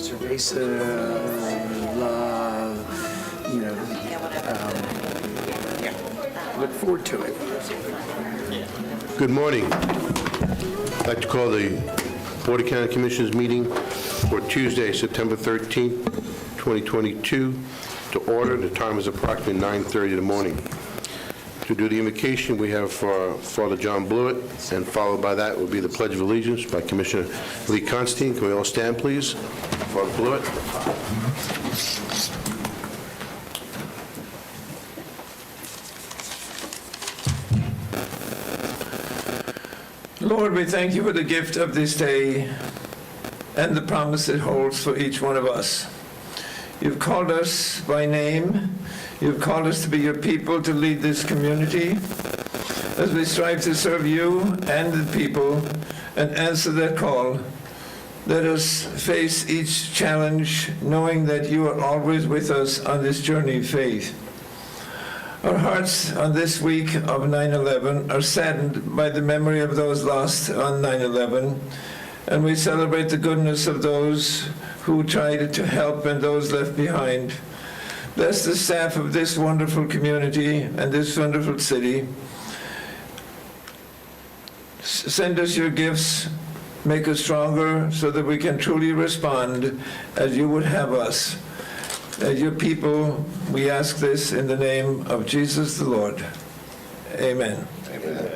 cerveza, look forward to it. Good morning. I'd like to call the Board of County Commissioners meeting for Tuesday, September 13th, 2022 to order. The time is approximately 9:30 in the morning. To do the invocation, we have Father John Blewett, and followed by that will be the Pledge of Allegiance by Commissioner Lee Constantine. Can we all stand, please? Father Blewett. Lord, we thank you for the gift of this day and the promise it holds for each one of us. You've called us by name. You've called us to be your people, to lead this community as we strive to serve you and the people and answer that call. Let us face each challenge knowing that you are always with us on this journey of faith. Our hearts on this week of 9/11 are saddened by the memory of those lost on 9/11, and we celebrate the goodness of those who tried to help and those left behind. Bless the staff of this wonderful community and this wonderful city. Send us your gifts, make us stronger so that we can truly respond as you would have us. As your people, we ask this in the name of Jesus the Lord. Amen. Amen.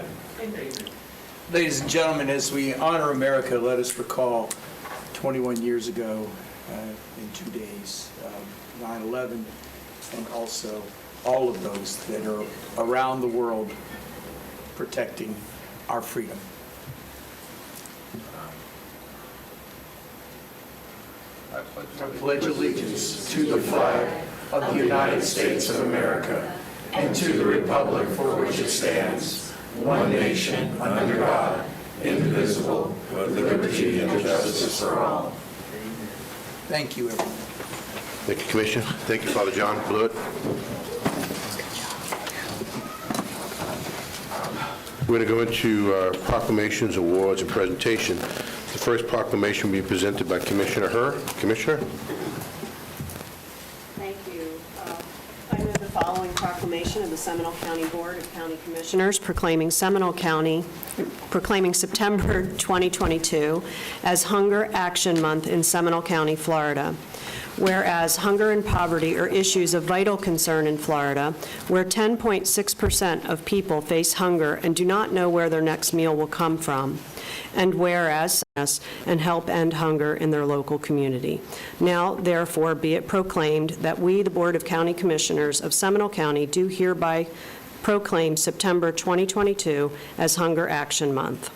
Ladies and gentlemen, as we honor America, let us recall 21 years ago in 2 days, 9/11, and also all of those that are around the world protecting our freedom. I pledge allegiance to the flag of the United States of America and to the republic for which it stands, one nation, under God, indivisible, with liberty and justice for all. Thank you, everyone. Thank you, Commissioner. Thank you, Father John Blewett. We're going to go into proclamations, awards, and presentation. The first proclamation will be presented by Commissioner Herr. Commissioner? Thank you. I move the following proclamation of the Seminole County Board of County Commissioners proclaiming September 2022 as Hunger Action Month in Seminole County, Florida. Whereas hunger and poverty are issues of vital concern in Florida, where 10.6% of people face hunger and do not know where their next meal will come from, and whereas and help end hunger in their local community. Now, therefore, be it proclaimed that we, the Board of County Commissioners of Seminole County, do hereby proclaim September 2022 as Hunger Action Month.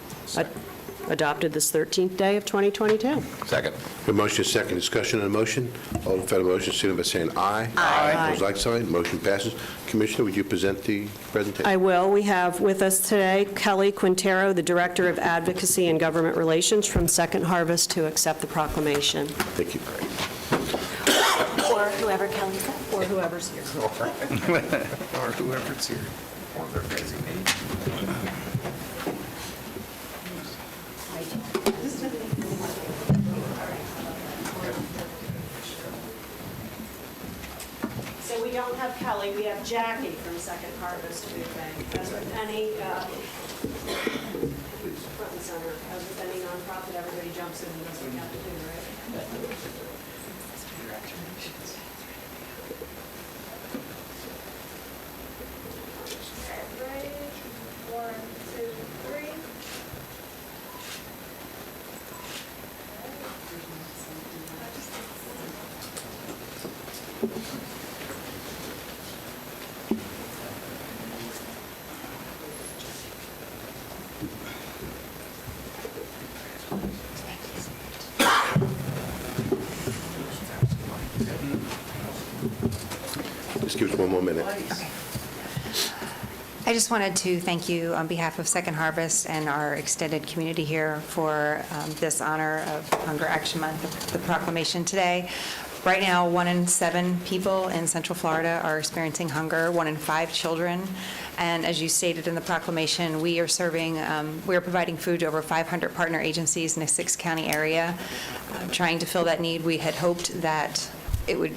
Adopted this 13th day of 2022. Second. The motion is second. Discussion on the motion. All in favor of the motion, signify by saying aye. Aye. Opposed, like sign. Motion passes. Commissioner, would you present the presentation? I will. We have with us today Kelly Quintero, the Director of Advocacy and Government Relations from Second Harvest, to accept the proclamation. Thank you. Or whoever Kelly said. Or whoever's here. Or whoever's here. Or their designee. So we don't have Kelly, we have Jackie from Second Harvest moving. As with any, front and center, as with any nonprofit, everybody jumps in and does what you have to do, right? Ready? 1, 2, 3. Just give us one more minute. I just wanted to thank you on behalf of Second Harvest and our extended community here for this honor of Hunger Action Month, the proclamation today. Right now, 1 in 7 people in Central Florida are experiencing hunger, 1 in 5 children. And as you stated in the proclamation, we are providing food to over 500 partner agencies in a 6-county area, trying to fill that need. We had hoped that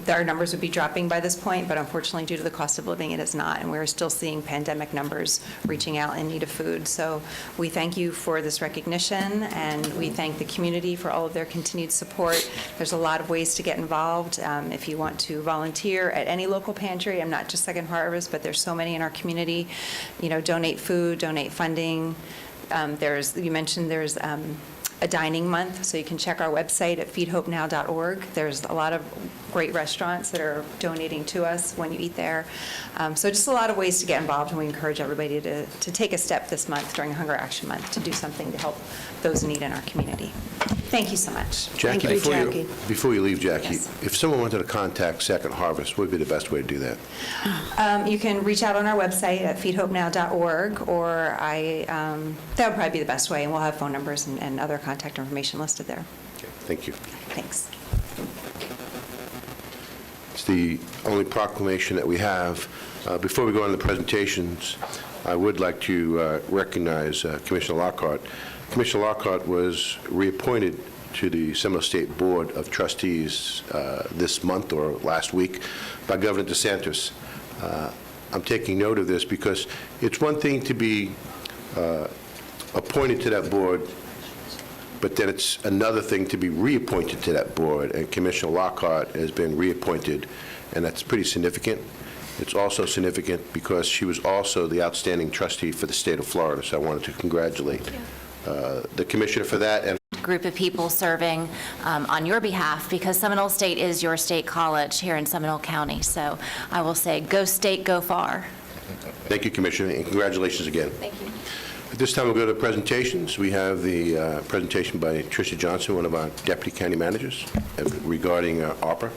our numbers would be dropping by this point, but unfortunately, due to the cost of living, it is not, and we're still seeing pandemic numbers reaching out in need of food. So we thank you for this recognition, and we thank the community for all of their continued support. There's a lot of ways to get involved. If you want to volunteer at any local pantry, I'm not just Second Harvest, but there's so many in our community, donate food, donate funding. You mentioned there's a dining month, so you can check our website at feedhopenow.org. There's a lot of great restaurants that are donating to us when you eat there. So just a lot of ways to get involved, and we encourage everybody to take a step this month during Hunger Action Month to do something to help those in need in our community. Thank you so much. Jackie, Thank you, Jackie. before you leave, Jackie, Yes. if someone wanted to contact Second Harvest, what would be the best way to do that? You can reach out on our website at feedhopenow.org, or that would probably be the best way, and we'll have phone numbers and other contact information listed there. Okay, thank you. Thanks. It's the only proclamation that we have. Before we go on to the presentations, I would like to recognize Commissioner Lockhart. Commissioner Lockhart was reappointed to the Seminole State Board of Trustees this month or last week by Governor DeSantis. I'm taking note of this because it's one thing to be appointed to that board, but then it's another thing to be reappointed to that board, and Commissioner Lockhart has been reappointed, and that's pretty significant. It's also significant because she was also the outstanding trustee for the state of Florida, so I wanted to congratulate the commissioner for that. And group of people serving on your behalf, because Seminole State is your state college here in Seminole County. So I will say, go state, go far. thank you, Commissioner, and congratulations again. Thank you. At this time, we'll go to presentations. We have the presentation by Tricia Johnson, one of our deputy county managers, regarding ARPA.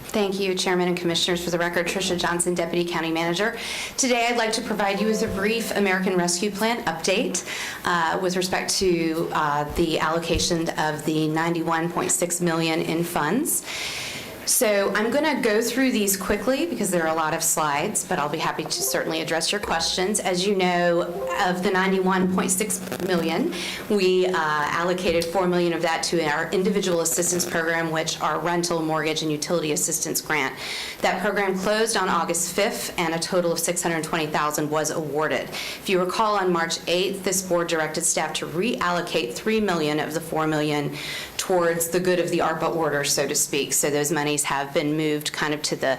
Thank you, Chairman and Commissioners. For the record, Tricia Johnson, Deputy County Manager. Today, I'd like to provide you with a brief American Rescue Plan update with respect to the allocation of the $91.6 million in funds. So I'm going to go through these quickly because there are a lot of slides, but I'll be happy to certainly address your questions. As you know, of the $91.6 million, we allocated $4 million of that to our individual assistance program, which our rental, mortgage, and utility assistance grant. That program closed on August 5th, and a total of $620,000 was awarded. If you recall, on March 8th, this board directed staff to reallocate $3 million of the $4 million towards the good of the ARPA order, so to speak. So those monies have been moved kind of to the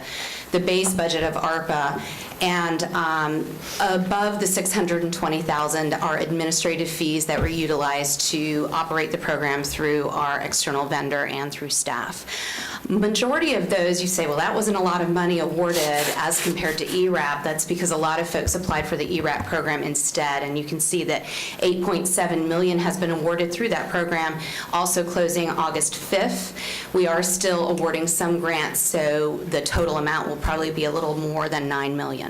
base budget of ARPA. And above the $620,000 are administrative fees that were utilized to operate the program through our external vendor and through staff. Majority of those, you say, well, that wasn't a lot of money awarded as compared to ERAP. That's because a lot of folks applied for the ERAP program instead, and you can see that $8.7 million has been awarded through that program, also closing August 5th. We are still awarding some grants, so the total amount will probably be a little more than $9 million.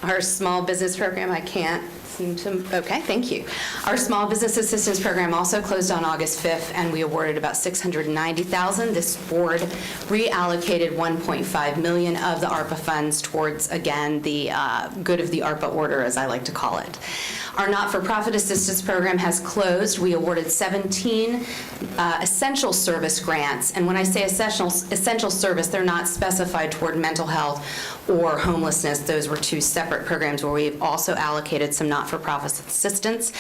Our small business program, I can't seem to, okay, thank you. Our small business assistance program also closed on August 5th, and we awarded about $690,000. This board reallocated $1.5 million of the ARPA funds towards, again, the good of the ARPA order, as I like to call it. Our not-for-profit assistance program has closed. We awarded 17 essential service grants, and when I say essential service, they're not specified toward mental health or homelessness. Those were two separate programs where we've also allocated some not-for-profit assistance.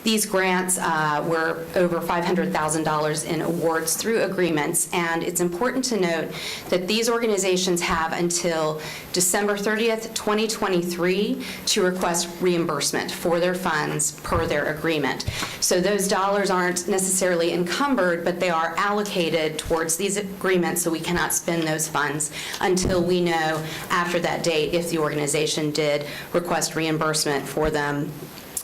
These grants were over $500,000 in awards through agreements, and it's important to note that these organizations have until December 30th, 2023 to request reimbursement for their funds per their agreement. So those dollars aren't necessarily encumbered, but they are allocated towards these agreements, so we cannot spend those funds until we know after that date if the organization did request reimbursement for them.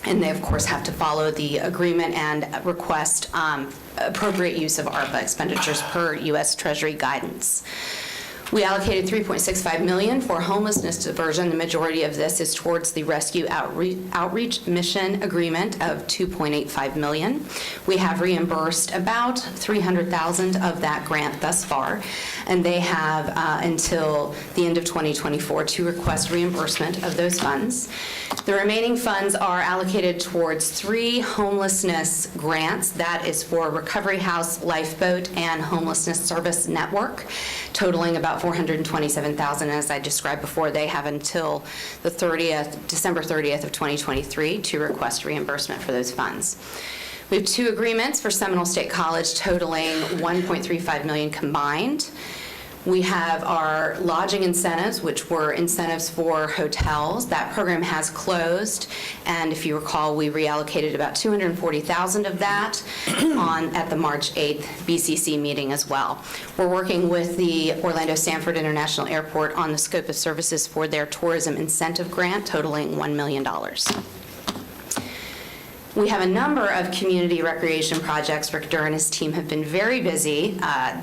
And they, of course, have to follow the agreement and request appropriate use of ARPA expenditures per U.S. Treasury guidance. We allocated $3.65 million for homelessness diversion. The majority of this is towards the rescue outreach mission agreement of $2.85 million. We have reimbursed about $300,000 of that grant thus far, and they have until the end of 2024 to request reimbursement of those funds. The remaining funds are allocated towards 3 homelessness grants. That is for Recovery House, Lifeboat, and Homelessness Service Network, totaling about $427,000. As I described before, they have until the December 30th of 2023 to request reimbursement for those funds. We have 2 agreements for Seminole State College totaling $1.35 million combined. We have our lodging incentives, which were incentives for hotels. That program has closed, and if you recall, we reallocated about $240,000 of that at the March 8th BCC meeting as well. We're working with the Orlando Sanford International Airport on the scope of services for their tourism incentive grant totaling $1 million. We have a number of community recreation projects. Rick Durr and his team have been very busy.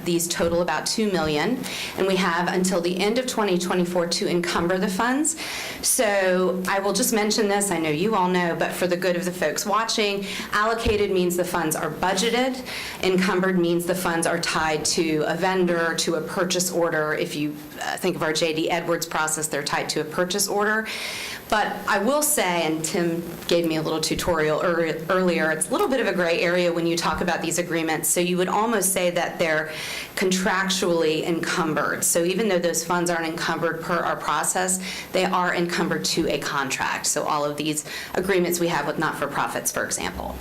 These total about $2 million, and we have until the end of 2024 to encumber the funds. So I will just mention this, I know you all know, but for the good of the folks watching, allocated means the funds are budgeted. Encumbered means the funds are tied to a vendor, to a purchase order. If you think of our J.D. Edwards process, they're tied to a purchase order. But I will say, and Tim gave me a little tutorial earlier, it's a little bit of a gray area when you talk about these agreements. So you would almost say that they're contractually encumbered. So even though those funds aren't encumbered per our process, they are encumbered to a contract. So all of these agreements we have with not-for-profits, for example.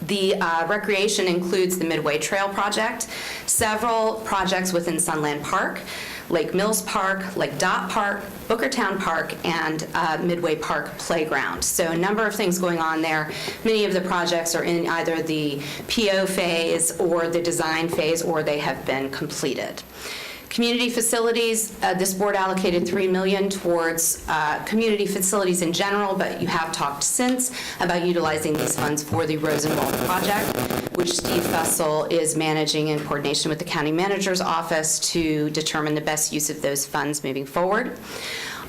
The recreation includes the Midway Trail Project, several projects within Sunland Park, Lake Mills Park, Lake Dot Park, Bookertown Park, and Midway Park Playground. So a number of things going on there. Many of the projects are in either the PO phase or the design phase, or they have been completed. Community facilities, this board allocated $3 million towards community facilities in general, but you have talked since about utilizing these funds for the Rosenwald project, which Steve Fussell is managing in coordination with the county manager's office to determine the best use of those funds moving forward.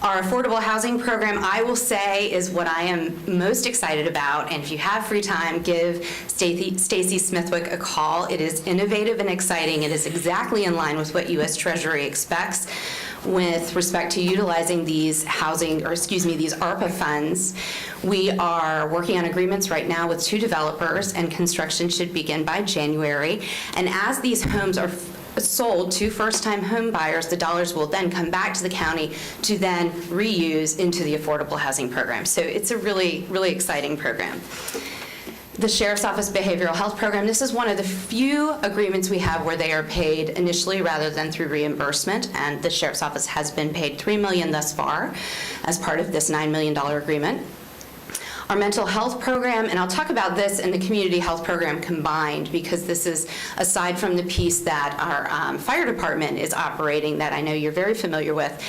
Our affordable housing program, I will say, is what I am most excited about, and if you have free time, give Stacy Smithwick a call. It is innovative and exciting. It is exactly in line with what U.S. Treasury expects with respect to utilizing these these ARPA funds. We are working on agreements right now with 2 developers, and construction should begin by January. And as these homes are sold to first-time home buyers, the dollars will then come back to the county to then reuse into the affordable housing program. So it's a really, really exciting program. The Sheriff's Office Behavioral Health Program, this is one of the few agreements we have where they are paid initially rather than through reimbursement, and the Sheriff's Office has been paid $3 million thus far as part of this $9 million agreement. Our mental health program, and I'll talk about this and the community health program combined, because this is aside from the piece that our fire department is operating that I know you're very familiar with.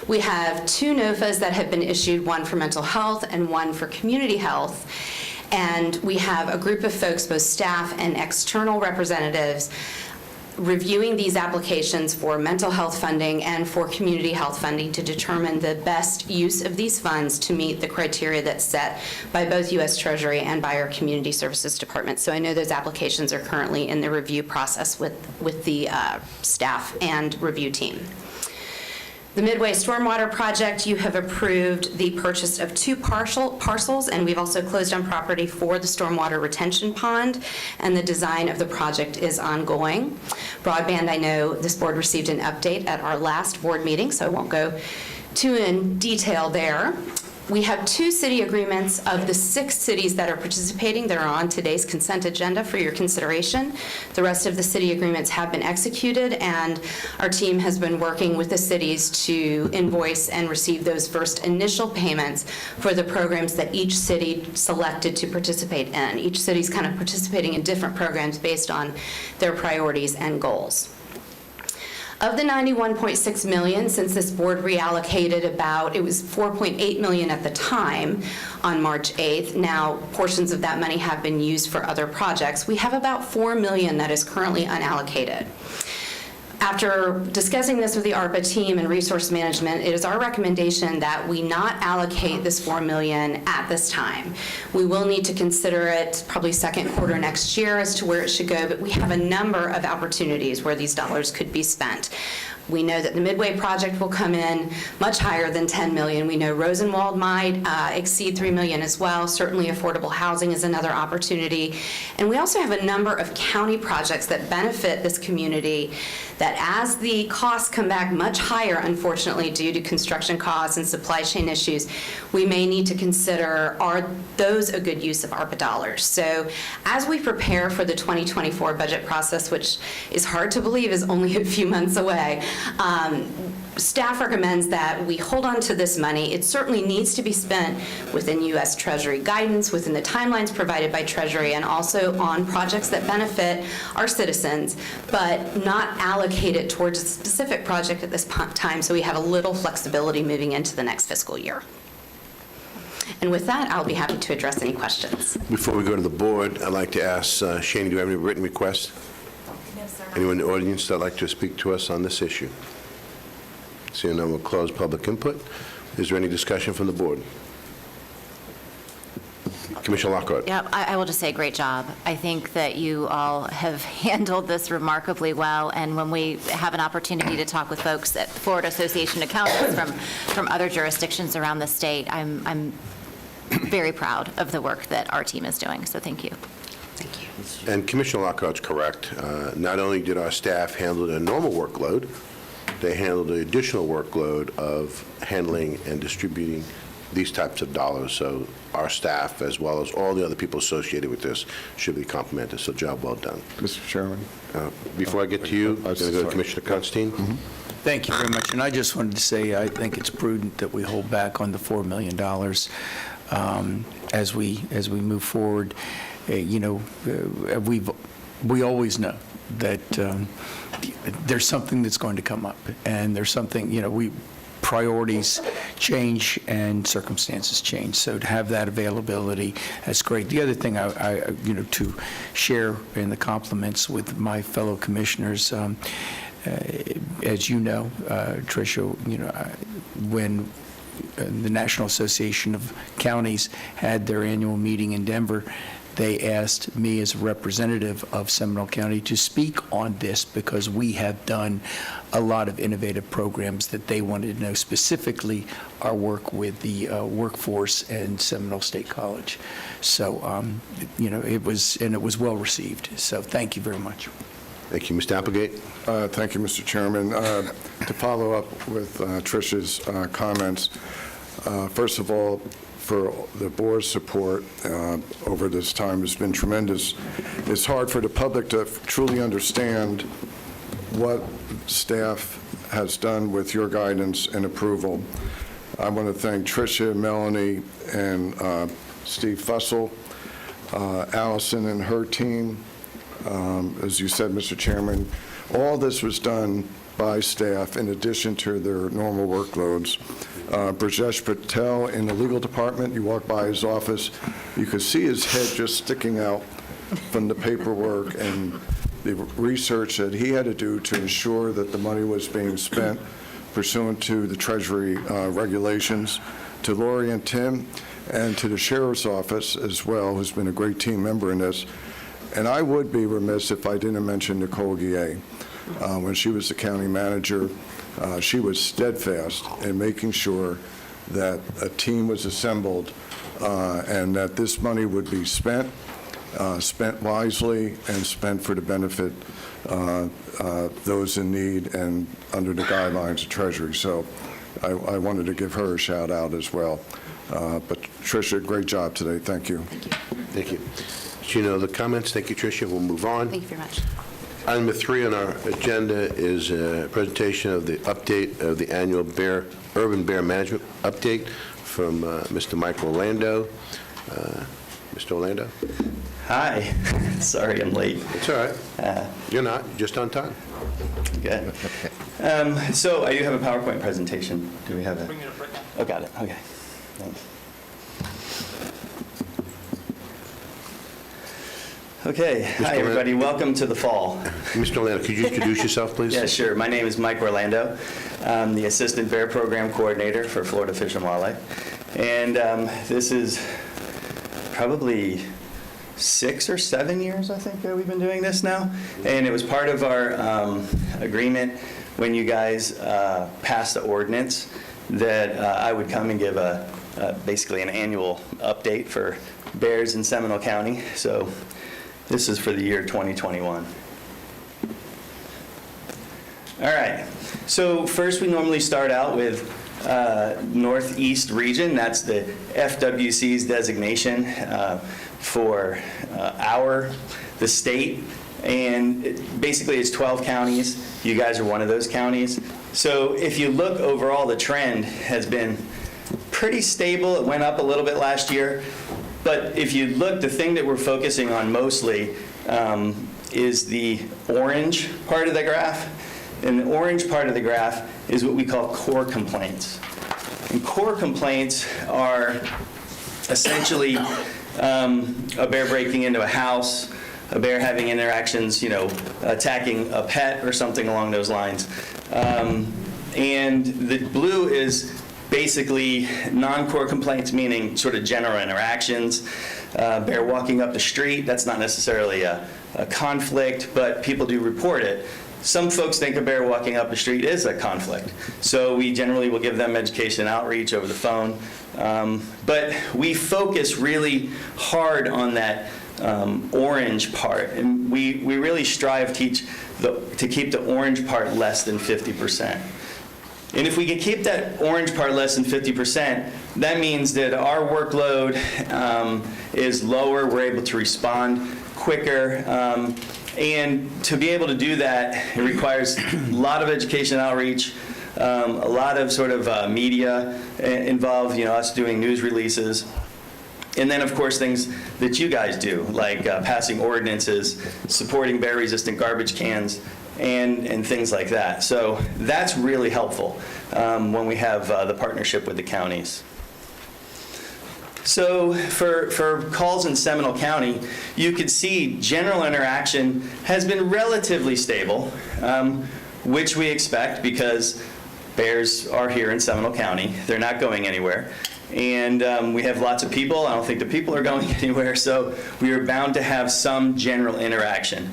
We have 2 NOFAs that have been issued, one for mental health and one for community health. And we have a group of folks, both staff and external representatives, reviewing these applications for mental health funding and for community health funding to determine the best use of these funds to meet the criteria that's set by both U.S. Treasury and by our Community Services Department. So I know those applications are currently in the review process with the staff and review team. The Midway Stormwater Project, you have approved the purchase of 2 parcels, and we've also closed on property for the stormwater retention pond, and the design of the project is ongoing. Broadband, I know this board received an update at our last board meeting, so I won't go too in detail there. We have 2 city agreements of the 6 cities that are participating that are on today's consent agenda for your consideration. The rest of the city agreements have been executed, and our team has been working with the cities to invoice and receive those first initial payments for the programs that each city selected to participate in. Each city's kind of participating in different programs based on their priorities and goals. Of the $91.6 million, since this board reallocated it was $4.8 million at the time on March 8th. Now, portions of that money have been used for other projects. We have about $4 million that is currently unallocated. After discussing this with the ARPA team and resource management, it is our recommendation that we not allocate this $4 million at this time. We will need to consider it probably second quarter next year as to where it should go, but we have a number of opportunities where these dollars could be spent. We know that the Midway project will come in much higher than $10 million. We know Rosenwald might exceed $3 million as well. Certainly affordable housing is another opportunity. And we also have a number of county projects that benefit this community that as the costs come back much higher, unfortunately, due to construction costs and supply chain issues, we may need to consider, are those a good use of ARPA dollars? So as we prepare for the 2024 budget process, which is hard to believe is only a few months away, staff recommends that we hold on to this money. It certainly needs to be spent within U.S. Treasury guidance, within the timelines provided by Treasury, and also on projects that benefit our citizens, but not allocate it towards a specific project at this time, so we have a little flexibility moving into the next fiscal year. And with that, I'll be happy to address any questions. Before we go to the board, I'd like to ask Shani, do you have any written requests? No, sir. Anyone in the audience that'd like to speak to us on this issue? Seeing none, we'll close public input. Is there any discussion from the board? Commissioner Lockhart. Yeah, I will just say great job. I think that you all have handled this remarkably well, and when we have an opportunity to talk with folks at Florida Association of Counties from other jurisdictions around the state, I'm very proud of the work that our team is doing, so thank you. Thank you. And Commissioner Lockhart's correct. Not only did our staff handle their normal workload, they handled the additional workload of handling and distributing these types of dollars. So our staff, as well as all the other people associated with this, should be complimented. So job well done. Mr. Chairman. Before I get to you, I'm going to go to Commissioner Constantine. Thank you very much. And I just wanted to say I think it's prudent that we hold back on the $4 million as we move forward. We always know that there's something that's going to come up, and there's something, priorities change and circumstances change. So to have that availability, that's great. The other thing to share in the compliments with my fellow commissioners, as you know, Tricia, when the National Association of Counties had their annual meeting in Denver, they asked me as a representative of Seminole County to speak on this because we have done a lot of innovative programs that they wanted to know, specifically our work with the workforce and Seminole State College. So, it was well received. So thank you very much. Thank you. Mr. Applegate. Thank you, Mr. Chairman. To follow up with Tricia's comments, first of all, for the board's support over this time has been tremendous. It's hard for the public to truly understand what staff has done with your guidance and approval. I want to thank Tricia, Melanie, and Steve Fussell, Allison and her team. As you said, Mr. Chairman, all this was done by staff in addition to their normal workloads. Brajesh Patel in the legal department, you walk by his office, you could see his head just sticking out from the paperwork and the research that he had to do to ensure that the money was being spent pursuant to the Treasury regulations. To Lori and Tim, and to the Sheriff's Office as well, who's been a great team member in this. And I would be remiss if I didn't mention Nicole Guillet. When she was the county manager, she was steadfast in making sure that a team was assembled and that this money would be spent wisely and spent for the benefit those in need and under the guidelines of Treasury. So I wanted to give her a shout out as well. But Tricia, great job today. Thank you. Thank you. Thank you. You know the comments. Thank you, Tricia. We'll move on. Thank you very much. Item number 3 on our agenda is a presentation of the update of the annual Urban Bear Management Update from Mr. Mike Orlando. Mr. Orlando? Hi. Sorry I'm late. It's all right. You're not. You're just on time. Good. So I do have a PowerPoint presentation. Do we have a... Bring it up right now. Oh, got it. Okay. Thanks. Okay, hi Orlando. everybody, welcome to the fall. Mr. Orlando, could you introduce yourself, please? Yeah, sure. My name is Mike Orlando. I'm the Assistant Bear Program Coordinator for Florida Fish and Wildlife. And this is probably 6 or 7 years, I think, that we've been doing this now. And it was part of our agreement when you guys passed the ordinance that I would come and give basically an annual update for bears in Seminole County. So this is for the year 2021. All right, so first we normally start out with Northeast Region. That's the FWC's designation for the state. And basically it's 12 counties. You guys are one of those counties. So if you look overall, the trend has been pretty stable. It went up a little bit last year. But if you look, the thing that we're focusing on mostly is the orange part of the graph. And the orange part of the graph is what we call core complaints. And core complaints are essentially a bear breaking into a house, a bear having interactions, attacking a pet or something along those lines. And the blue is basically non-core complaints, meaning sort of general interactions. Bear walking up the street, that's not necessarily a conflict, but people do report it. Some folks think a bear walking up the street is a conflict, so we generally will give them education outreach over the phone. But we focus really hard on that orange part, and we really strive to keep the orange part less than 50%. And if we can keep that orange part less than 50%, that means that our workload is lower, we're able to respond quicker, and to be able to do that, it requires a lot of education outreach, a lot of sort of media involved, us doing news releases. And then, of course, things that you guys do, like passing ordinances, supporting bear-resistant garbage cans, and things like that. So that's really helpful when we have the partnership with the counties. So for calls in Seminole County, you could see general interaction has been relatively stable, which we expect because bears are here in Seminole County. They're not going anywhere. And we have lots of people. I don't think the people are going anywhere, so we are bound to have some general interaction.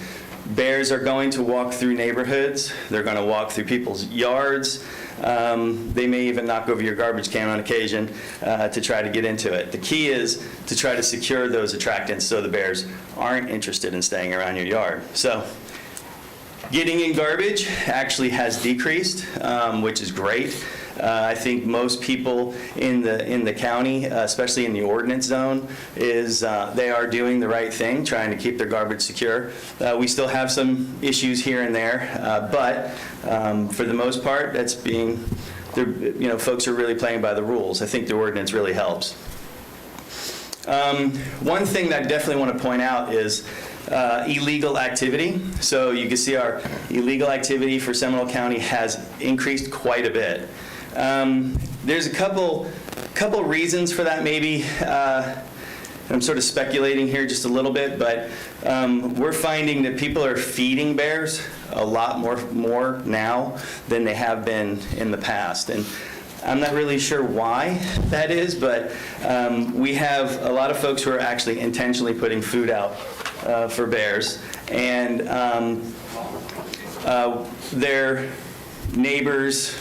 Bears are going to walk through neighborhoods. They're going to walk through people's yards. They may even knock over your garbage can on occasion to try to get into it. The key is to try to secure those attractants so the bears aren't interested in staying around your yard. So getting in garbage actually has decreased, which is great. I think most people in the county, especially in the ordinance zone, they are doing the right thing, trying to keep their garbage secure. We still have some issues here and there, but for the most part, folks are really playing by the rules. I think the ordinance really helps. One thing that I definitely want to point out is illegal activity. So you can see our illegal activity for Seminole County has increased quite a bit. There's a couple reasons for that, maybe. I'm sort of speculating here just a little bit, but we're finding that people are feeding bears a lot more now than they have been in the past. And I'm not really sure why that is, but we have a lot of folks who are actually intentionally putting food out for bears, and their neighbors,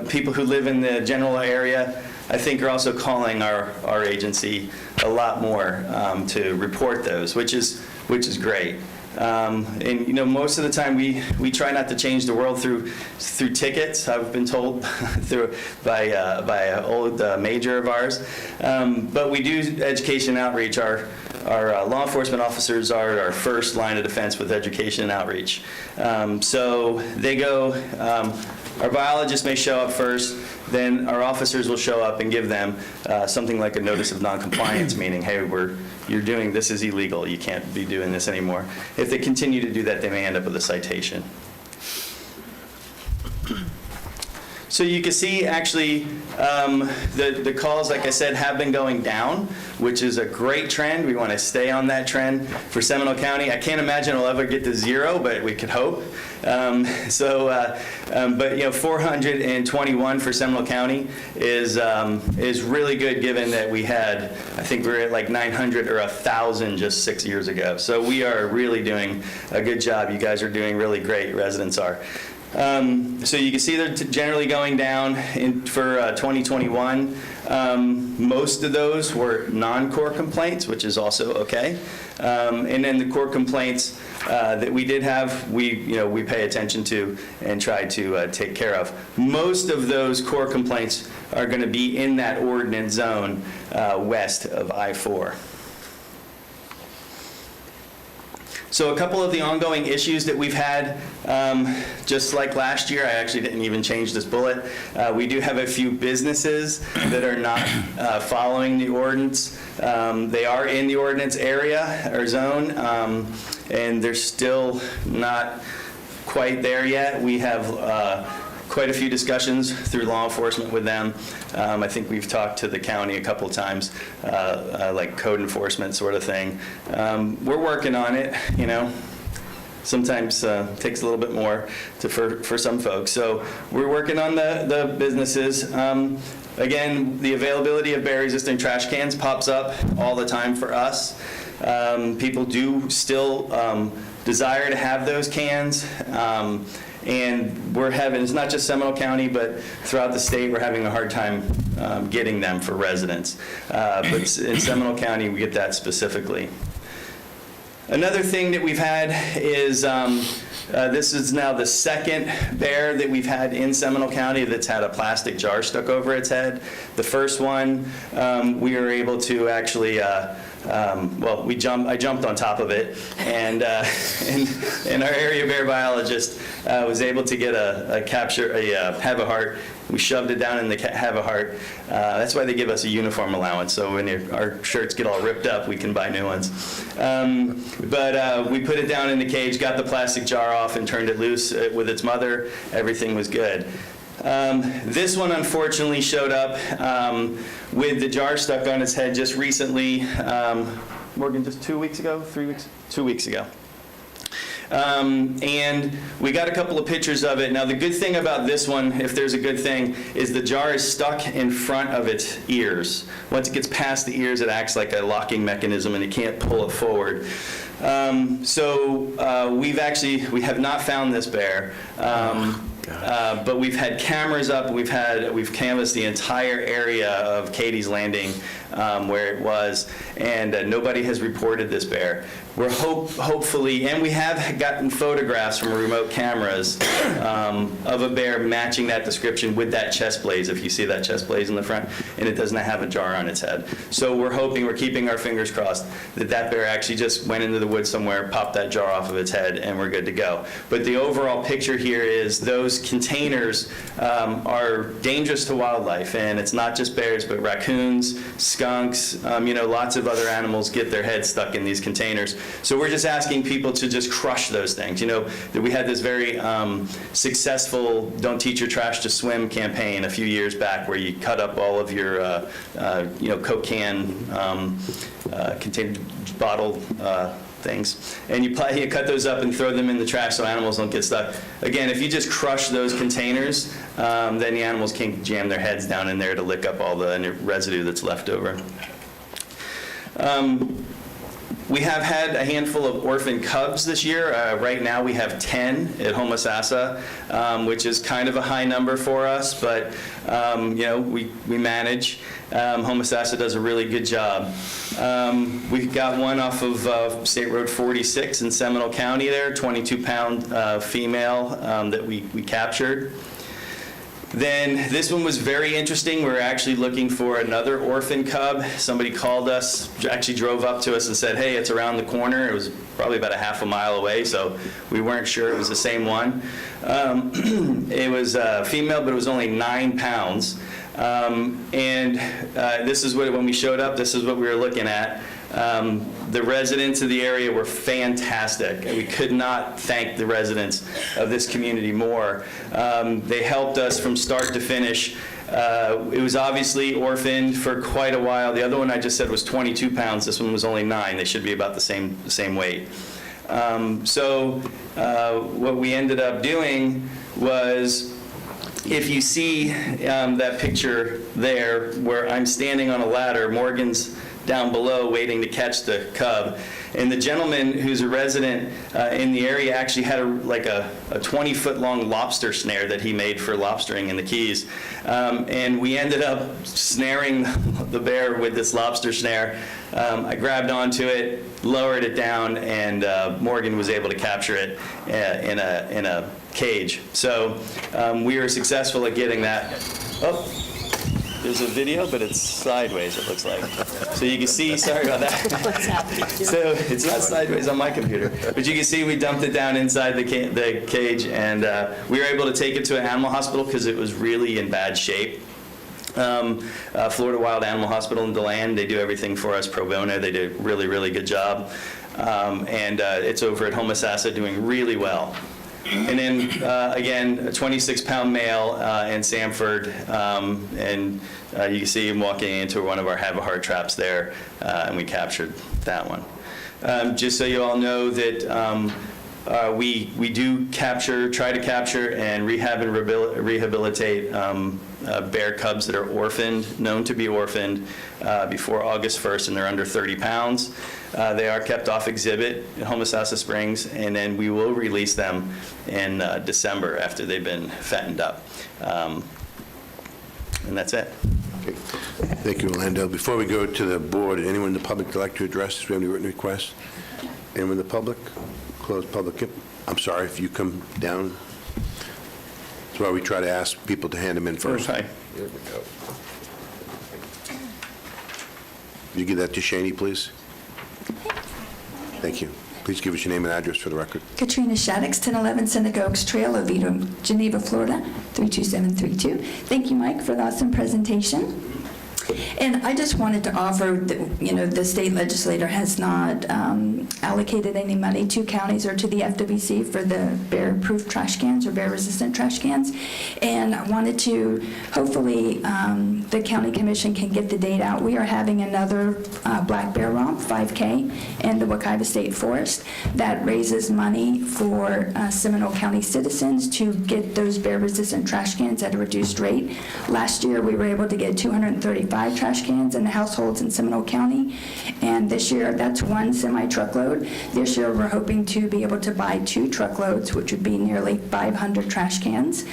people who live in the general area, I think are also calling our agency a lot more to report those, which is great. And most of the time we try not to change the world through tickets. I've been told by an old major of ours, but we do education outreach. Our law enforcement officers are our first line of defense with education and outreach. So they go. Our biologists may show up first, then our officers will show up and give them something like a notice of noncompliance, meaning, hey, you're doing this is illegal, you can't be doing this anymore. If they continue to do that, they may end up with a citation. So you can see, actually, the calls, like I said, have been going down, which is a great trend. We want to stay on that trend for Seminole County. I can't imagine it'll ever get to 0, but we could hope. But 421 for Seminole County is really good, given that we had, I think we were at like 900 or 1,000 just 6 years ago. So we are really doing a good job. You guys are doing really great. Residents are. So you can see they're generally going down for 2021. Most of those were non-core complaints, which is also okay. And then the core complaints that we did have, we pay attention to and try to take care of. Most of those core complaints are going to be in that ordinance zone west of I-4. So a couple of the ongoing issues that we've had, just like last year, I actually didn't even change this bullet. We do have a few businesses that are not following the ordinance. They are in the ordinance area or zone, and they're still not quite there yet. We have quite a few discussions through law enforcement with them. I think we've talked to the county a couple times, like code enforcement sort of thing. We're working on it, Sometimes takes a little bit more for some folks. So we're working on the businesses. Again, the availability of bear-resistant trash cans pops up all the time for us. People do still desire to have those cans. And we're having, it's not just Seminole County, but throughout the state, we're having a hard time getting them for residents. But in Seminole County, we get that specifically. Another thing that we've had is, this is now the second bear that we've had in Seminole County that's had a plastic jar stuck over its head. The first one, we were able to actually, I jumped on top of it, and our area bear biologist was able to get have a heart. We shoved it down in the have a heart. That's why they give us a uniform allowance, so when our shirts get all ripped up, we can buy new ones. But we put it down in the cage, got the plastic jar off, and turned it loose with its mother. Everything was good. This one unfortunately showed up with the jar stuck on its head just recently, Morgan, just 2 weeks ago, 3 weeks? 2 weeks ago. And we got a couple of pictures of it. Now the good thing about this one, if there's a good thing, is the jar is stuck in front of its ears. Once it gets past the ears, it acts like a locking mechanism and it can't pull it forward. We have not found this bear. But we've had cameras up. We've canvassed the entire area of Katie's Landing where it was, and nobody has reported this bear. We're hopefully, and we have gotten photographs from remote cameras of a bear matching that description with that chest blaze, if you see that chest blaze in the front, and it does not have a jar on its head. So we're keeping our fingers crossed that bear actually just went into the woods somewhere, popped that jar off of its head, and we're good to go. But the overall picture here is those containers are dangerous to wildlife, and it's not just bears, but raccoons, skunks, lots of other animals get their heads stuck in these containers. So we're just asking people to just crush those things. That we had this very successful "Don't Teach Your Trash to Swim" campaign a few years back, where you cut up all of your Coke can container bottle things, and you cut those up and throw them in the trash so animals don't get stuck. Again, if you just crush those containers, then the animals can't jam their heads down in there to lick up all the residue that's left over. We have had a handful of orphan cubs this year. Right now we have 10 at Homosassa, which is kind of a high number for us, but we manage. Homosassa does a really good job. We've got one off of State Road 46 in Seminole County there, 22-pound female that we captured. Then this one was very interesting. We were actually looking for another orphan cub. Somebody called us, actually drove up to us and said, hey, it's around the corner. It was probably about a half a mile away, so we weren't sure it was the same one. It was female, but it was only 9 pounds. This is when we showed up, this is what we were looking at. The residents of the area were fantastic. We could not thank the residents of this community more. They helped us from start to finish. It was obviously orphaned for quite a while. The other one I just said was 22 pounds. This one was only 9. They should be about the same weight. What we ended up doing was, if you see that picture there where I'm standing on a ladder, Morgan's down below waiting to catch the cub. And the gentleman who's a resident in the area actually had a 20-foot long lobster snare that he made for lobstering in the Keys. And we ended up snaring the bear with this lobster snare. I grabbed onto it, lowered it down, and Morgan was able to capture it in a cage. So we were successful at getting that. Oh. There's a video, but it's sideways, it looks like. So you can see, sorry about that. What's happening? So it's not sideways on my computer. But you can see we dumped it down inside the cage, and we were able to take it to an animal hospital because it was really in bad shape. Florida Wild Animal Hospital in DeLand, they do everything for us pro bono. They do a really, really good job. It's over at Homosassa doing really well. And then, again, a 26-pound male in Sanford, and you can see him walking into one of our Have a Heart traps there, and we captured that one. Just so you all know that we do try to capture and rehab and rehabilitate bear cubs that are orphaned, known to be orphaned, before August 1st, and they're under 30 pounds. They are kept off exhibit in Homosassa Springs, and then we will release them in December after they've been fattened up. And that's it. Okay. Thank you, Orlando. Before we go to the board, anyone in the public would like to address? Do we have any written requests? Anyone in the public? Close public. I'm sorry, if you come down. That's why we try to ask people to hand them in first. Right. Here we go. Could you give that to Shani, please? Thank you. Please give us your name and address for the record. Katrina Shaddix, 1011 Synagogues Trail, Oviedo, Geneva, Florida, 32732. Thank you, Mike, for the awesome presentation. And I just wanted to offer that, the state legislator has not allocated any money to counties or to the FWC for the bear-proof trash cans or bear-resistant trash cans. And I wanted to, hopefully, the county commission can get the date out. We are having another Black Bear Romp 5K in the Wekiva State Forest that raises money for Seminole County citizens to get those bear-resistant trash cans at a reduced rate. Last year, we were able to get 235 trash cans in the households in Seminole County, and this year that's one semi-truckload. This year we're hoping to be able to buy 2 truckloads, which would be nearly 500 trash cans.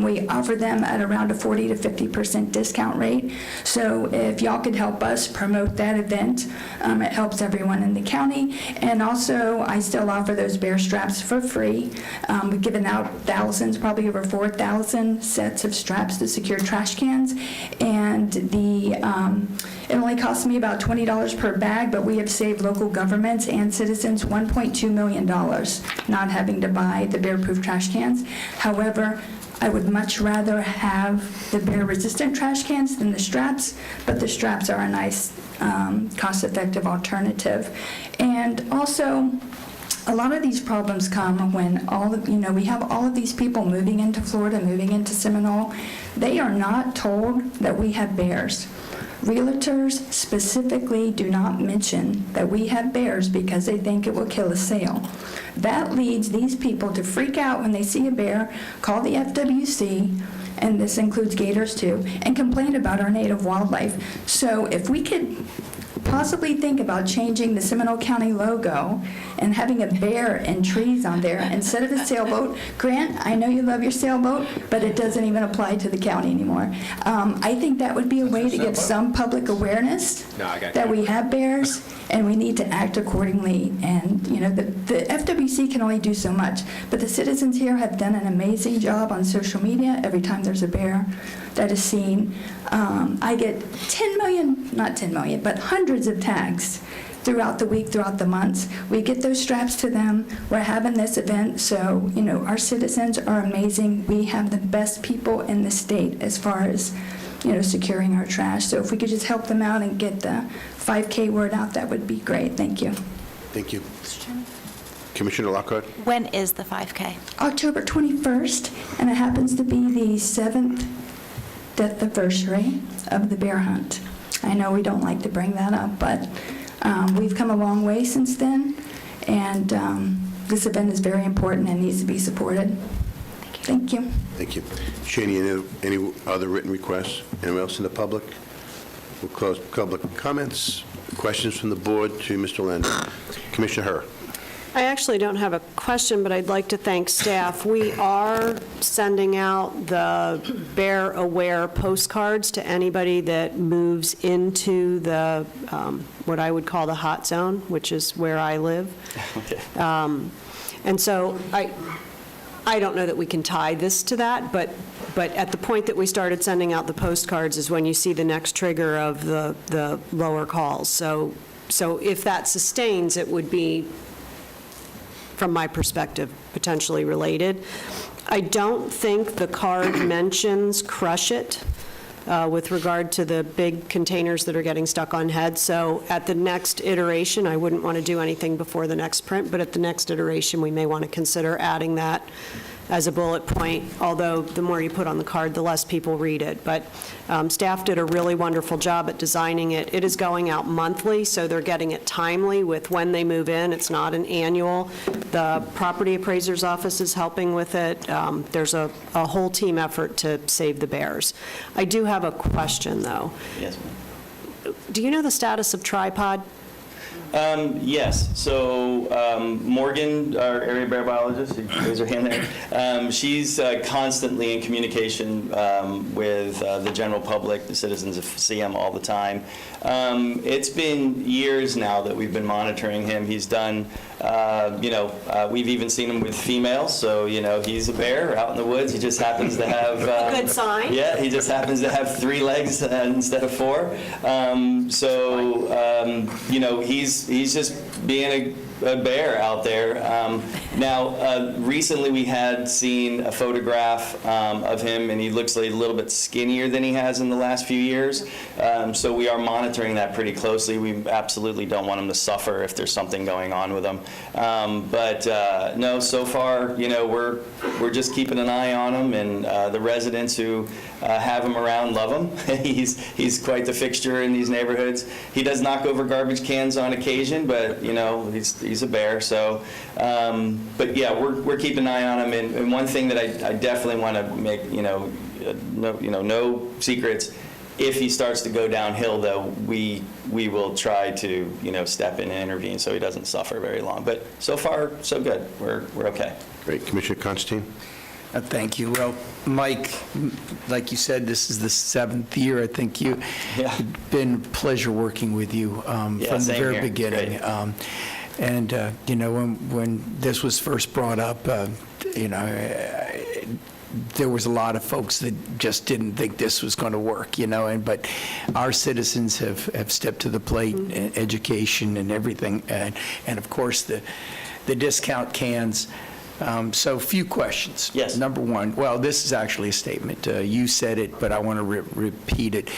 We offer them at around a 40 to 50% discount rate, so if y'all could help us promote that event, it helps everyone in the county. And also I still offer those bear straps for free. We've given out thousands, probably over 4,000 sets of straps to secure trash cans, and it only costs me about $20 per bag, but we have saved local governments and citizens $1.2 million not having to buy the bear-proof trash cans. However, I would much rather have the bear-resistant trash cans than the straps, but the straps are a nice, cost-effective alternative. And also, a lot of these problems come when we have all of these people moving into Florida, moving into Seminole. They are not told that we have bears. Realtors specifically do not mention that we have bears because they think it will kill a sale. That leads these people to freak out when they see a bear, call the FWC, and this includes gators too, and complain about our native wildlife. So if we could possibly think about changing the Seminole County logo and having a bear and trees on there instead of a sailboat. Grant, I know you love your sailboat, but it doesn't even apply to the county anymore. I think that would be a way to give some public awareness that we have bears and we need to act accordingly. And the FWC can only do so much, but the citizens here have done an amazing job on social media. Every time there's a bear that is seen, I get 10 million, not 10 million, but hundreds of tags throughout the week, throughout the months. We get those straps to them. We're having this event, so our citizens are amazing. We have the best people in the state as far as securing our trash. So if we could just help them out and get the 5K word out, that would be great. Thank you. Thank you. Commissioner Lockhart? When is the 5K? October 21st, and it happens to be the 7th death anniversary of the bear hunt. I know we don't like to bring that up, but we've come a long way since then, and this event is very important and needs to be supported. Thank you. Thank you. Shani, any other written requests? Anyone else in the public? We'll close public comments. Questions from the board to Mr. Lander. Commissioner Herr. I actually don't have a question, but I'd like to thank staff. We are sending out the Bear Aware postcards to anybody that moves into the, what I would call the hot zone, which is where I live. Okay. And so I don't know that we can tie this to that, but at the point that we started sending out the postcards is when you see the next trigger of the lower calls. So if that sustains, it would be, from my perspective, potentially related. I don't think the card mentions crush it with regard to the big containers that are getting stuck on heads. So at the next iteration, I wouldn't want to do anything before the next print, but at the next iteration, we may want to consider adding that as a bullet point, although the more you put on the card, the less people read it. But staff did a really wonderful job at designing it. It is going out monthly, so they're getting it timely with when they move in. It's not an annual. The property appraiser's office is helping with it. There's a whole team effort to save the bears. I do have a question, though. Yes, ma'am. Do you know the status of Tripod? Yes. So Morgan, our area bear biologist, raise her hand there. She's constantly in communication with the general public, the citizens of CM all the time. It's been years now that we've been monitoring him. He's done, we've even seen him with females. So, he's a bear out in the woods. He just happens to have... Good sign. Yeah, he just happens to have 3 legs instead of 4. He's just being a bear out there. Now, recently we had seen a photograph of him, and he looks a little bit skinnier than he has in the last few years. So we are monitoring that pretty closely. We absolutely don't want him to suffer if there's something going on with him. No, so far, we're just keeping an eye on him, and the residents who have him around love him. He's quite the fixture in these neighborhoods. He does knock over garbage cans on occasion, but he's a bear. So, but yeah, we're keeping an eye on him. And one thing that I definitely want to make no secrets. If he starts to go downhill, though, we will try to step in and intervene so he doesn't suffer very long. But so far, so good. We're okay. Great. Commissioner Constantine? Thank you. Well, Mike, like you said, this is the 7th year. I think Yeah. it's been a pleasure working with you from the same very here. beginning. When this was first brought up, there was a lot of folks that just didn't think this was going to work, but our citizens have stepped to the plate, education and everything, and of course the discount cans. So few questions. Yes. Number one, well, this is actually a statement. You said it, but I want to repeat it.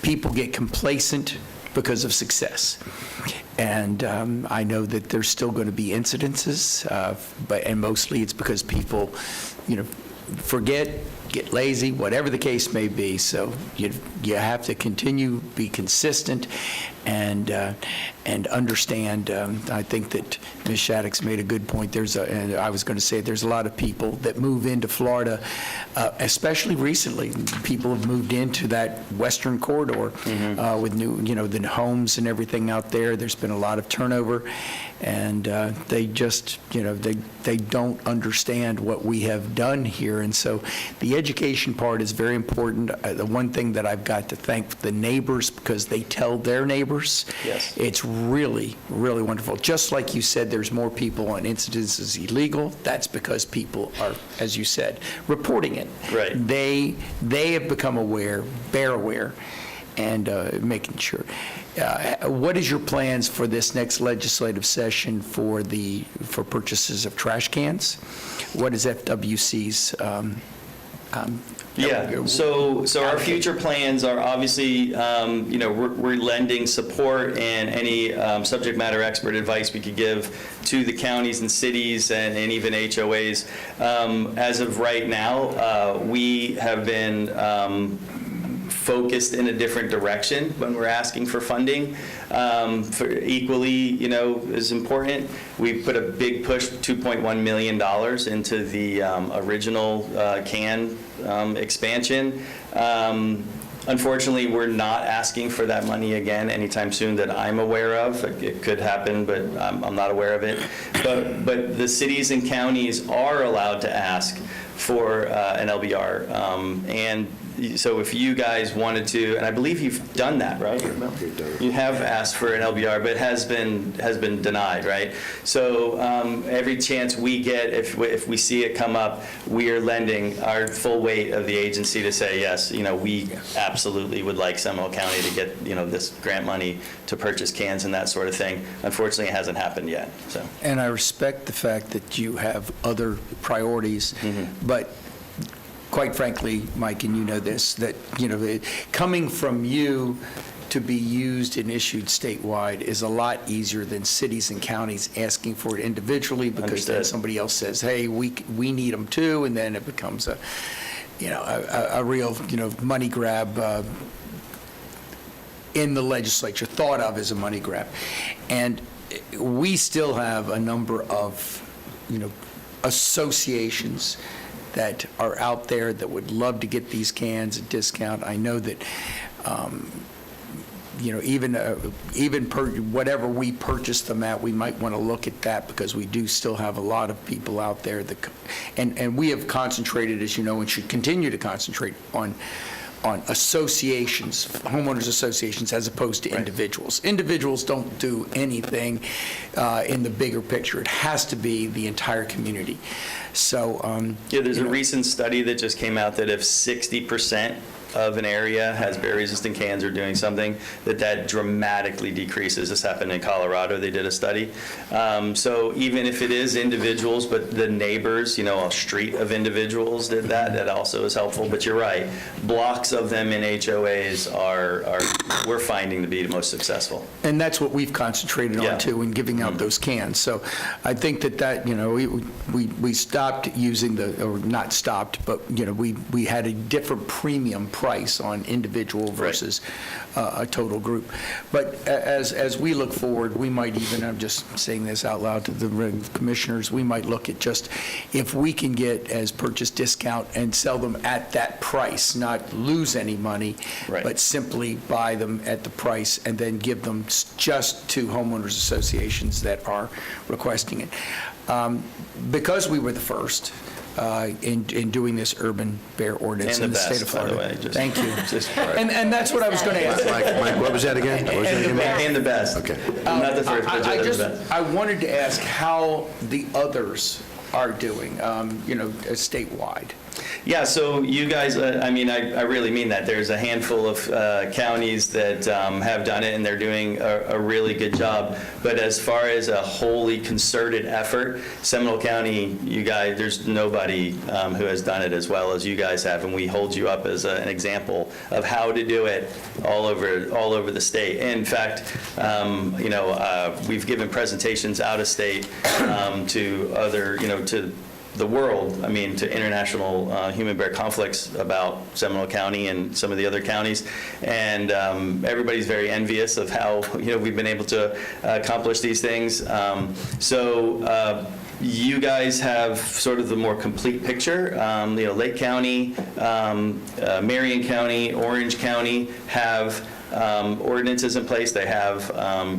People get complacent because of success. And I know that there's still going to be incidences, and mostly it's because people, forget, get lazy, whatever the case may be. So you have to continue, be consistent, and understand. I think that Ms. Shattuck's made a good point. And I was going to say there's a lot of people that move into Florida, especially recently. People have moved into that western corridor with new, the homes and everything out there. There's been a lot of turnover, and they just, they don't understand what we have done here. And so the education part is very important. The one thing that I've got to thank the neighbors, because they tell their neighbors. Yes. It's really, really wonderful. Just like you said, there's more people on incidences illegal. That's because people are, as you said, reporting it. Right. They have become aware, bear aware, and making sure. What is your plans for this next legislative session for purchases of trash cans? What is FWC's Yeah, so our future plans are obviously, we're lending support and any subject matter expert advice we could give to the counties and cities and even HOAs. As of right now, we have been focused in a different direction when we're asking for funding. For equally, is important. We put a big push, $2.1 million into the original CAN expansion. Unfortunately, we're not asking for that money again anytime soon that I'm aware of. It could happen, but I'm not aware of it. But the cities and counties are allowed to ask for an LBR. And so if you guys wanted to, and I believe you've done that, right? You have asked for an LBR, but it has been denied, right? So every chance we get, if we see it come up, we are lending our full weight of the agency to say, yes, we absolutely would like Seminole County to get, this grant money to purchase cans and that sort of thing. Unfortunately, it hasn't happened yet, so. And I respect the fact that you have other priorities, but quite frankly, Mike, and you know this, that, coming from you to be used and issued statewide is a lot easier than cities and counties asking for it individually, because then somebody else says, hey, we need them too, and then it becomes a real, money grab in the legislature, thought of as a money grab. And we still have a number of, associations that are out there that would love to get these cans at discount. I know that, even whatever we purchase them at, we might want to look at that, because we do still have a lot of people out there that, and we have concentrated, as you know, and should continue to concentrate on associations, homeowners associations, as opposed to individuals. Individuals don't do anything in the bigger picture. It has to be the entire community. So, there's a recent study that just came out that if 60% of an area has berry-resistant cans or doing something, that dramatically decreases. This happened in Colorado. They did a study. So even if it is individuals, but the neighbors, a street of individuals did that also is helpful. But you're right. Blocks of them in HOAs are we're finding to be the most successful. And that's what we've concentrated on, too, in giving out those cans. So I think that we stopped using or not stopped, but, we had a different premium price on individual versus a total group. But as we look forward, we might even, I'm just saying this out loud to the commissioners, we might look at just if we can get as purchase discount and sell them at that price, not lose any money, but simply buy them at the price and then give them just to homeowners associations that are requesting it. Because we were the first, in doing this urban bear ordinance in the state of Florida. Thank you. And that's what I was going to ask. Mike, what was that again? And the best. Okay. Not the first, but the best. I wanted to ask how the others are doing, statewide. Yeah, so you guys, I really mean that. There's a handful of counties that have done it, and they're doing a really good job. But as far as a wholly concerted effort, Seminole County, you guys, there's nobody who has done it as well as you guys have, and we hold you up as an example of how to do it all over the state. In fact, we've given presentations out of state to other, to the world, to international human bear conflicts about Seminole County and some of the other counties, and everybody's very envious of how we've been able to accomplish these things. You guys have sort of the more complete picture. Lake County, Marion County, Orange County have ordinances in place. They have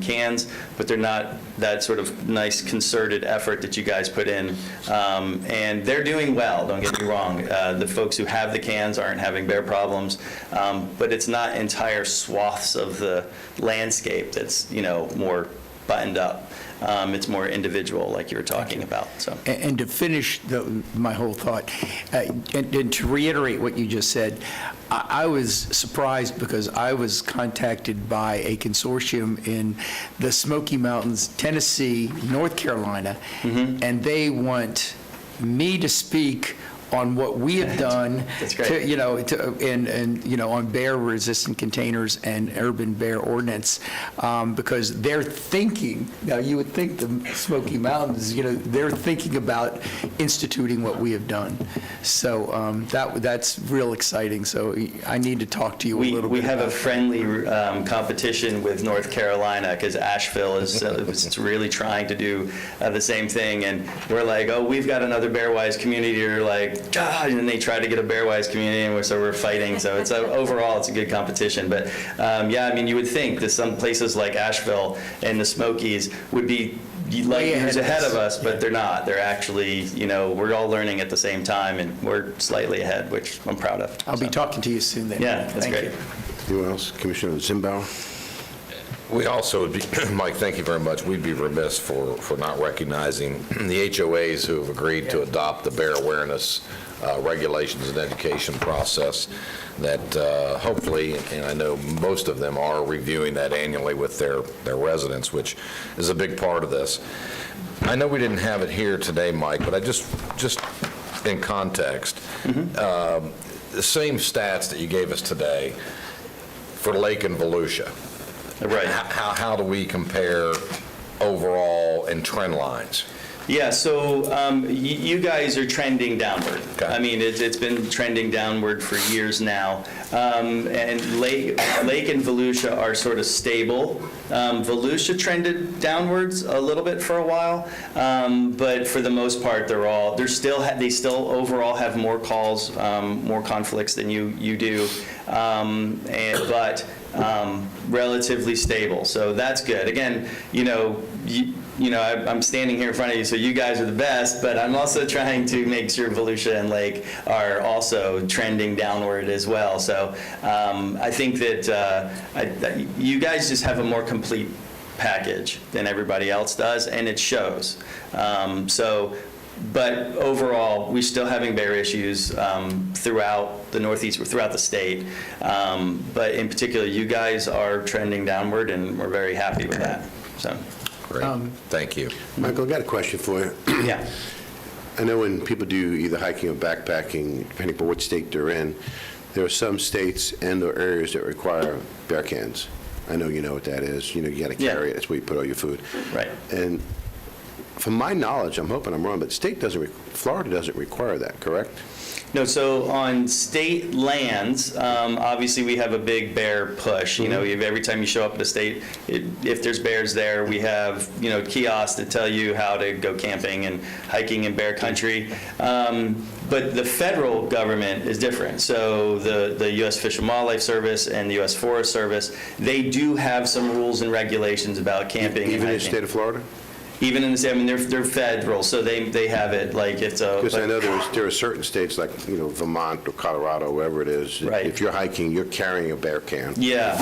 cans, but they're not that sort of nice concerted effort that you guys put in. And they're doing well, don't get me wrong. The folks who have the cans aren't having bear problems, but it's not entire swaths of the landscape that's, more buttoned up. It's more individual, like you were talking about. So, and to finish my whole thought, and to reiterate what you just said, I was surprised because I was contacted by a consortium in the Smoky Mountains, Tennessee, North Carolina, and they want me to speak on what we have done. That's great. On bear-resistant containers and urban bear ordinance, because they're thinking, now you would think the Smoky Mountains, they're thinking about instituting what we have done. So that's real exciting. So I need to talk to you a little bit. We have a about friendly competition with North Carolina because Asheville is really trying to do the same thing. And we're like, oh, we've got another Bearwise community. Or like, God, and they try to get a Bearwise community, and so we're fighting. So it's overall, it's a good competition. But you would think that some places like Asheville and the Smokies would be years ahead of us, but they're not. They're actually, we're all learning at the same time, and we're slightly ahead, which I'm proud of. I'll be talking to you soon then. Yeah, that's Thank great. you. Anyone else? Commissioner Zimbauer? We also would be, Mike, thank you very much. We'd be remiss for not recognizing the HOAs who have agreed to adopt the bear awareness regulations and education process that hopefully, and I know most of them are reviewing that annually with their residents, which is a big part of this. I know we didn't have it here today, Mike, but I just in context, the same stats that you gave us today for Lake and Volusia. Right. How do we compare overall in trend lines? Yeah, so you guys are trending downward. Okay. I mean, it's been trending downward for years now. And Lake and Volusia are sort of stable. Volusia trended downwards a little bit for a while, but for the most part, they still overall have more calls, more conflicts than you do, but relatively stable. So that's good. Again, I'm standing here in front of you, so you guys are the best, but I'm also trying to make sure Volusia and Lake are also trending downward as well. So I think that you guys just have a more complete package than everybody else does, and it shows. But overall, we're still having bear issues throughout the Northeast, throughout the state. But in particular, you guys are trending downward, and we're very happy with that. So. Great. Thank you. Michael, I got a question for you. Yeah. I know when people do either hiking or backpacking, depending upon what state they're in, there are some states and or areas that require bear cans. I know you know what that is. You got to carry it. That's where you put all your food. Right. And from my knowledge, I'm hoping I'm wrong, but Florida doesn't require that, correct? No, so on state lands, obviously we have a big bear push. Every time you show up at a state, if there's bears there, we have, kiosks that tell you how to go camping and hiking in bear country. But the federal government is different. So the U.S. Fish and Wildlife Service and the U.S. Forest Service, they do have some rules and regulations about camping and hiking. Even in the state of Florida? Even in the state, they're federal, so they have it like it's a. Because I know there are certain states like Vermont or Colorado, wherever it is. Right. If you're hiking, you're carrying a bear can. Yeah,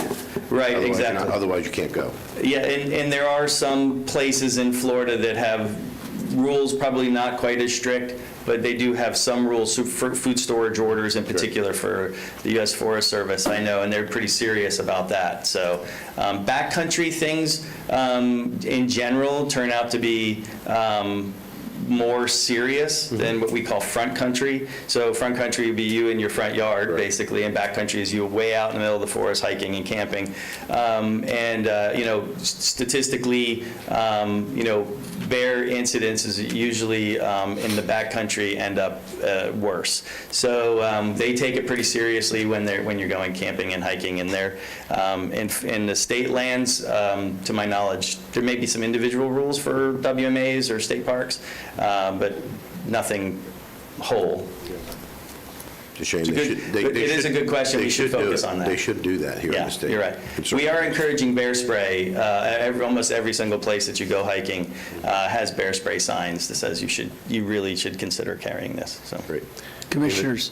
right, exactly. Otherwise, you can't go. Yeah, and there are some places in Florida that have rules, probably not quite as strict, but they do have some rules for food storage orders in particular for the U.S. Forest Service, I know, and they're pretty serious about that. So backcountry things in general turn out to be more serious than what we call front country. So front country would be you in your front yard, basically, and back country is you way out in the middle of the forest hiking and camping. Statistically, bear incidents is usually in the back country end up worse. So they take it pretty seriously when you're going camping and hiking, and they're in the state lands. To my knowledge, there may be some individual rules for WMAs or state parks, but nothing whole. It's a shame. It is a good question. We should focus on that. They should do that here in the state. You're right. We are encouraging bear spray. Almost every single place that you go hiking has bear spray signs that says you really should consider carrying this. So. Great. Commissioners.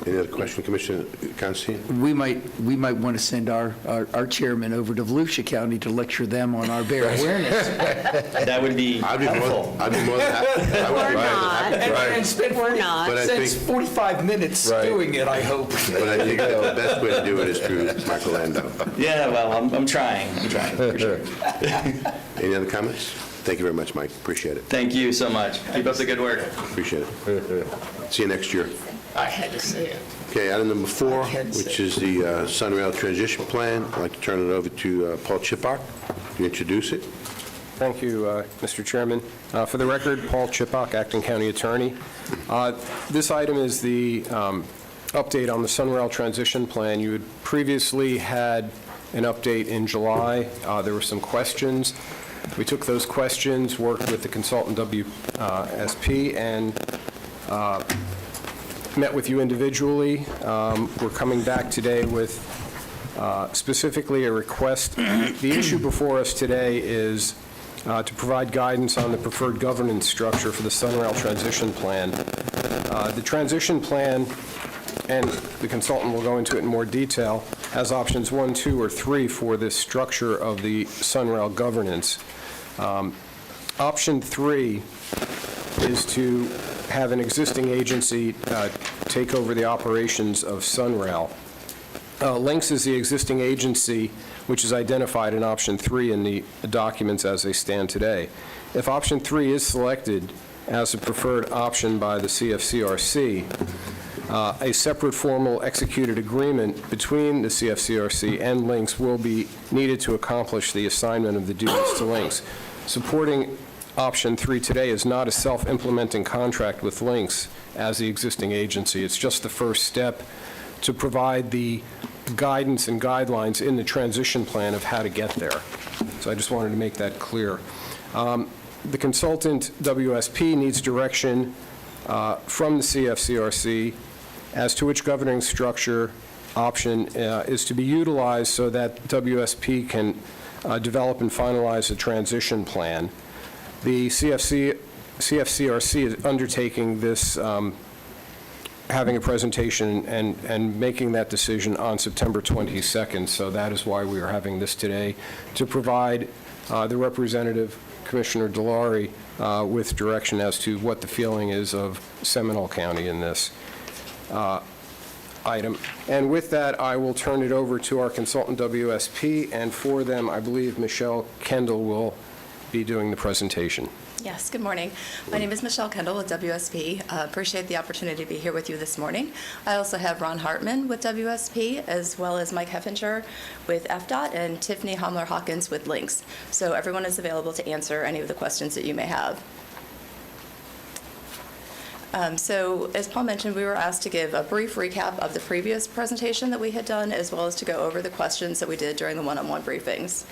Any other question, Commissioner Constantine? We might want to send our chairman over to Volusia County to lecture them on our bear awareness. That would be helpful. I'd be more than happy. We're not. We're not. But I Spends think 45 minutes doing it, I hope. But I think the best way to do it is through Michael Lando. Yeah, well, I'm trying. For sure. Any other comments? Thank you very much, Mike. Appreciate it. Thank you so much. Keep up the good work. Appreciate it. See you next year. I had to say it. Okay, item number 4, I can't say which is the Sunrail Transition Plan. I'd like to turn it over to Paul Chipak to introduce it. Thank you, Mr. Chairman. For the record, Paul Chipak, Acting County Attorney. This item is the update on the Sunrail Transition Plan. You had previously had an update in July. There were some questions. We took those questions, worked with the consultant WSP, and met with you individually. We're coming back today with specifically a request. The issue before us today is to provide guidance on the preferred governance structure for the Sunrail Transition Plan. The transition plan, and the consultant will go into it in more detail, has options 1, 2, or 3 for this structure of the Sunrail governance. Option 3 is to have an existing agency take over the operations of Sunrail. Lynx is the existing agency, which is identified in option 3 in the documents as they stand today. If option 3 is selected as a preferred option by the CFCRC, a separate formal executed agreement between the CFCRC and Lynx will be needed to accomplish the assignment of the duties to Lynx. Supporting option 3 today is not a self-implementing contract with Lynx as the existing agency. It's just the first step to provide the guidance and guidelines in the transition plan of how to get there. So I just wanted to make that clear. The consultant, WSP, needs direction from the CFCRC as to which governing structure option is to be utilized so that WSP can develop and finalize a transition plan. The CFCRC is undertaking this, having a presentation and making that decision on September 22nd, so that is why we are having this today, to provide the representative, Commissioner Delary, with direction as to what the feeling is of Seminole County in this item. And with that, I will turn it over to our consultant, WSP, and for them, I believe Michelle Kendall will be doing the presentation. Yes, good morning. My name is Michelle Kendall with WSP. Appreciate the opportunity to be here with you this morning. I also have Ron Hartman with WSP, as well as Mike Heffinger with FDOT and Tiffany Homler-Hawkins with Lynx. So everyone is available to answer any of the questions that you may have. So as Paul mentioned, we were asked to give a brief recap of the previous presentation that we had done, as well as to go over the questions that we did during the one-on-one briefings.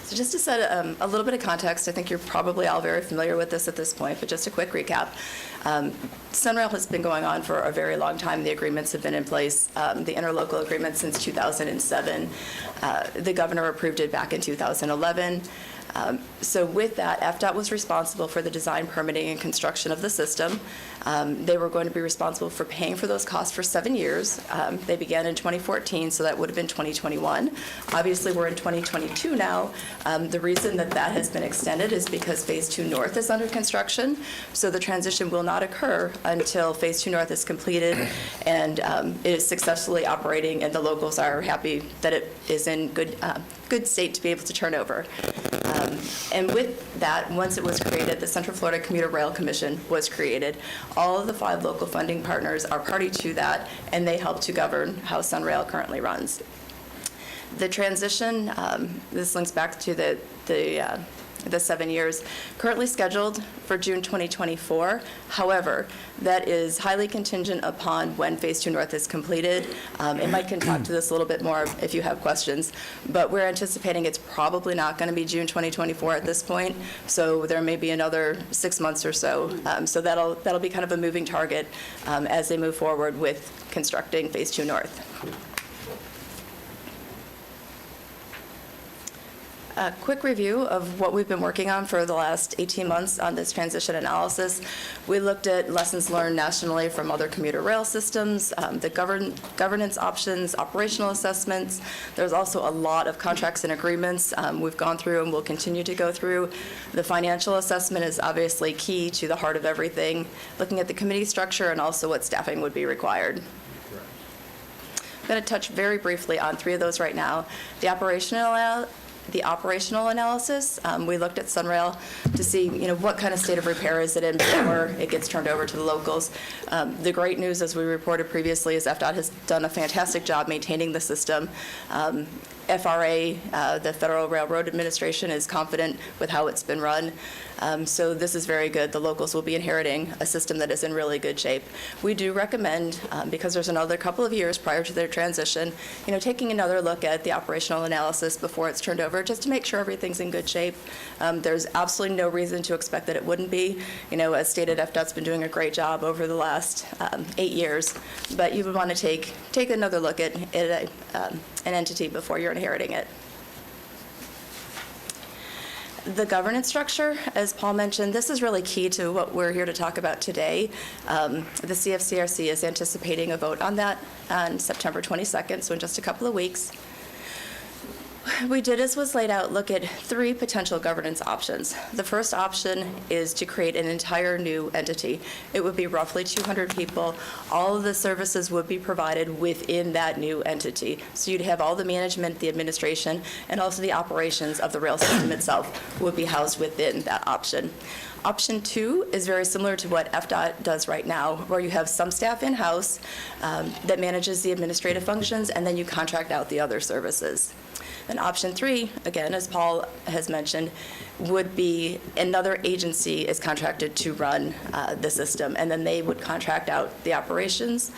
So just to set a little bit of context, I think you're probably all very familiar with this at this point, but just a quick recap. Sunrail has been going on for a very long time. The agreements have been in place, the interlocal agreement since 2007. The governor approved it back in 2011. So with that, FDOT was responsible for the design, permitting, and construction of the system. They were going to be responsible for paying for those costs for 7 years. They began in 2014, so that would have been 2021. Obviously, we're in 2022 now. The reason that that has been extended is because Phase 2 North is under construction, so the transition will not occur until Phase 2 North is completed and it is successfully operating, and the locals are happy that it is in good state to be able to turn over. And with that, once it was created, the Central Florida Commuter Rail Commission was created. All of the 5 local funding partners are party to that, and they help to govern how Sunrail currently runs. The transition, this links back to the 7 years, currently scheduled for June 2024. However, that is highly contingent upon when Phase 2 North is completed. And Mike can talk to this a little bit more if you have questions, but we're anticipating it's probably not going to be June 2024 at this point, so there may be another 6 months or so. So that'll be kind of a moving target as they move forward with constructing Phase 2 North. A quick review of what we've been working on for the last 18 months on this transition analysis. We looked at lessons learned nationally from other commuter rail systems, the governance options, operational assessments. There's also a lot of contracts and agreements we've gone through and will continue to go through. The financial assessment is obviously key to the heart of everything, looking at the committee structure and also what staffing would be required. I'm going to touch very briefly on 3 of those right now. The operational analysis, we looked at Sunrail to see, what kind of state of repair is it in before it gets turned over to the locals. The great news, as we reported previously, is FDOT has done a fantastic job maintaining the system. FRA, the Federal Railroad Administration, is confident with how it's been run. So this is very good. The locals will be inheriting a system that is in really good shape. We do recommend, because there's another couple of years prior to their transition, taking another look at the operational analysis before it's turned over, just to make sure everything's in good shape. There's absolutely no reason to expect that it wouldn't be. As stated, FDOT's been doing a great job over the last 8 years, but you would want to take another look at an entity before you're inheriting it. The governance structure, as Paul mentioned, this is really key to what we're here to talk about today. The CFCRC is anticipating a vote on that on September 22nd, so in just a couple of weeks. We did, as was laid out, look at 3 potential governance options. The first option is to create an entire new entity. It would be roughly 200 people. All of the services would be provided within that new entity. So you'd have all the management, the administration, and also the operations of the rail system itself would be housed within that option. Option 2 is very similar to what FDOT does right now, where you have some staff in-house that manages the administrative functions, and then you contract out the other services. And option 3, again, as Paul has mentioned, would be another agency is contracted to run the system, and then they would contract out the operations.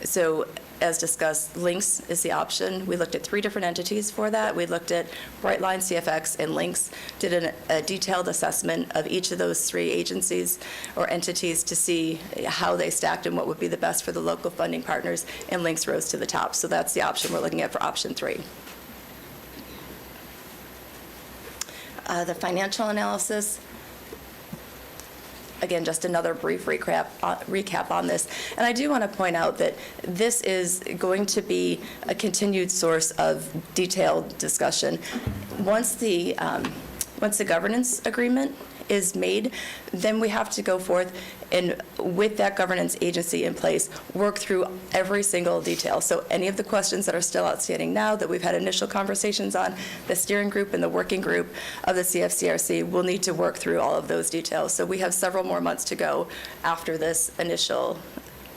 So as discussed, Lynx is the option. We looked at 3 different entities for that. We looked at Brightline, CFX, and Lynx, did a detailed assessment of each of those 3 agencies or entities to see how they stacked and what would be the best for the local funding partners, and Lynx rose to the top. So that's the option we're looking at for option 3. The financial analysis, again, just another brief recap on this. And I do want to point out that this is going to be a continued source of detailed discussion. Once the governance agreement is made, then we have to go forth and, with that governance agency in place, work through every single detail. So any of the questions that are still outstanding now that we've had initial conversations on, the steering group and the working group of the CFCRC will need to work through all of those details. So we have several more months to go after this initial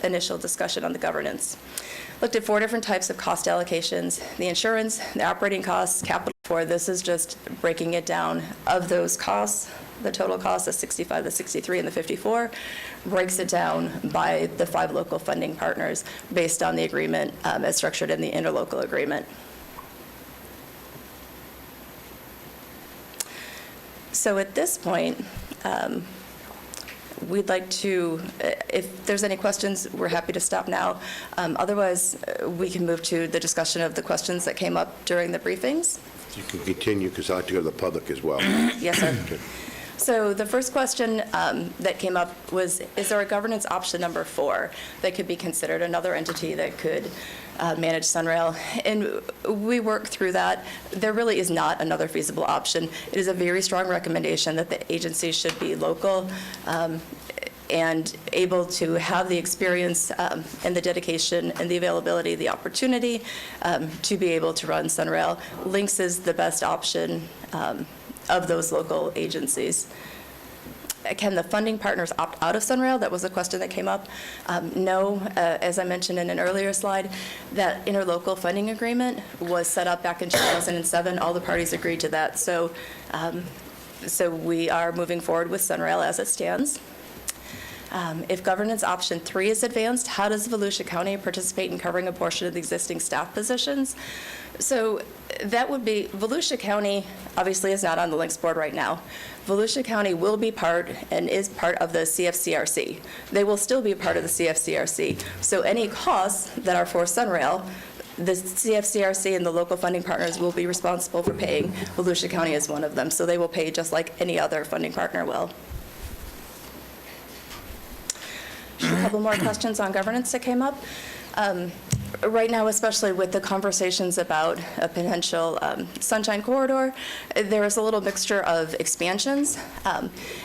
discussion on the governance. Looked at 4 different types of cost allocations: the insurance, the operating costs, capital. This is just breaking it down. Of those costs, the total cost, the 65, the 63, and the 54, breaks it down by the 5 local funding partners based on the agreement as structured in the interlocal agreement. So at this point, we'd like to, if there's any questions, we're happy to stop now. Otherwise, we can move to the discussion of the questions that came up during the briefings. You can continue, because I'd like to go to the public as well. Yes, sir. Okay. So the first question that came up was, is there a governance option number 4 that could be considered another entity that could manage Sunrail? And we worked through that. There really is not another feasible option. It is a very strong recommendation that the agency should be local and able to have the experience and the dedication and the availability, the opportunity to be able to run Sunrail. Lynx is the best option of those local agencies. Can the funding partners opt out of Sunrail? That was a question that came up. No, as I mentioned in an earlier slide, that interlocal funding agreement was set up back in 2007. All the parties agreed to that. So we are moving forward with Sunrail as it stands. If governance option 3 is advanced, how does Volusia County participate in covering a portion of the existing staff positions? So that would be, Volusia County obviously is not on the Lynx board right now. Volusia County will be part and is part of the CFCRC. They will still be part of the CFCRC. So any costs that are for Sunrail, the CFCRC and the local funding partners will be responsible for paying. Volusia County is one of them. So they will pay just like any other funding partner will. A couple more questions on governance that came up. Right now, especially with the conversations about a potential Sunshine Corridor, there is a little mixture of expansions.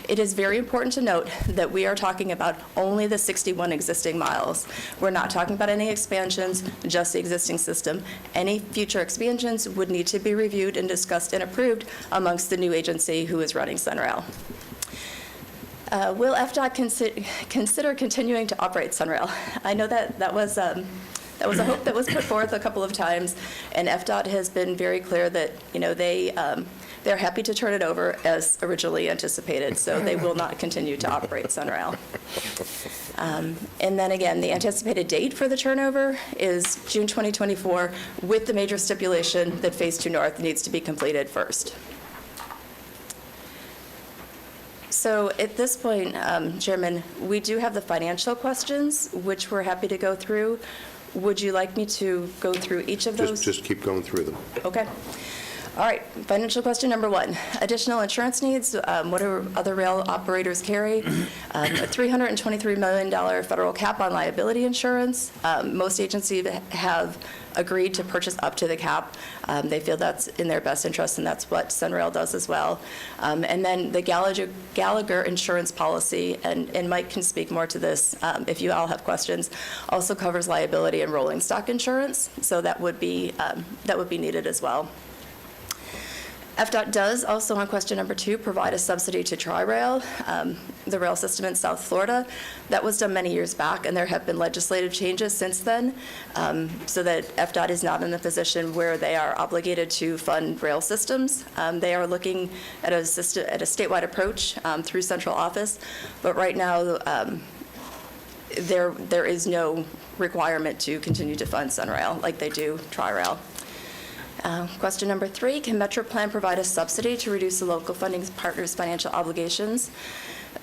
It is very important to note that we are talking about only the 61 existing miles. We're not talking about any expansions, just the existing system. Any future expansions would need to be reviewed and discussed and approved amongst the new agency who is running Sunrail. Will FDOT consider continuing to operate Sunrail? I know that was a hope that was put forth a couple of times, and FDOT has been very clear that, they're happy to turn it over as originally anticipated, so they will not continue to operate Sunrail. And then again, the anticipated date for the turnover is June 2024, with the major stipulation that Phase 2 North needs to be completed first. So at this point, Chairman, we do have the financial questions, which we're happy to go through. Would you like me to go through each of those? Just keep going through them. Okay. All right, financial question number 1. Additional insurance needs, what do other rail operators carry? A $323 million federal cap on liability insurance. Most agencies have agreed to purchase up to the cap. They feel that's in their best interest, and that's what Sunrail does as well. And then the Gallagher insurance policy, and Mike can speak more to this if you all have questions, also covers liability and rolling stock insurance, so that would be needed as well. FDOT does also, on question number 2, provide a subsidy to Tri-Rail, the rail system in South Florida. That was done many years back, and there have been legislative changes since then, so that FDOT is not in a position where they are obligated to fund rail systems. They are looking at a statewide approach through central office, but right now there is no requirement to continue to fund Sunrail like they do Tri-Rail. Question number 3, can MetroPlan provide a subsidy to reduce the local funding partners' financial obligations?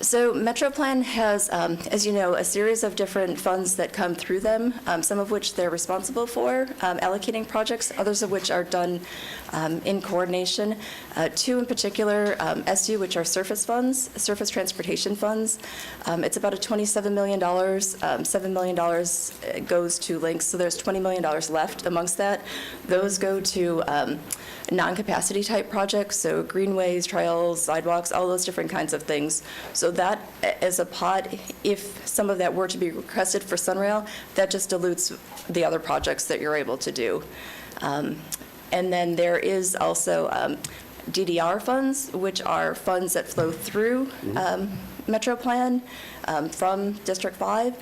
So MetroPlan has, as you know, a series of different funds that come through them, some of which they're responsible for allocating projects, others of which are done in coordination. 2 in particular, SU, which are surface funds, surface transportation funds. It's about a $27 million. $7 million goes to links, so there's $20 million left amongst that. Those go to non-capacity type projects, so greenways, trails, sidewalks, all those different kinds of things. So that as a pot, if some of that were to be requested for Sunrail, that just dilutes the other projects that you're able to do. And then there is also DDR funds, which are funds that flow through MetroPlan from District 5,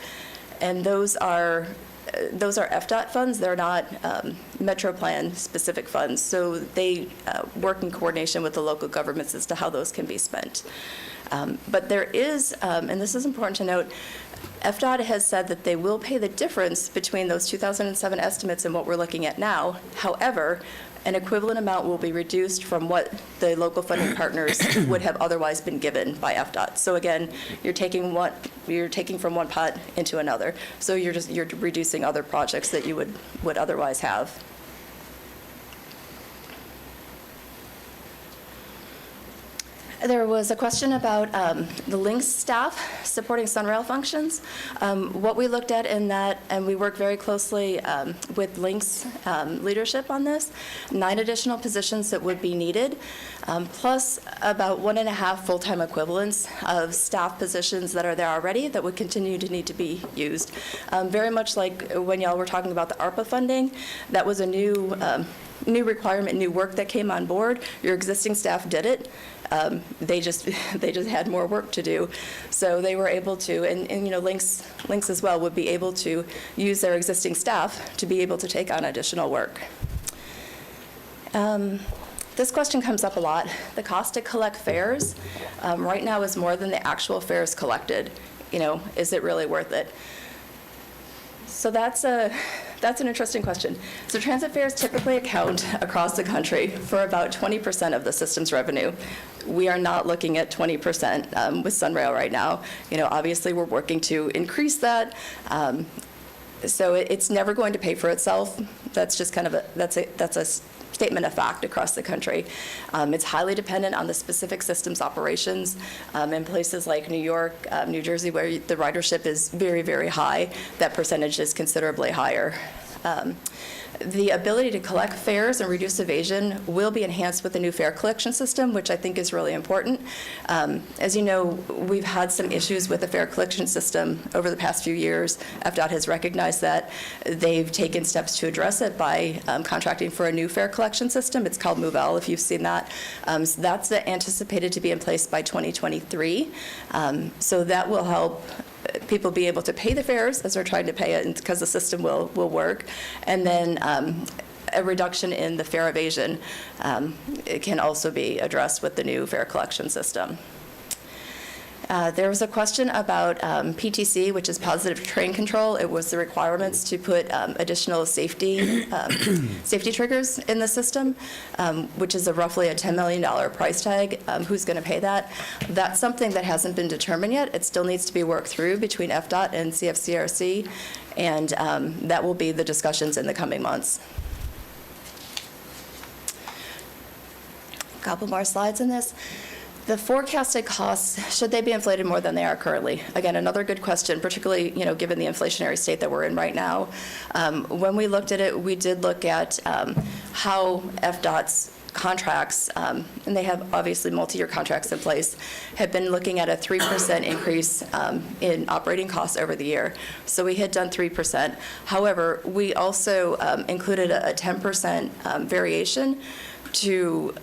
and those are FDOT funds. They're not MetroPlan specific funds, so they work in coordination with the local governments as to how those can be spent. But there is, and this is important to note, FDOT has said that they will pay the difference between those 2007 estimates and what we're looking at now. However, an equivalent amount will be reduced from what the local funding partners would have otherwise been given by FDOT. So again, you're taking from one pot into another. So you're reducing other projects that you would otherwise have. There was a question about the Links staff supporting Sunrail functions. What we looked at in that, and we work very closely with Links leadership on this, 9 additional positions that would be needed, plus about 1.5 full-time equivalents of staff positions that are there already that would continue to need to be used. Very much like when y'all were talking about the ARPA funding, that was a new requirement, new work that came on board. Your existing staff did it. They just had more work to do, so they were able to, and you know, Links as well would be able to use their existing staff to be able to take on additional work. This question comes up a lot. The cost to collect fares right now is more than the actual fares collected. You know, is it really worth it? So that's an interesting question. So transit fares typically account across the country for about 20% of the system's revenue. We are not looking at 20% with Sunrail right now. You know, obviously we're working to increase that. So it's never going to pay for itself. That's just kind of that's a statement of fact across the country. It's highly dependent on the specific system's operations. In places like New York, New Jersey, where the ridership is very, very high, that percentage is considerably higher. The ability to collect fares and reduce evasion will be enhanced with the new fare collection system, which I think is really important. As you know, we've had some issues with the fare collection system over the past few years. FDOT has recognized that. They've taken steps to address it by contracting for a new fare collection system. It's called MoveL, if you've seen that. So that's anticipated to be in place by 2023. So that will help people be able to pay the fares as they're trying to pay it, because the system will work. And then a reduction in the fare evasion it can also be addressed with the new fare collection system. There was a question about PTC, which is positive train control. It was the requirements to put additional safety triggers in the system, which is roughly a $10 million price tag. Who's going to pay that? That's something that hasn't been determined yet. It still needs to be worked through between FDOT and CFCRC, and that will be the discussions in the coming months. A couple more slides in this. The forecasted costs, should they be inflated more than they are currently? Again, another good question, particularly given the inflationary state that we're in right now. When we looked at it, we did look at how FDOT's contracts, and they have obviously multi-year contracts in place, have been looking at a 3% increase in operating costs over the year. So we had done 3%. However, we also included a 10% variation to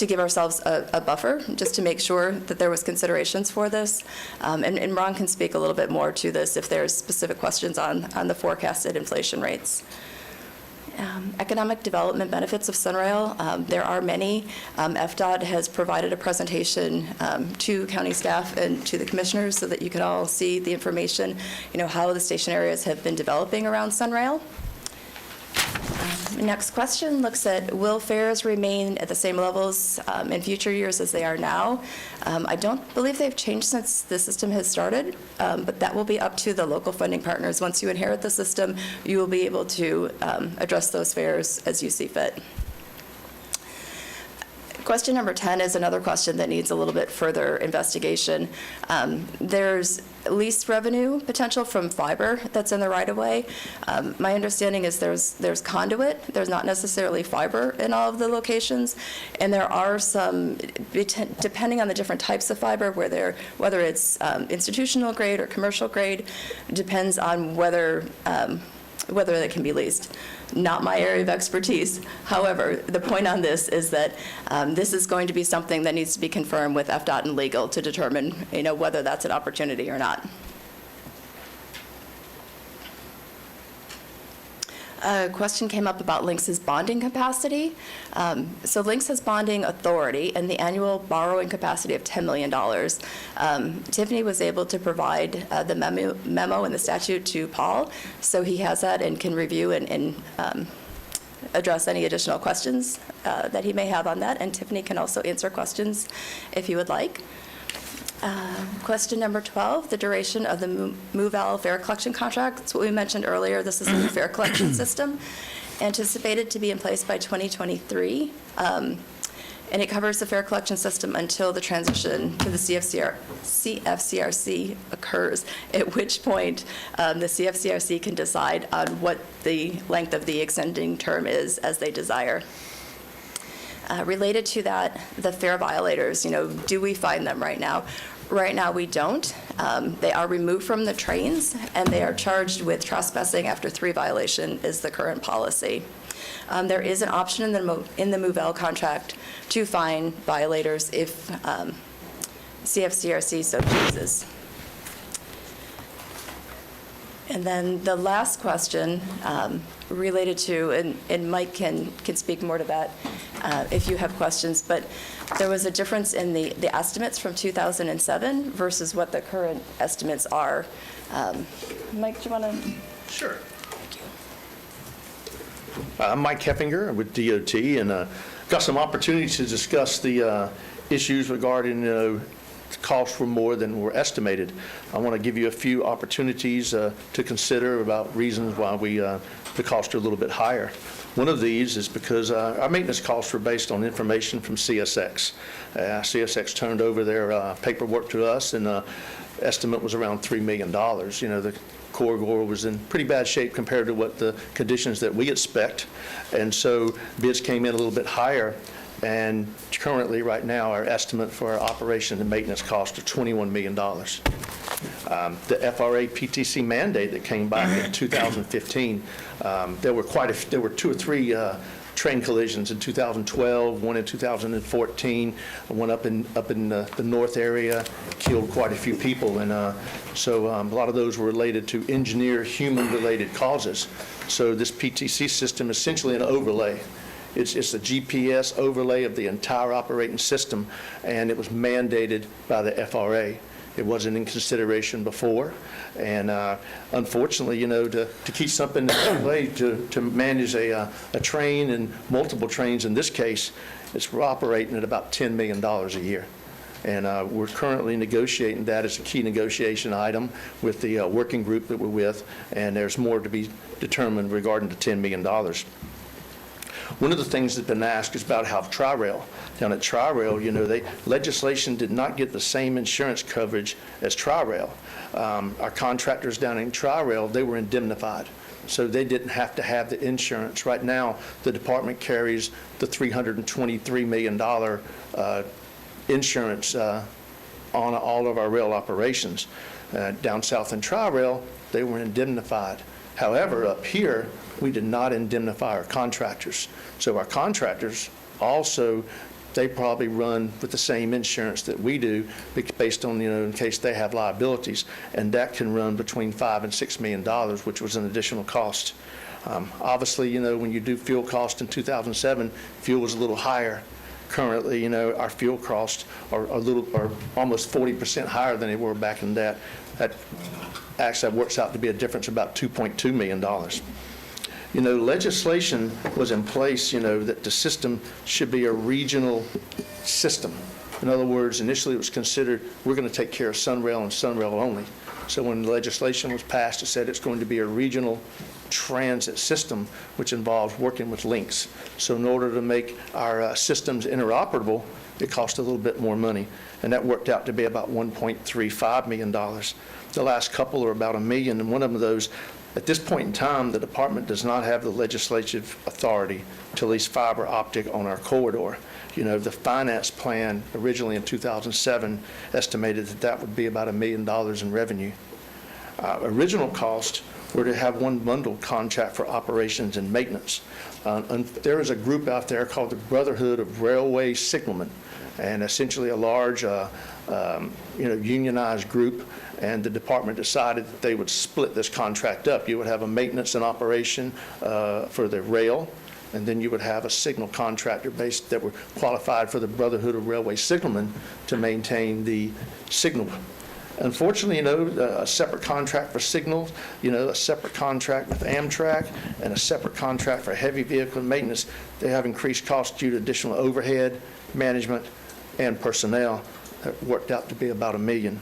give ourselves a buffer, just to make sure that there was considerations for this. And Ron can speak a little bit more to this if there's specific questions on the forecasted inflation rates. Economic development benefits of Sunrail, there are many. FDOT has provided a presentation to county staff and to the commissioners so that you can all see the information, how the station areas have been developing around Sunrail. Next question looks at, will fares remain at the same levels in future years as they are now? I don't believe they've changed since the system has started, but that will be up to the local funding partners. Once you inherit the system, you will be able to address those fares as you see fit. Question number 10 is another question that needs a little bit further investigation. There's lease revenue potential from fiber that's in the right-of-way. My understanding is there's conduit. There's not necessarily fiber in all of the locations, and there are some, depending on the different types of fiber, whether it's institutional grade or commercial grade, depends on whether they can be leased. Not my area of expertise. However, the point on this is that this is going to be something that needs to be confirmed with FDOT and legal to determine, whether that's an opportunity or not. A question came up about Lynx's bonding capacity. So Lynx has bonding authority and the annual borrowing capacity of $10 million. Tiffany was able to provide the memo in the statute to Paul, so he has that and can review and address any additional questions that he may have on that, and Tiffany can also answer questions if you would like. Question number 12, the duration of the MoveL fare collection contract. That's what we mentioned earlier. This is a new fare collection system, anticipated to be in place by 2023. And it covers the fare collection system until the transition to the CFCRC occurs, at which point the CFCRC can decide on what the length of the extending term is as they desire. Related to that, the fare violators, do we find them right now? Right now, we don't. They are removed from the trains, and they are charged with trespassing after 3 violation is the current policy. There is an option in the MoveL contract to fine violators if CFCRC so chooses. And then the last question related to, and Mike can speak more to that if you have questions, but there was a difference in the estimates from 2007 versus what the current estimates are. Mike, do you want to? Sure. I'm Mike Heppinger with DOT, and got some opportunities to discuss the issues regarding costs were more than were estimated. I want to give you a few opportunities to consider about reasons why the costs are a little bit higher. One of these is because our maintenance costs were based on information from CSX. CSX turned over their paperwork to us, and estimate was around $3 million. The corridor was in pretty bad shape compared to what the conditions that we expect. And so bids came in a little bit higher. And currently, right now, our estimate for our operation and maintenance cost are $21 million. The FRA PTC mandate that came back in 2015, there were 2 or 3 train collisions in 2012, one in 2014, one up in the north area, killed quite a few people, and so a lot of those were related to engineer human-related causes. So this PTC system is essentially an overlay. It's a GPS overlay of the entire operating system, and it was mandated by the FRA. It wasn't in consideration before, and unfortunately, to keep something in place, to manage a train and multiple trains in this case, we're operating at about $10 million a year. And we're currently negotiating that as a key negotiation item with the working group that we're with, and there's more to be determined regarding the $10 million. One of the things that's been asked is about how Tri-Rail. Down at Tri-Rail, legislation did not get the same insurance coverage as Tri-Rail. Our contractors down in Tri-Rail, they were indemnified, so they didn't have to have the insurance. Right now, the department carries the $323 million insurance on all of our rail operations. Down south in Tri-Rail, they were indemnified. However, up here, we did not indemnify our contractors. So our contractors also, they probably run with the same insurance that we do based on, in case they have liabilities. And that can run between $5 and $6 million, which was an additional cost. Obviously, when you do fuel cost in 2007, fuel was a little higher. Currently, our fuel costs are almost 40% higher than they were back in that. That actually works out to be a difference of about $2.2 million. Legislation was in place, that the system should be a regional system. In other words, initially it was considered we're going to take care of Sunrail and Sunrail only. So when legislation was passed, it said it's going to be a regional transit system, which involves working with links. So in order to make our systems interoperable, it cost a little bit more money, and that worked out to be about $1.35 million. The last couple are about $1 million, and one of those, at this point in time, the department does not have the legislative authority to lease fiber optic on our corridor. The finance plan originally in 2007 estimated that would be about $1 million in revenue. Original cost were to have one bundled contract for operations and maintenance. And there is a group out there called the Brotherhood of Railway Signalmen, and essentially a large unionized group, and the department decided that they would split this contract up. You would have a maintenance and operation for the rail, and then you would have a signal contractor based that were qualified for the Brotherhood of Railway Signalmen to maintain the signal. Unfortunately, a separate contract for signals, a separate contract with Amtrak, and a separate contract for heavy vehicle maintenance, they have increased costs due to additional overhead, management, and personnel. That worked out to be about $1 million.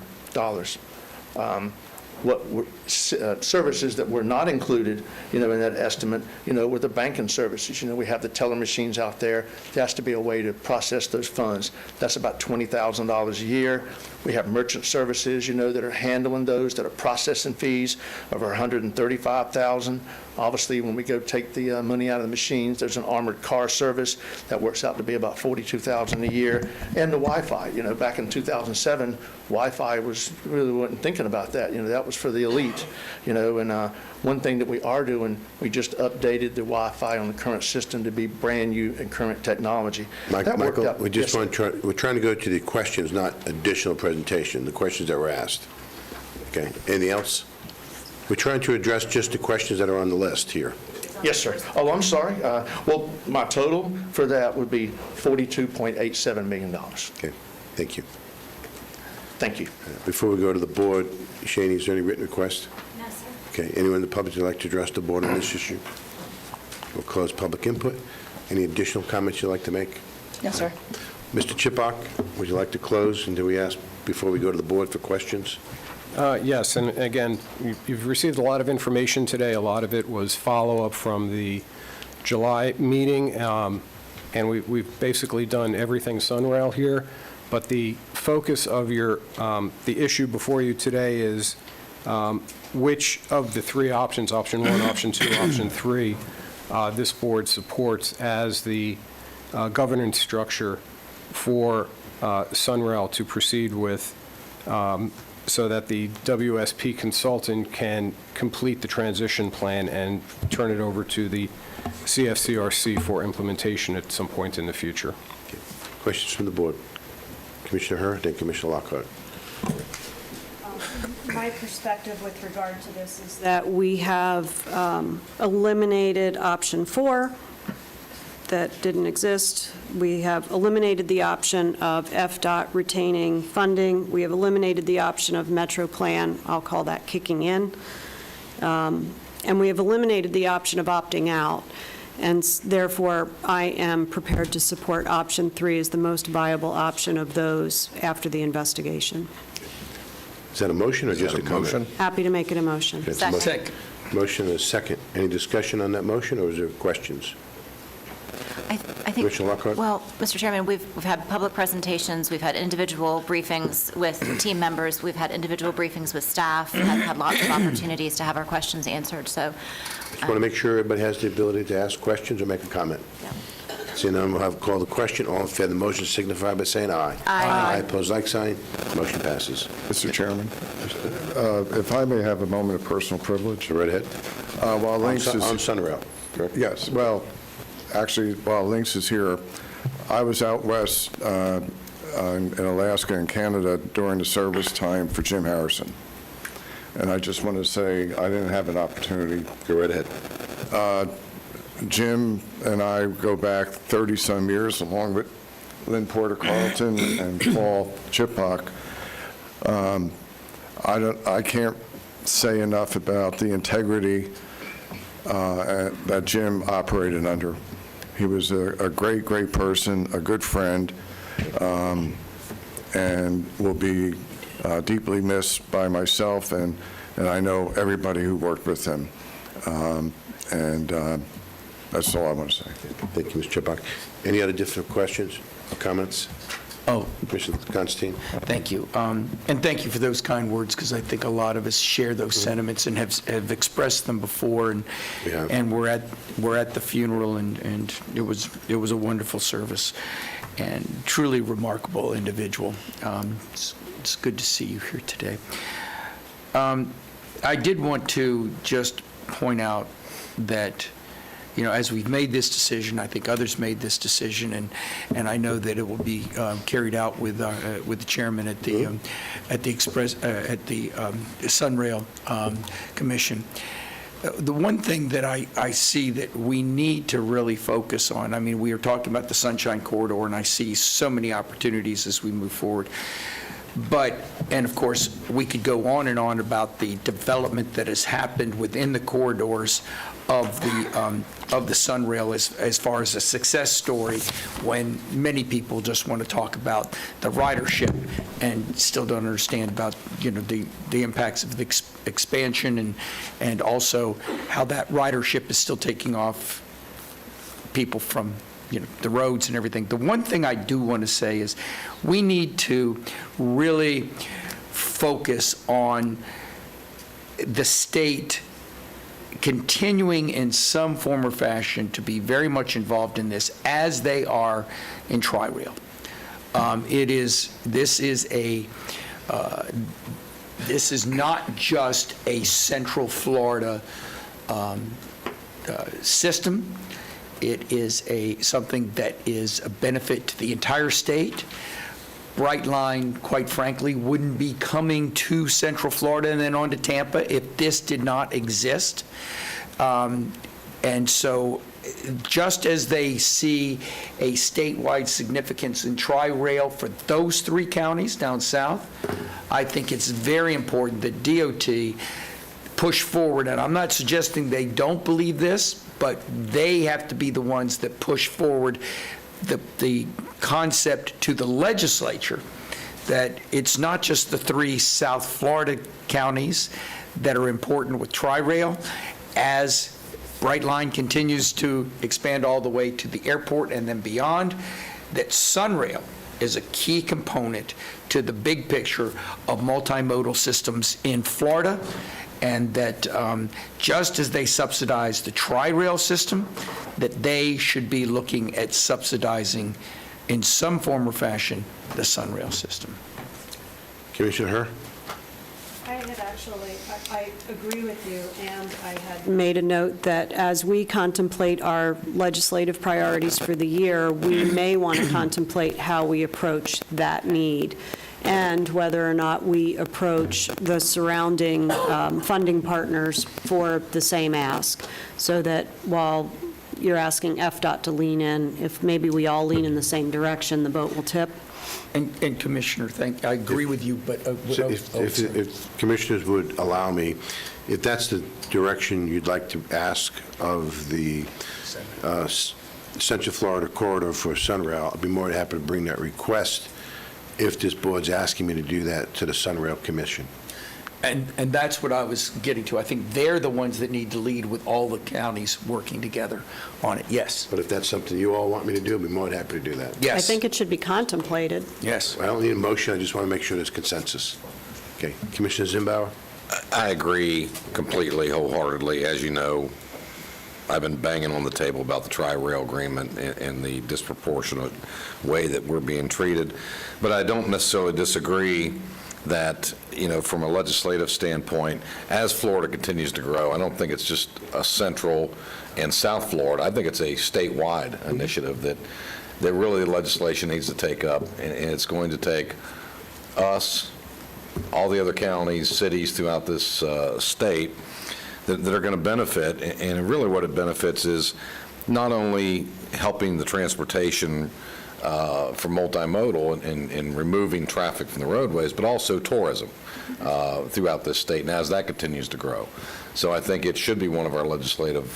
What were services that were not included, in that estimate, were the banking services. We have the teller machines out there. There has to be a way to process those funds. That's about $20,000 a year. We have merchant services, that are handling those, that are processing fees of $135,000. Obviously, when we go take the money out of the machines, there's an armored car service that works out to be about $42,000 a year. And the Wi-Fi, back in 2007, Wi-Fi really wasn't thinking about that. That was for the elite, and one thing that we are doing, we just updated the Wi-Fi on the current system to be brand new and current technology. Michael, we're trying to go to the questions, not additional presentation, the questions that were asked. Okay, anything else? We're trying to address just the questions that are on the list here. Yes, sir. Oh, I'm sorry. Well, my total for that would be $42.87 million. Okay, thank you. Thank you. Before we go to the board, Shani, is there any written request? No, sir. Okay, anyone in the public who'd like to address the board on this issue? We'll close public input. Any additional comments you'd like to make? No, sir. Mr. Chipak, would you like to close, and do we ask before we go to the board for questions? Yes, and again, you've received a lot of information today. A lot of it was follow-up from the July meeting, and we've basically done everything Sunrail here. But the focus of the issue before you today is which of the three options, option 1, option 2, option 3, this board supports as the governance structure for Sunrail to proceed with, so that the WSP consultant can complete the transition plan and turn it over to the CFCRC for implementation at some point in the future. Questions from the board? Commissioner Herr, then Commissioner Lockhart. My perspective with regard to this is that we have eliminated option 4 that didn't exist. We have eliminated the option of FDOT retaining funding. We have eliminated the option of Metro Plan, I'll call that kicking in. And we have eliminated the option of opting out. And therefore, I am prepared to support option 3 as the most viable option of those after the investigation. Is that a motion or just a comment? Happy to make it a motion. It's a motion. Motion and a second. Any discussion on that motion, or is there questions? I think, Commissioner Lockhart? well, Mr. Chairman, we've had public presentations, we've had individual briefings with team members, we've had individual briefings with staff, and have had lots of opportunities to have our questions answered, so. Just want to make sure everybody has the ability to ask questions or make a comment. Yeah. Seeing none, we'll have call the question. All in favor of the motion signify by saying aye. Aye. Aye, opposed, like sign. Motion passes. Mr. Chairman, if I may have a moment of personal privilege. Right ahead. While Links is... On Sunrail, correct? Yes, well, actually, while Links is here, I was out west in Alaska and Canada during the service time for Jim Harrison. And I just want to say I didn't have an opportunity. Go right ahead. Jim and I go back 30-some years, along with Lynn Porter Carlton and Paul Chiplock. I can't say enough about the integrity that Jim operated under. He was a great, great person, a good friend, and will be deeply missed by myself, and I know everybody who worked with him. That's all I want to say. Thank you, Mr. Chiplock. Any other different questions or comments? Oh, Commissioner Constantine? thank you. And thank you for those kind words, because I think a lot of us share those sentiments and have expressed them before. And Yeah. and we're at the funeral, and it was a wonderful service and truly remarkable individual. It's good to see you here today. I did want to just point out that, you know, as we've made this decision, I think others made this decision, and I know that it will be carried out with the chairman at the Sunrail Commission. The one thing that I see that we need to really focus on, I mean, we are talking about the Sunshine Corridor, and I see so many opportunities as we move forward. But, and of course, we could go on and on about the development that has happened within the corridors of the Sunrail as far as a success story, when many people just want to talk about the ridership and still don't understand about, you know, the impacts of the expansion and also how that ridership is still taking off people from, you know, the roads and everything. The one thing I do want to say is we need to really focus on the state continuing in some form or fashion to be very much involved in this, as they are in Tri-Rail. This is not just a Central Florida system. It is something that is a benefit to the entire state. Brightline, quite frankly, wouldn't be coming to Central Florida and then on to Tampa if this did not exist. And so just as they see a statewide significance in Tri-Rail for those three counties down south, I think it's very important that DOT push forward. And I'm not suggesting they don't believe this, but they have to be the ones that push forward the concept to the legislature that it's not just the three South Florida counties that are important with Tri-Rail. As Brightline continues to expand all the way to the airport and then beyond, that Sunrail is a key component to the big picture of multimodal systems in Florida, and that just as they subsidize the Tri-Rail system, that they should be looking at subsidizing in some form or fashion the Sunrail system. Commissioner Herr? I had actually, I agree with you, and I had made a note that as we contemplate our legislative priorities for the year, we may want to contemplate how we approach that need, and whether or not we approach the surrounding funding partners for the same ask, so that while you're asking FDOT to lean in, if maybe we all lean in the same direction, the boat will tip. And Commissioner, I agree with you, but... So if commissioners would allow me, if that's the direction you'd like to ask of the Central Florida Corridor for Sunrail, I'd be more than happy to bring that request if this board's asking me to do that to the Sunrail Commission. And that's what I was getting to. I think they're the ones that need to lead with all the counties working together on it, yes. But if that's something you all want me to do, I'd be more than happy to do that. Yes. I think it should be contemplated. Yes. I don't need a motion, I just want to make sure there's consensus. Okay, Commissioner Zimbauer? I agree completely, wholeheartedly. As you know, I've been banging on the table about the Tri-Rail agreement and the disproportionate way that we're being treated. But I don't necessarily disagree that, from a legislative standpoint, as Florida continues to grow, I don't think it's just a Central and South Florida. I think it's a statewide initiative that really the legislation needs to take up, and it's going to take us, all the other counties, cities throughout this state that are going to benefit, and really what it benefits is not only helping the transportation for multimodal and removing traffic from the roadways, but also tourism throughout this state, and as that continues to grow. So I think it should be one of our legislative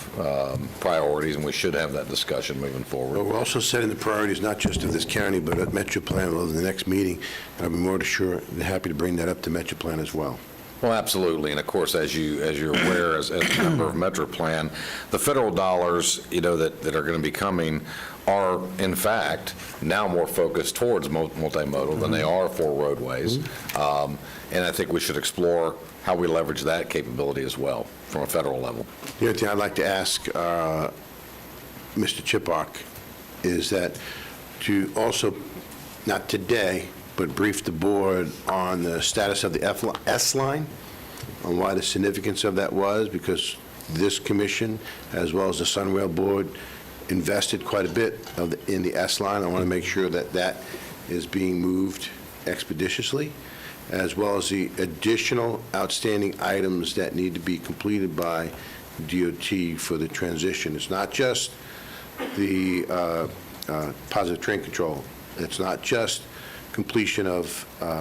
priorities, and we should have that discussion moving forward. Well, we're also setting the priorities not just of this county, but at Metro Plan over the next meeting, and I'll be more than happy to bring that up to Metro Plan as well. Well, absolutely, and of course, as you're aware, as a member of Metro Plan, the federal dollars, that are going to be coming are, in fact, now more focused towards multimodal than they are for roadways, and I think we should explore how we leverage that capability as well from a federal level. The other thing I'd like to ask Mr. Chipok is that to also, not today, but brief the board on the status of the S-line, on why the significance of that was, because this commission, as well as the Sunrail Board, invested quite a bit in the S-line. I want to make sure that that is being moved expeditiously, as well as the additional outstanding items that need to be completed by DOT for the transition. It's not just the positive train control. It's not just completion of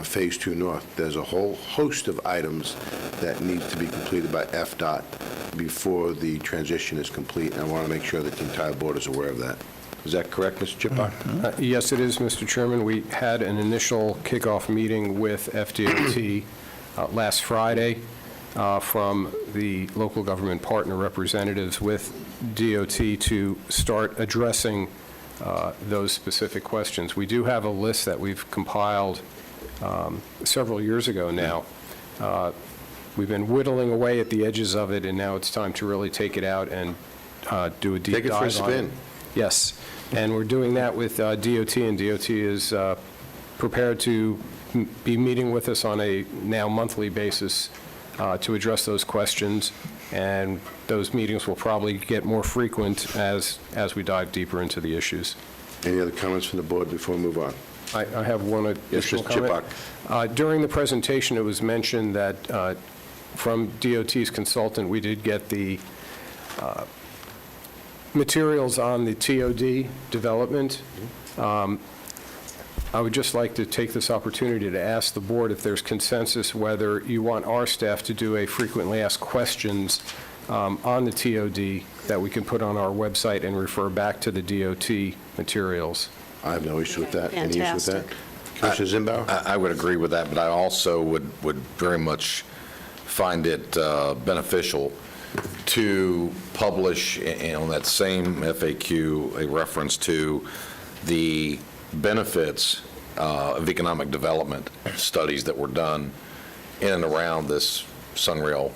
Phase 2 North. There's a whole host of items that need to be completed by FDOT before the transition is complete, and I want to make sure that the entire board is aware of that. Is that correct, Mr. Chipok? Yes, it is, Mr. Chairman. We had an initial kickoff meeting with FDOT last Friday from the local government partner representatives with DOT to start addressing those specific questions. We do have a list that we've compiled several years ago now. We've been whittling away at the edges of it, and now it's time to really take it out and do a deep dive on it. Take it for a spin. Yes, and we're doing that with DOT, and DOT is prepared to be meeting with us on a now monthly basis to address those questions, and those meetings will probably get more frequent as we dive deeper into the issues. Any other comments from the board before we move on? I have one additional comment. Chipok. During the presentation, it was mentioned that from DOT's consultant, we did get the materials on the TOD development. I would just like to take this opportunity to ask the board if there's consensus whether you want our staff to do a frequently asked questions on the TOD that we can put on our website and refer back to the DOT materials. I have no issue with that. Any issue with that? Commissioner Zimbauer? I would agree with that, but I also would very much find it beneficial to publish on that same FAQ a reference to the benefits of economic development studies that were done in and around this Sunrail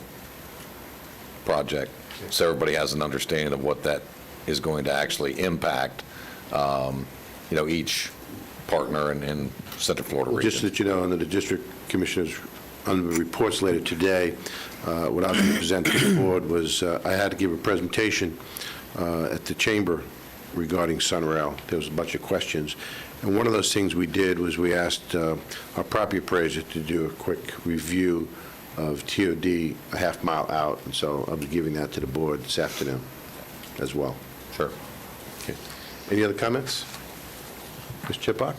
project, so everybody has an understanding of what that is going to actually impact, each partner in Central Florida region. Just so that you know, under the district commissioners, under the reports later today, what I was going to present to the board was I had to give a presentation at the chamber regarding Sunrail. There was a bunch of questions. And one of those things we did was we asked our property appraiser to do a quick review of TOD a half mile out. And so I'll be giving that to the board this afternoon as well. Sure. Okay. Any other comments? Ms. Chiplock?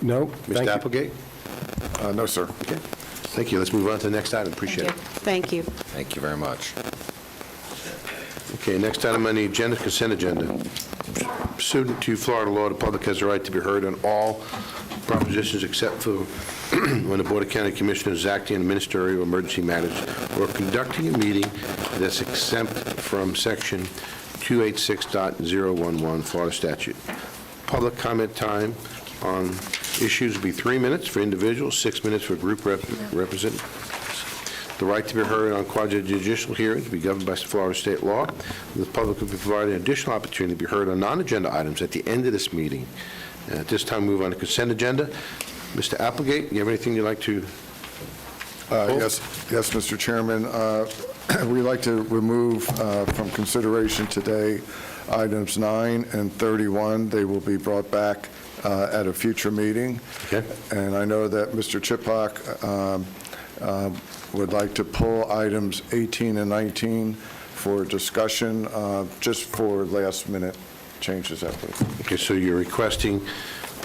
No. Mr. Applegate? No, sir. Okay. Thank you. Let's move on to the next item. Appreciate it. Thank you. Thank you very much. Okay, next item on the agenda, consent agenda. Pursuant to Florida law, the public has the right to be heard on all propositions except for when the Board of County Commissioners is acting in ministerial emergency matters or conducting a meeting that's exempt from Section 286.011 Florida statute. Public comment time on issues will be 3 minutes for individuals, 6 minutes for group representatives. The right to be heard on quasi-judicial hearings will be governed by Florida state law. The public will be provided an additional opportunity to be heard on non-agenda items at the end of this meeting. And at this time, move on to consent agenda. Mr. Applegate, you have anything you'd like to? Yes, Mr. Chairman. We'd like to remove from consideration today items 9 and 31. They will be brought back at a future meeting. Okay. And I know that Mr. Chiplock would like to pull items 18 and 19 for discussion, just for last-minute changes, I think. Okay, so you're requesting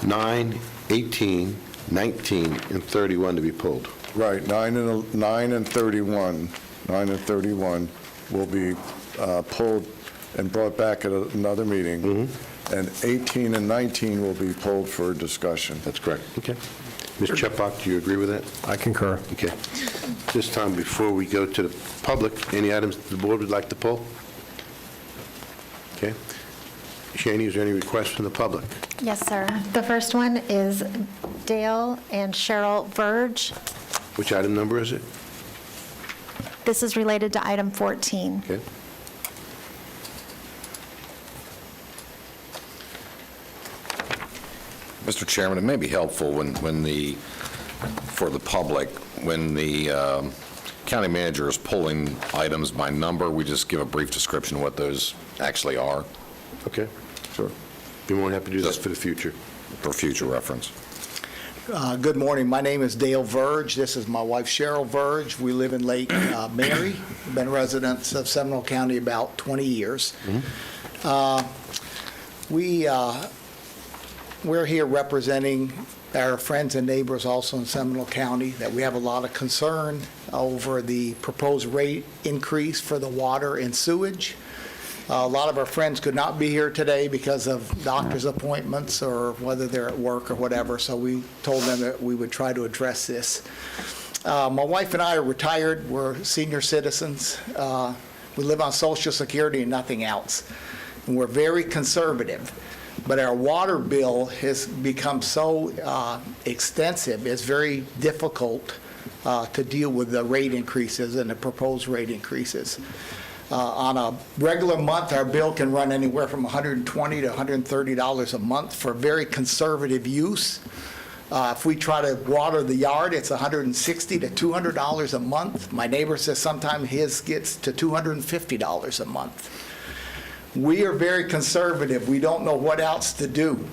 9, 18, 19, and 31 to be pulled. Right, 9 and 31 will be pulled and brought back at another meeting. And 18 and 19 will be pulled for discussion. That's correct. Okay. Ms. Chiplock, do you agree with that? I concur. Okay. This time, before we go to the public, any items the board would like to pull? Okay. Shani, is there any requests from the public? Yes, sir. The first one is Dale and Cheryl Verge. Which item number is it? This is related to item 14. Okay. Mr. Chairman, it may be helpful for the public, when the county manager is pulling items by number, we just give a brief description of what those actually are. Okay, sure. We won't have to do this for the future. For future reference. Good morning. My name is Dale Verge. This is my wife, Cheryl Verge. We live in Lake Mary. Been residents of Seminole County about 20 years. We're here representing our friends and neighbors also in Seminole County that we have a lot of concern over the proposed rate increase for the water and sewage. A lot of our friends could not be here today because of doctor's appointments or whether they're at work or whatever, so we told them that we would try to address this. My wife and I are retired. We're senior citizens. We live on Social Security and nothing else. And we're very conservative. But our water bill has become so extensive, it's very difficult to deal with the rate increases and the proposed rate increases. On a regular month, our bill can run anywhere from $120 to $130 a month for very conservative use. If we try to water the yard, it's $160 to $200 a month. My neighbor says sometimes his gets to $250 a month. We are very conservative. We don't know what else to do.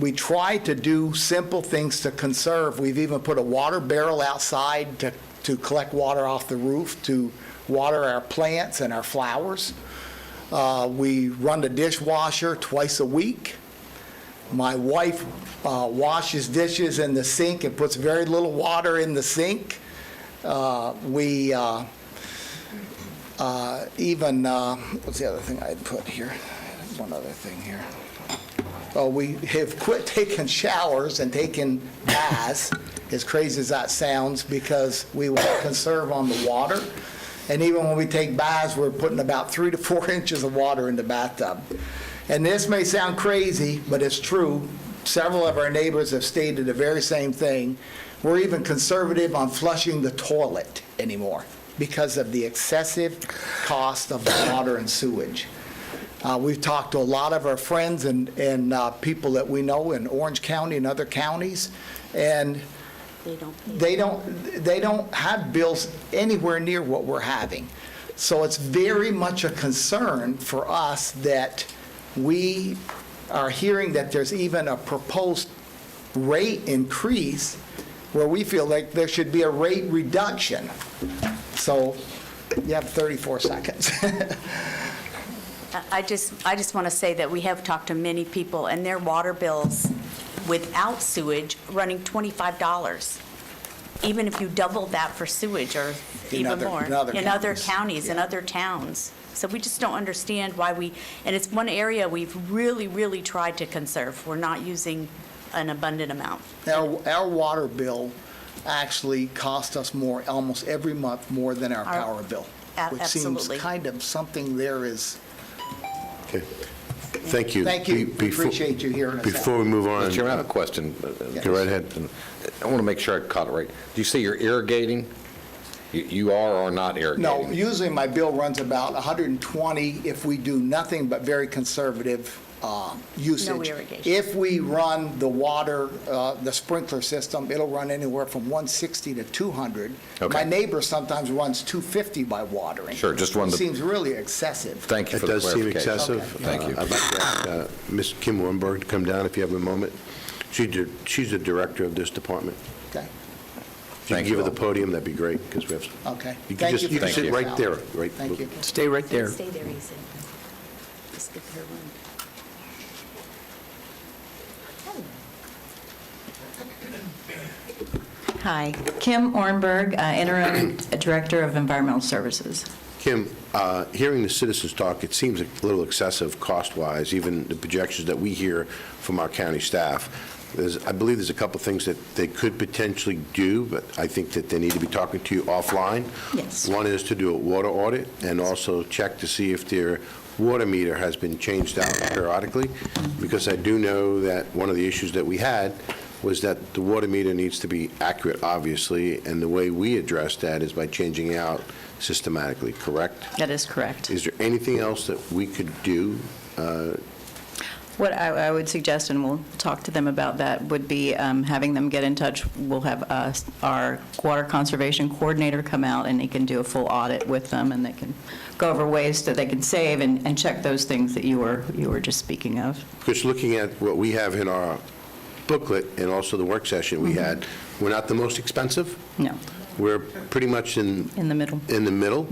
We try to do simple things to conserve. We've even put a water barrel outside to collect water off the roof to water our plants and our flowers. We run the dishwasher twice a week. My wife washes dishes in the sink and puts very little water in the sink. What's the other thing I had put here? One other thing here. Oh, we have quit taking showers and taking baths, as crazy as that sounds, because we want to conserve on the water. And even when we take baths, we're putting about 3 to 4 inches of water in the bathtub. And this may sound crazy, but it's true. several of our neighbors have stated the very same thing. We're even conservative on flushing the toilet anymore because of the excessive cost of the water and sewage. We've talked to a lot of our friends and people that we know in Orange County and other counties, and they don't have bills anywhere near what we're having. So it's very much a concern for us that we are hearing that there's even a proposed rate increase where we feel like there should be a rate reduction. So you have 34 seconds. I just want to say that we have talked to many people, and their water bills without sewage running $25. Even if you double that for sewage, or even more. In other counties, in other towns. So we just don't understand why and it's one area we've really, really tried to conserve. We're not using an abundant amount. Our water bill actually costs us more, almost every month, more than our power bill. Which seems kind of something there is. Okay. Thank you. Thank you. We appreciate you hearing us out. Before we move on. Mr. Chairman, I have a question. Yes. Go right ahead. I want to make sure I caught it right. Do you say you're irrigating? You are or not irrigating? No, usually my bill runs about 120 if we do nothing but very conservative usage. No irrigation. If we run the water, the sprinkler system, it'll run anywhere from 160 to 200. Okay. My neighbor sometimes runs 250 by watering. Sure, just wanted to- It seems really excessive. Thank you for It the does seem clarification. excessive. Okay. Thank you. I'd like to ask Ms. Kim Wernberg to come down if you have a moment. She's the director of this department. Okay, If you can give her the podium, that'd be great, because we have, okay. you can Thank just, you you for can sit your right help. there, right? Thank you. Stay right there. Stay there, he said. Just give her one. Hi, Kim Ornberg, Interim Director of Environmental Services. Kim, hearing the citizens talk, it seems a little excessive cost-wise, even the projections that we hear from our county staff. I believe there's a couple things that they could potentially do, but I think that they need to be talking to you offline. Yes. One is to do a water audit and also check to see if their water meter has been changed out periodically, because I do know that one of the issues that we had was that the water meter needs to be accurate, obviously, and the way we address that is by changing out systematically, correct? That is correct. Is there anything else that we could do? What I would suggest, and we'll talk to them about that, would be having them get in touch. We'll have our water conservation coordinator come out, and he can do a full audit with them, and they can go over ways that they can save and check those things that you were just speaking of. Because looking at what we have in our booklet and also the work session we had, we're not the most expensive. No. We're pretty much in the middle. In the middle,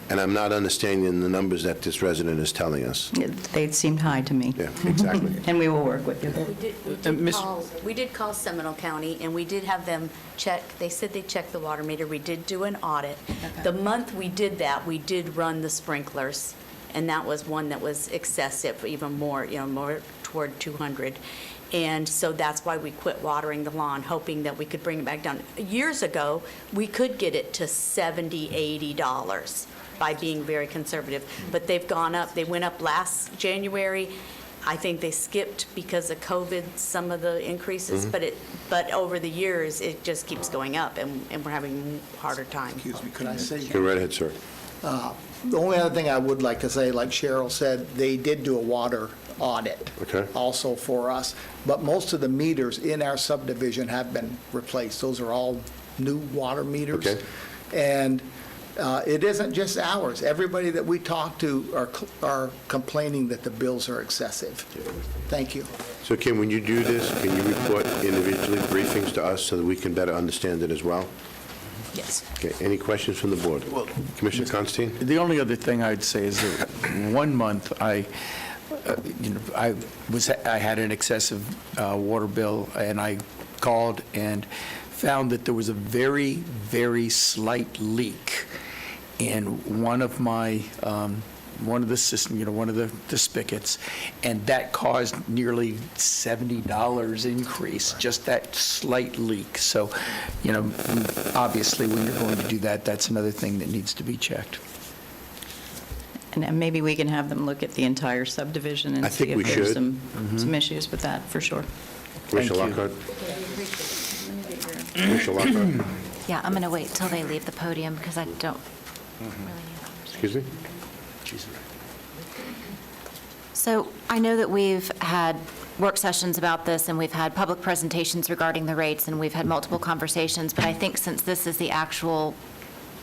and I'm not understanding the numbers that this resident is telling us. They seemed high to me. Yeah, exactly. And we will work with you. We did call Seminole County, and we did have them check, they said they checked the water meter. We did do an audit. The month we did that, we did run the sprinklers, and that was one that was excessive, even more, more toward 200. And so that's why we quit watering the lawn, hoping that we could bring it back down. Years ago, we could get it to $70, $80 by being very conservative. But they've gone up. They went up last January. I think they skipped because of COVID some of the increases. But over the years, it just keeps going up, and we're having a harder time. Excuse me, could I say? Go right ahead, sir. The only other thing I would like to say, like Cheryl said, they did do a water audit also for us, but most of the meters in our subdivision have been replaced. Those are all new water meters. Okay. And it isn't just ours. Everybody that we talk to are complaining that the bills are excessive. Thank you. So Kim, when you do this, can you report individually briefings to us so that we can better understand it as well? Yes. Okay, any questions from the board? Commissioner Constantine? The only other thing I'd say is that 1 month I had an excessive water bill, and I called and found that there was a very, very slight leak in one of the system, one of the spigots, and that caused nearly $70 increase, just that slight leak. So, obviously, when you're going to do that, that's another thing that needs to be checked. And maybe we can have them look at the entire subdivision and I see think we if there's should. some issues with that, for sure. Commissioner Thank you. Lockhart? Commissioner Lockhart? Yeah, I'm going to wait till they leave the podium because I don't really need Excuse me? So I know that we've had work sessions about this, and we've had public presentations regarding the rates, and we've had multiple conversations, but I think since this is the actual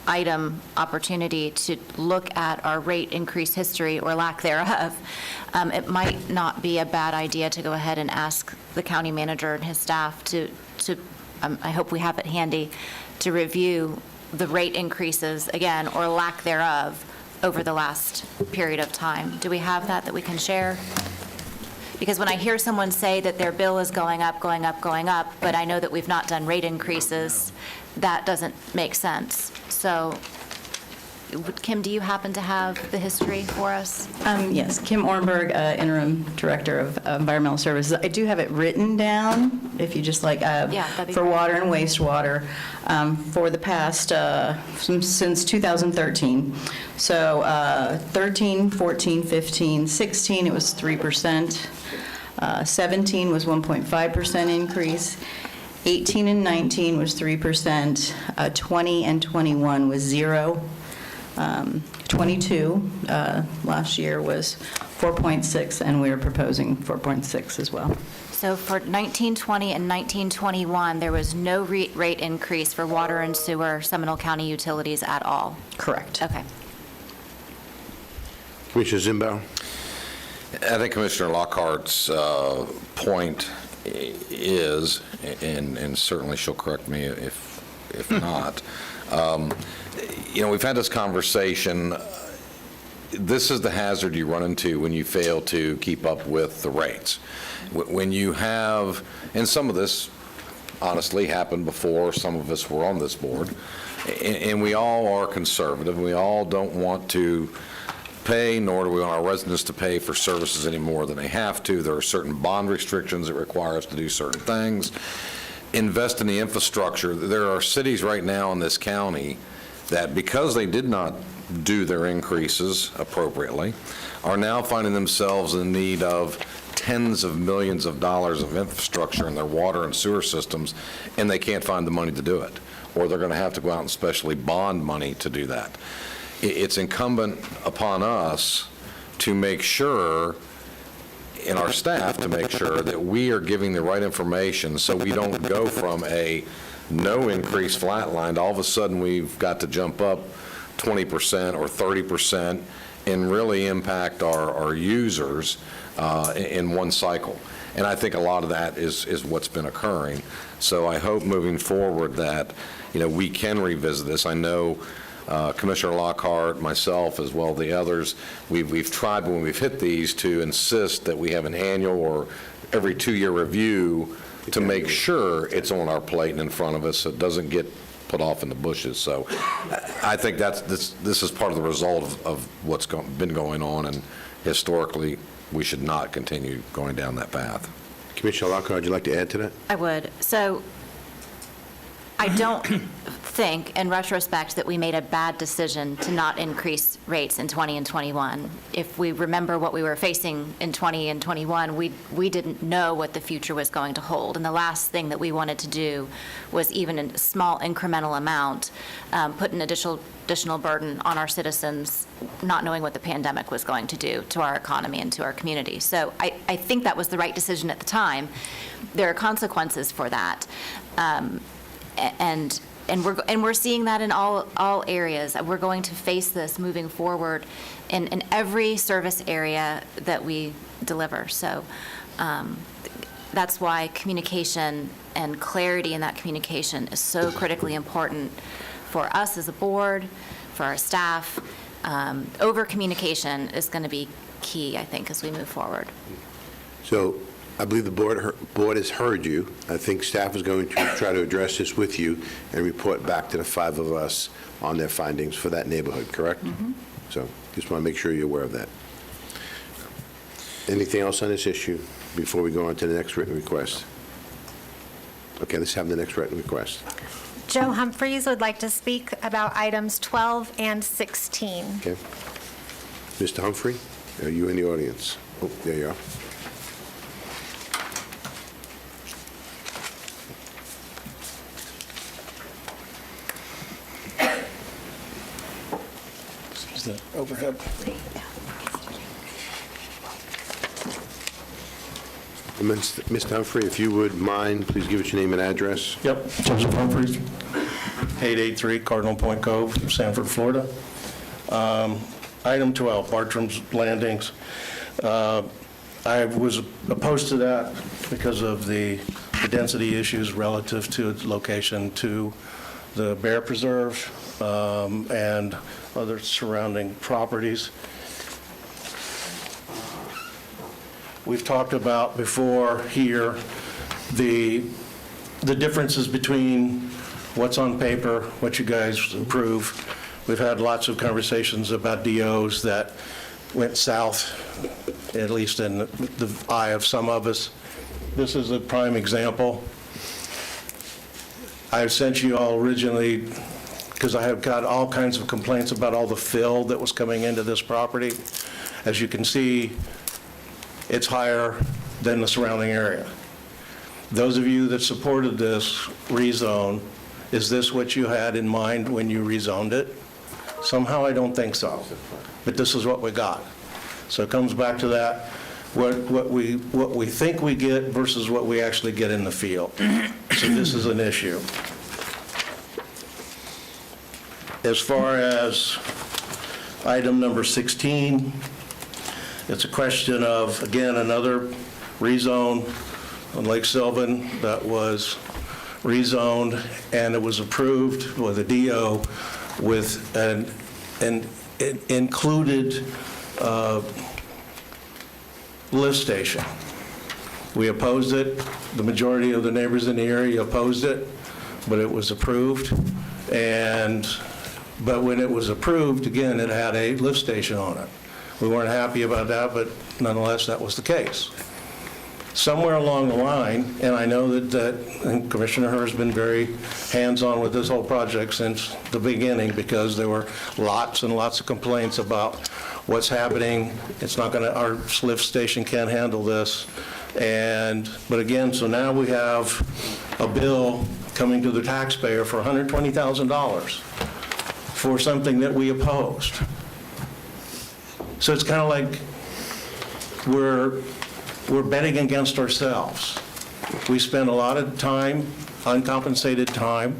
item opportunity to look at our rate increase history or lack thereof, it might not be a bad idea to go ahead and ask the county manager and his staff to I hope we have it handy, to review the rate increases, again, or lack thereof, over the last period of time. Do we have that we can share? Because when I hear someone say that their bill is going up, going up, going up, but I know that we've not done rate increases, that doesn't make sense. So, Kim, do you happen to have the history for us? Yes, Kim Ornberg, Interim Director of Environmental Services. I do have it written down, if you just like, that'd be for great. water and wastewater, for the past, since 2013. So 13, 14, 15, 16, it was 3%. 17 was 1.5% increase. 18 and 19 was 3%. 20 and 21 was 0. 22 last year was 4.6, and we are proposing 4.6 as well. So for 1920 and 1921, there was no rate increase for water and sewer Seminole County utilities at all? Correct. Okay. Commissioner Zimbow? I think Commissioner Lockhart's point is, and certainly she'll correct me if not, we've had this conversation. This is the hazard you run into when you fail to keep up with the rates. When you have, and some of this honestly happened before some of us were on this board, and we all are conservative. We all don't want to pay, nor do we want our residents to pay for services any more than they have to. There are certain bond restrictions that require us to do certain things. Invest in the infrastructure. There are cities right now in this county that, because they did not do their increases appropriately, are now finding themselves in need of tens of millions of dollars of infrastructure in their water and sewer systems, and they can't find the money to do it, or they're going to have to go out and specially bond money to do that. It's incumbent upon us to make sure, and our staff to make sure, that we are giving the right information so we don't go from a no increase flatline, all of a sudden we've got to jump up 20% or 30% and really impact our users in one cycle. And I think a lot of that is what's been occurring. So I hope moving forward that, we can revisit this. I know Commissioner Lockhart, myself, as well as the others, we've tried when we've hit these to insist that we have an annual or every 2-year review to make sure it's on our plate and in front of us so it doesn't get put off in the bushes. So I think this is part of the result of what's been going on, and historically we should not continue going down that path. Commissioner Lockhart, would you like to add to that? I would. So I don't think, in retrospect, that we made a bad decision to not increase rates in 20 and 21. If we remember what we were facing in 20 and 21, we didn't know what the future was going to hold. And the last thing that we wanted to do was, even a small incremental amount, put an additional burden on our citizens, not knowing what the pandemic was going to do to our economy and to our community. So I think that was the right decision at the time. There are consequences for that. And we're seeing that in all areas. We're going to face this moving forward in every service area that we deliver. So that's why communication and clarity in that communication is so critically important for us as a board, for our staff. Over communication is going to be key, I think, as we move forward. So I believe the board has heard you. I think staff is going to try to address this with you and report back to the 5 of us on their findings for that neighborhood, correct? Mm-hmm. So just want to make sure you're aware of that. Anything else on this issue before we go on to the next written request? Okay, let's have the next written request. Joe Humphreys would like to speak about items 12 and 16. Okay. Mr. Humphrey, are you in the audience? Oh, there you are. the overhead. Mr. Humphrey, if you would mind, please give us your name and address. Yep, Joseph Humphreys, 883 Cardinal Point Cove, Sanford, Florida. Item 12, Bartram's Landings. I was opposed to that because of the density issues relative to its location to the Bear Preserve and other surrounding properties. We've talked about before here the differences between what's on paper, what you guys approve. We've had lots of conversations about DOs that went south, at least in the eye of some of us. This is a prime example. I sent you all originally, because I have got all kinds of complaints about all the fill that was coming into this property. As you can see, it's higher than the surrounding area. Those of you that supported this rezone, is this what you had in mind when you rezoned it? Somehow I don't think so, but this is what we got. So it comes back to that, what we think we get versus what we actually get in the field. So this is an issue. As far as item number 16, it's a question of, again, another rezone on Lake Sylvan that was rezoned, and it was approved with a DO with an included lift station. We opposed it. The majority of the neighbors in the area opposed it, but it was approved. But when it was approved, again, it had a lift station on it. We weren't happy about that, but nonetheless, that was the case. Somewhere along the line, and I know that Commissioner Herr has been very hands-on with this whole project since the beginning, because there were lots and lots of complaints about what's happening. It's not going to, our lift station can't handle this. But again, so now we have a bill coming to the taxpayer for $120,000 for something that we opposed. So it's kind of like we're betting against ourselves. We spend a lot of time, uncompensated time.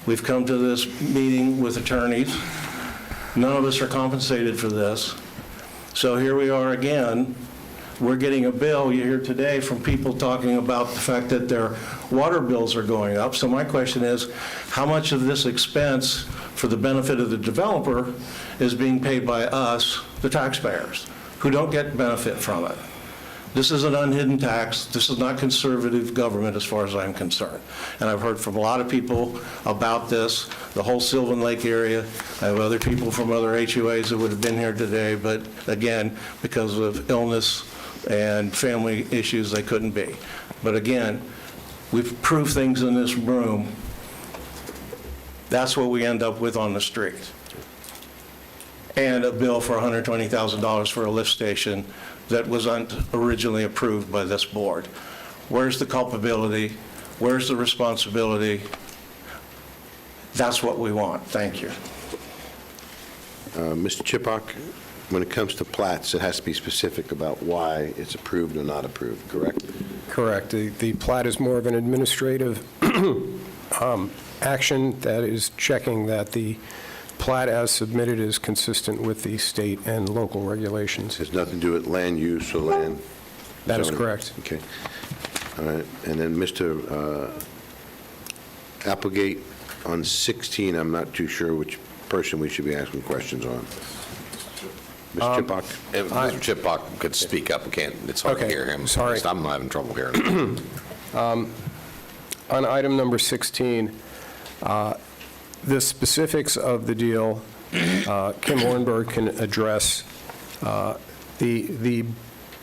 We've come to this meeting with attorneys. None of us are compensated for this. So here we are again. We're getting a bill, you hear today, from people talking about the fact that their water bills are going up. So my question is, how much of this expense for the benefit of the developer is being paid by us, the taxpayers, who don't get benefit from it? This is an unhidden tax. This is not conservative government as far as I'm concerned. And I've heard from a lot of people about this, the whole Sylvan Lake area. I have other people from other HOAs that would have been here today, but again, because of illness and family issues, they couldn't be. But again, we've proved things in this room. That's what we end up with on the street. And a bill for $120,000 for a lift station that wasn't originally approved by this board. Where's the culpability? Where's the responsibility? That's what we want. Thank you. Mr. Chipak, when it comes to plats, it has to be specific about why it's approved or not approved, correct? Correct. The plat is more of an administrative action that is checking that the plat as submitted is consistent with the state and local regulations. It has nothing to do with land use or land? That is zoning? correct. Okay. All right. And then Mr. Applegate, on 16, I'm not too sure which person we should be asking questions on. Mr. Chipak? If Mr. Chipak could speak up, it's hard to hear him. Sorry. I'm having trouble hearing him. On item number 16, the specifics of the deal, Kim Ornberg can address. The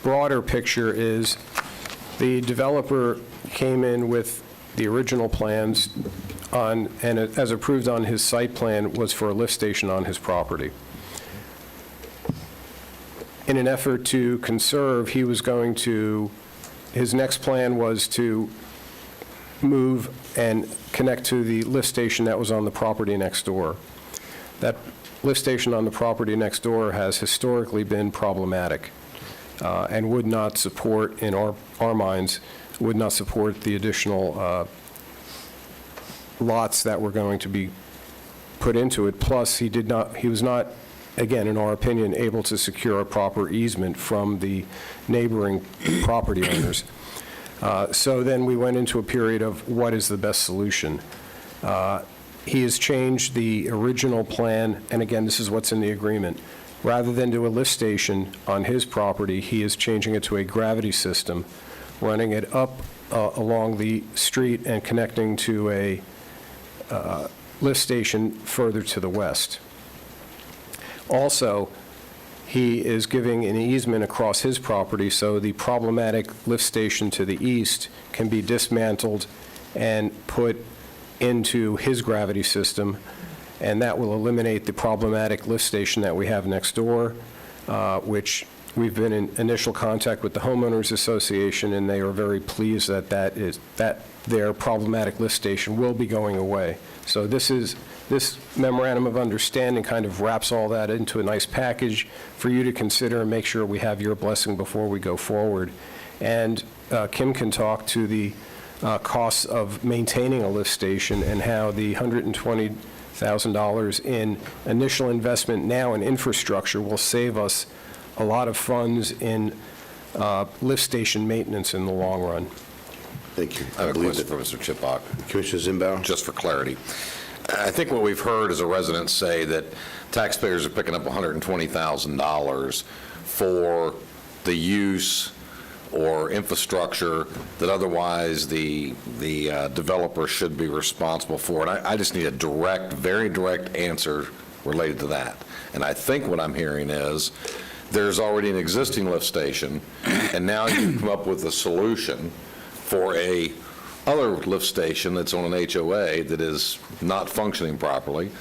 broader picture is the developer came in with the original plans on, and as approved on his site plan, was for a lift station on his property. In an effort to conserve, he was going to, his next plan was to move and connect to the lift station that was on the property next door. That lift station on the property next door has historically been problematic and would not support, in our minds, would not support the additional lots that were going to be put into it. Plus, he was not, again, in our opinion, able to secure a proper easement from the neighboring property owners. So then we went into a period of what is the best solution. He has changed the original plan, and again, this is what's in the agreement. Rather than do a lift station on his property, he is changing it to a gravity system, running it up along the street and connecting to a lift station further to the west. Also, he is giving an easement across his property so the problematic lift station to the east can be dismantled and put into his gravity system, and that will eliminate the problematic lift station that we have next door, which we've been in initial contact with the homeowners association, and they are very pleased that their problematic lift station will be going away. So this memorandum of understanding kind of wraps all that into a nice package for you to consider and make sure we have your blessing before we go forward. And Kim can talk to the costs of maintaining a lift station and how the $120,000 in initial investment now in infrastructure will save us a lot of funds in lift station maintenance in the long run. Thank you. I have a question for Mr. Chipok. Commissioner Zimbow? Just for clarity. I think what we've heard is a resident say that taxpayers are picking up $120,000 for the use or infrastructure that otherwise the developer should be responsible for. And I just need a direct, very direct answer related to that. And I think what I'm hearing is there's already an existing lift station, and now you come up with a solution for a other lift station that's on an HOA that is not functioning properly.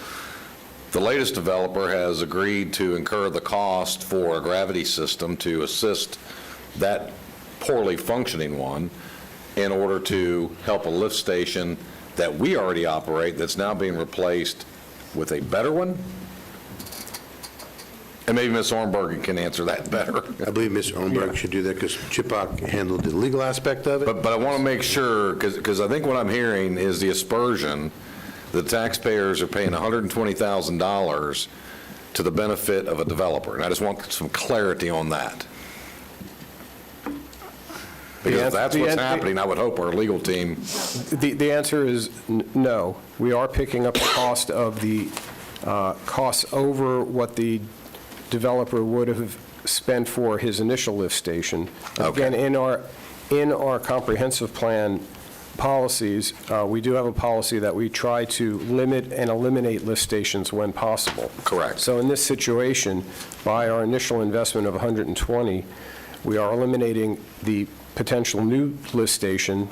The latest developer has agreed to incur the cost for a gravity system to assist that poorly functioning one in order to help a lift station that we already operate that's now being replaced with a better one? And maybe Ms. Ornberg can answer that better. I believe Ms. Ornberg should do that because Chipok handled the legal aspect of it. But I want to make sure, because I think what I'm hearing is the aspersion, the taxpayers are paying $120,000 to the benefit of a developer. And I just want some clarity on that. Because if that's what's happening, I would hope our legal team... The answer is no. We are picking up the cost of the costs over what the developer would have spent for his initial lift station. Okay. Again, in our comprehensive plan policies, we do have a policy that we try to limit and eliminate lift stations when possible. Correct. So in this situation, by our initial investment of $120,000, we are eliminating the potential new lift station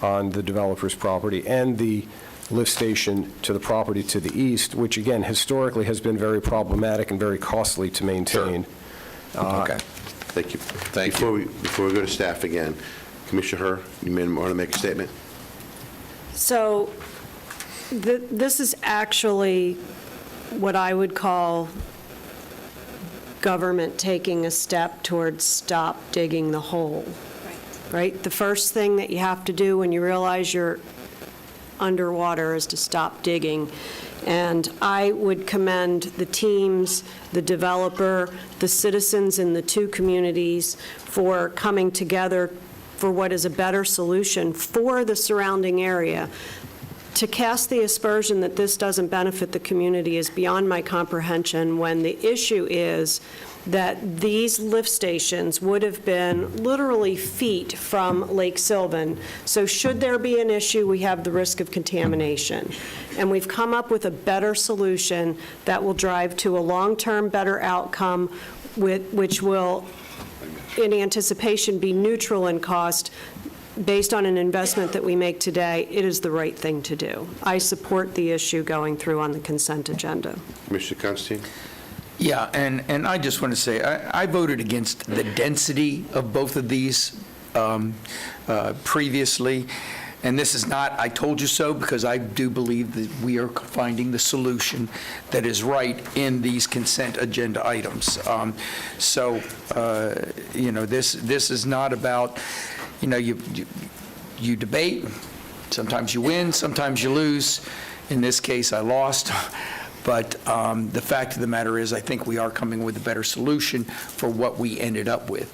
on the developer's property and the lift station to the property to the east, which again, historically has been very problematic and very costly to maintain. Sure. Okay. Thank you. Thank you. Before we go to staff again, Commissioner Herr, you may want to make a statement. So this is actually what I would call government taking a step towards stop digging the hole, right? The first thing that you have to do when you realize you're underwater is to stop digging. And I would commend the teams, the developer, the citizens in the two communities for coming together for what is a better solution for the surrounding area. To cast the aspersion that this doesn't benefit the community is beyond my comprehension when the issue is that these lift stations would have been literally feet from Lake Sylvan. So should there be an issue, we have the risk of contamination. And we've come up with a better solution that will drive to a long-term better outcome, which will, in anticipation, be neutral in cost. Based on an investment that we make today, it is the right thing to do. I support the issue going through on the consent agenda. Mr. Constantine? Yeah, and I just want to say, I voted against the density of both of these previously. And this is not, I told you so, because I do believe that we are finding the solution that is right in these consent agenda items. This is not about, you debate, sometimes you win, sometimes you lose. In this case, I lost. But the fact of the matter is, I think we are coming with a better solution for what we ended up with.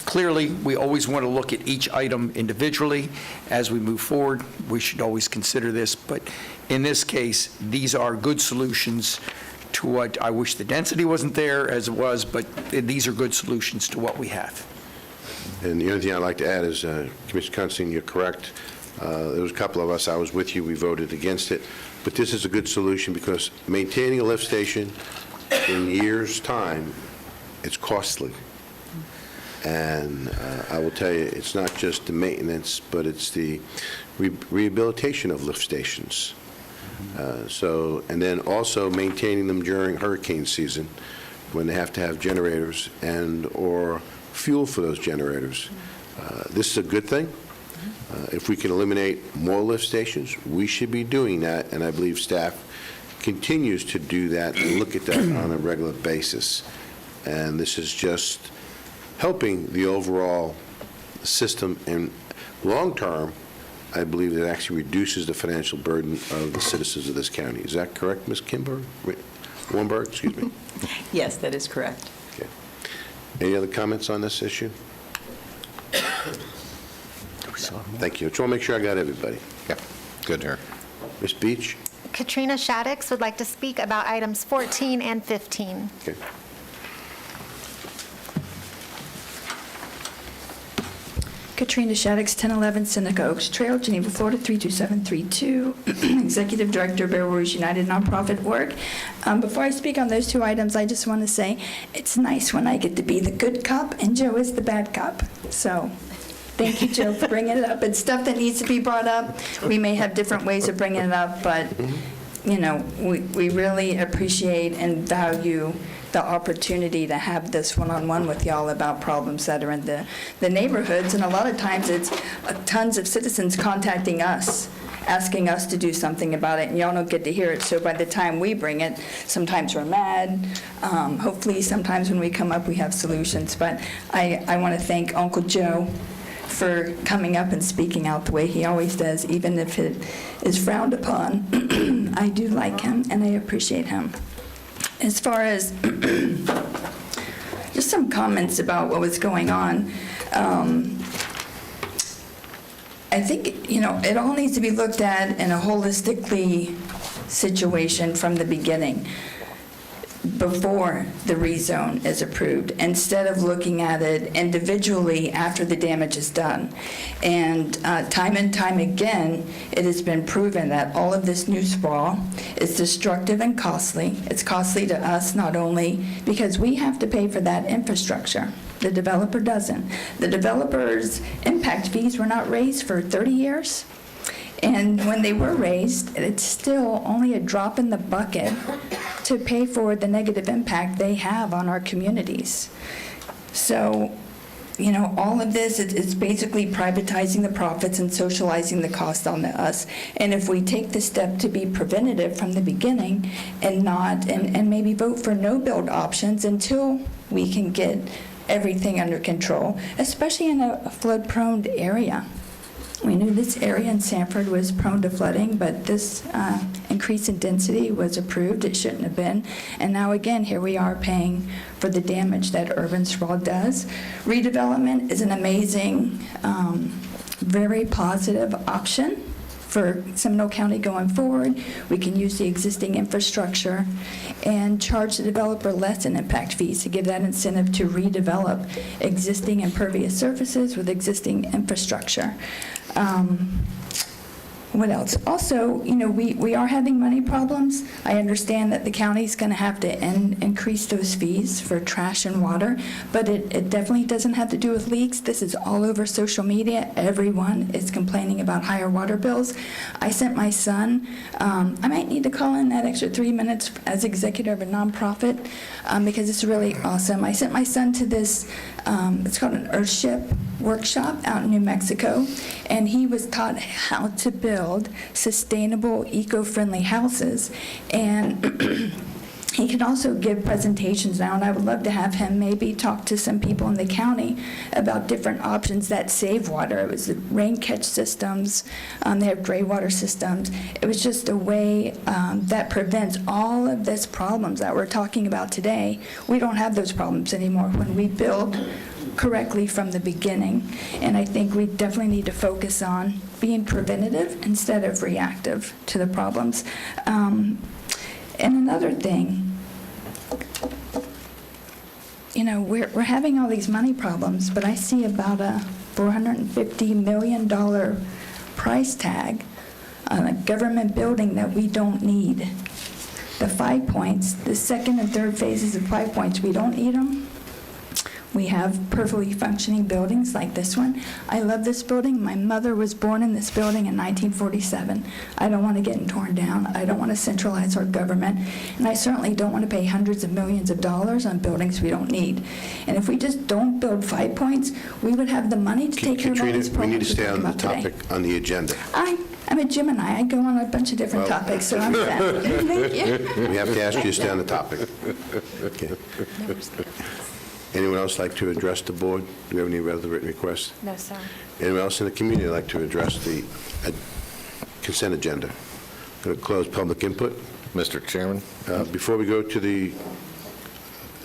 Clearly, we always want to look at each item individually. As we move forward, we should always consider this. But in this case, these are good solutions to what, I wish the density wasn't there as it was, but these are good solutions to what we have. And the only thing I'd like to add is, Commissioner Constantine, you're correct. There was a couple of us, I was with you, we voted against it. But this is a good solution because maintaining a lift station in years' time, it's costly. And I will tell you, it's not just the maintenance, but it's the rehabilitation of lift stations. And then also maintaining them during hurricane season when they have to have generators or fuel for those generators. This is a good thing. If we can eliminate more lift stations, we should be doing that, and I believe staff continues to do that and look at that on a regular basis. And this is just helping the overall system, and long-term, I believe it actually reduces the financial burden of the citizens of this county. Is that correct, Ms. Weinberg? Excuse me. Yes, that is correct. Okay. Any other comments on this issue? Thank you. I just want to make sure I got everybody. Yeah, good here. Ms. Beach? Katrina Shaddix would like to speak about items 14 and 15. Okay. Katrina Shaddix, 1011 Seneca Oaks Trail, Geneva, Florida, 32732, Executive Director, Bear Rouge United Nonprofit Work. Before I speak on those two items, I just want to say it's nice when I get to be the good cop and Joe is the bad cop. So thank you, Joe, for bringing it up. It's stuff that needs to be brought up. We may have different ways of bringing it up, but, we really appreciate and value the opportunity to have this one-on-one with y'all about problems that are in the neighborhoods. And a lot of times it's tons of citizens contacting us, asking us to do something about it, and y'all don't get to hear it. So by the time we bring it, sometimes we're mad. Hopefully, sometimes when we come up, we have solutions. But I want to thank Uncle Joe for coming up and speaking out the way he always does, even if it is frowned upon. I do like him, and I appreciate him. As far as just some comments about what was going on, I think, it all needs to be looked at in a holistically situation from the beginning, before the rezone is approved, instead of looking at it individually after the damage is done. And time and time again, it has been proven that all of this new sprawl is destructive and costly. It's costly to us not only because we have to pay for that infrastructure. The developer doesn't. The developer's impact fees were not raised for 30 years. And when they were raised, it's still only a drop in the bucket to pay for the negative impact they have on our communities. So, all of this, it's basically privatizing the profits and socializing the cost on us. And if we take the step to be preventative from the beginning and maybe vote for no-build options until we can get everything under control, especially in a flood-prone area. We knew this area in Sanford was prone to flooding, but this increase in density was approved. It shouldn't have been. And now again, here we are paying for the damage that urban sprawl does. Redevelopment is an amazing, very positive option for Seminole County going forward. We can use the existing infrastructure and charge the developer less in impact fees to give that incentive to redevelop existing impervious surfaces with existing infrastructure. What else? Also, we are having money problems. I understand that the county's going to have to increase those fees for trash and water, but it definitely doesn't have to do with leaks. This is all over social media. Everyone is complaining about higher water bills. I sent my son, I might need to call in that extra 3 minutes as executive of a nonprofit because it's really awesome. I sent my son to this, it's called an Earthship workshop out in New Mexico, and he was taught how to build sustainable, eco-friendly houses. And he can also give presentations now, and I would love to have him maybe talk to some people in the county about different options that save water. It was the rain catch systems, they have gray water systems. It was just a way that prevents all of these problems that we're talking about today. We don't have those problems anymore when we build correctly from the beginning. And I think we definitely need to focus on being preventative instead of reactive to the problems. And another thing, we're having all these money problems, but I see about a $450 million price tag on a government building that we don't need. The 5 points, the second and third phases of 5 points, we don't need them. We have perfectly functioning buildings like this one. I love this building. My mother was born in this building in 1947. I don't want to get it torn down. I don't want to centralize our government. And I certainly don't want to pay hundreds of millions of dollars on buildings we don't need. And if we just don't build 5 points, we would have the money to take care of all these Katrina, we need to problems stay we're on the talking about topic today. on the agenda. I'm a Gemini. I go on a bunch of different topics, so I'm set. Thank you. We have to ask you to stay on the topic. Okay. Anyone else like to address the board? Do we have any other written requests? No, sir. Anyone else in the community like to address the consent agenda? Going to close public input. Mr. Chairman? Before we go to the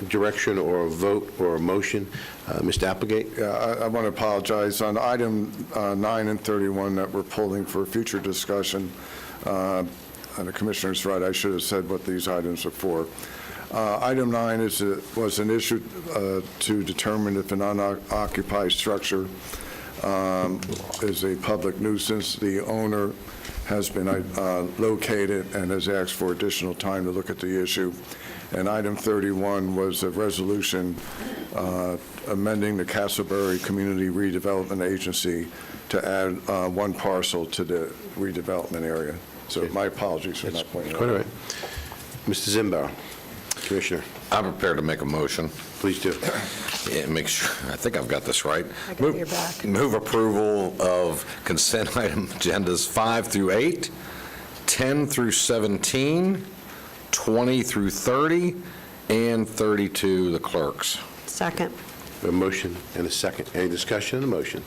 direction or a vote or a motion, Mr. Applegate? Yeah, I want to apologize. On item 9 and 31 that we're pulling for future discussion, and the Commissioner's right, I should have said what these items are for. Item 9 was an issue to determine if an unoccupied structure is a public nuisance. The owner has been located and has asked for additional time to look at the issue. And item 31 was a resolution amending the Castleberry Community Redevelopment Agency to add one parcel to the redevelopment area. So my apologies for not pointing that out. Quite all right. Mr. Zimbauer, Commissioner. I'm prepared to make a motion. Please do. Yeah, make sure, I think I've got this right. I got your back. Move approval of consent item agendas 5 through 8, 10 through 17, 20 through 30, and 32, the clerks. Second. A motion and a second. Any discussion on the motion?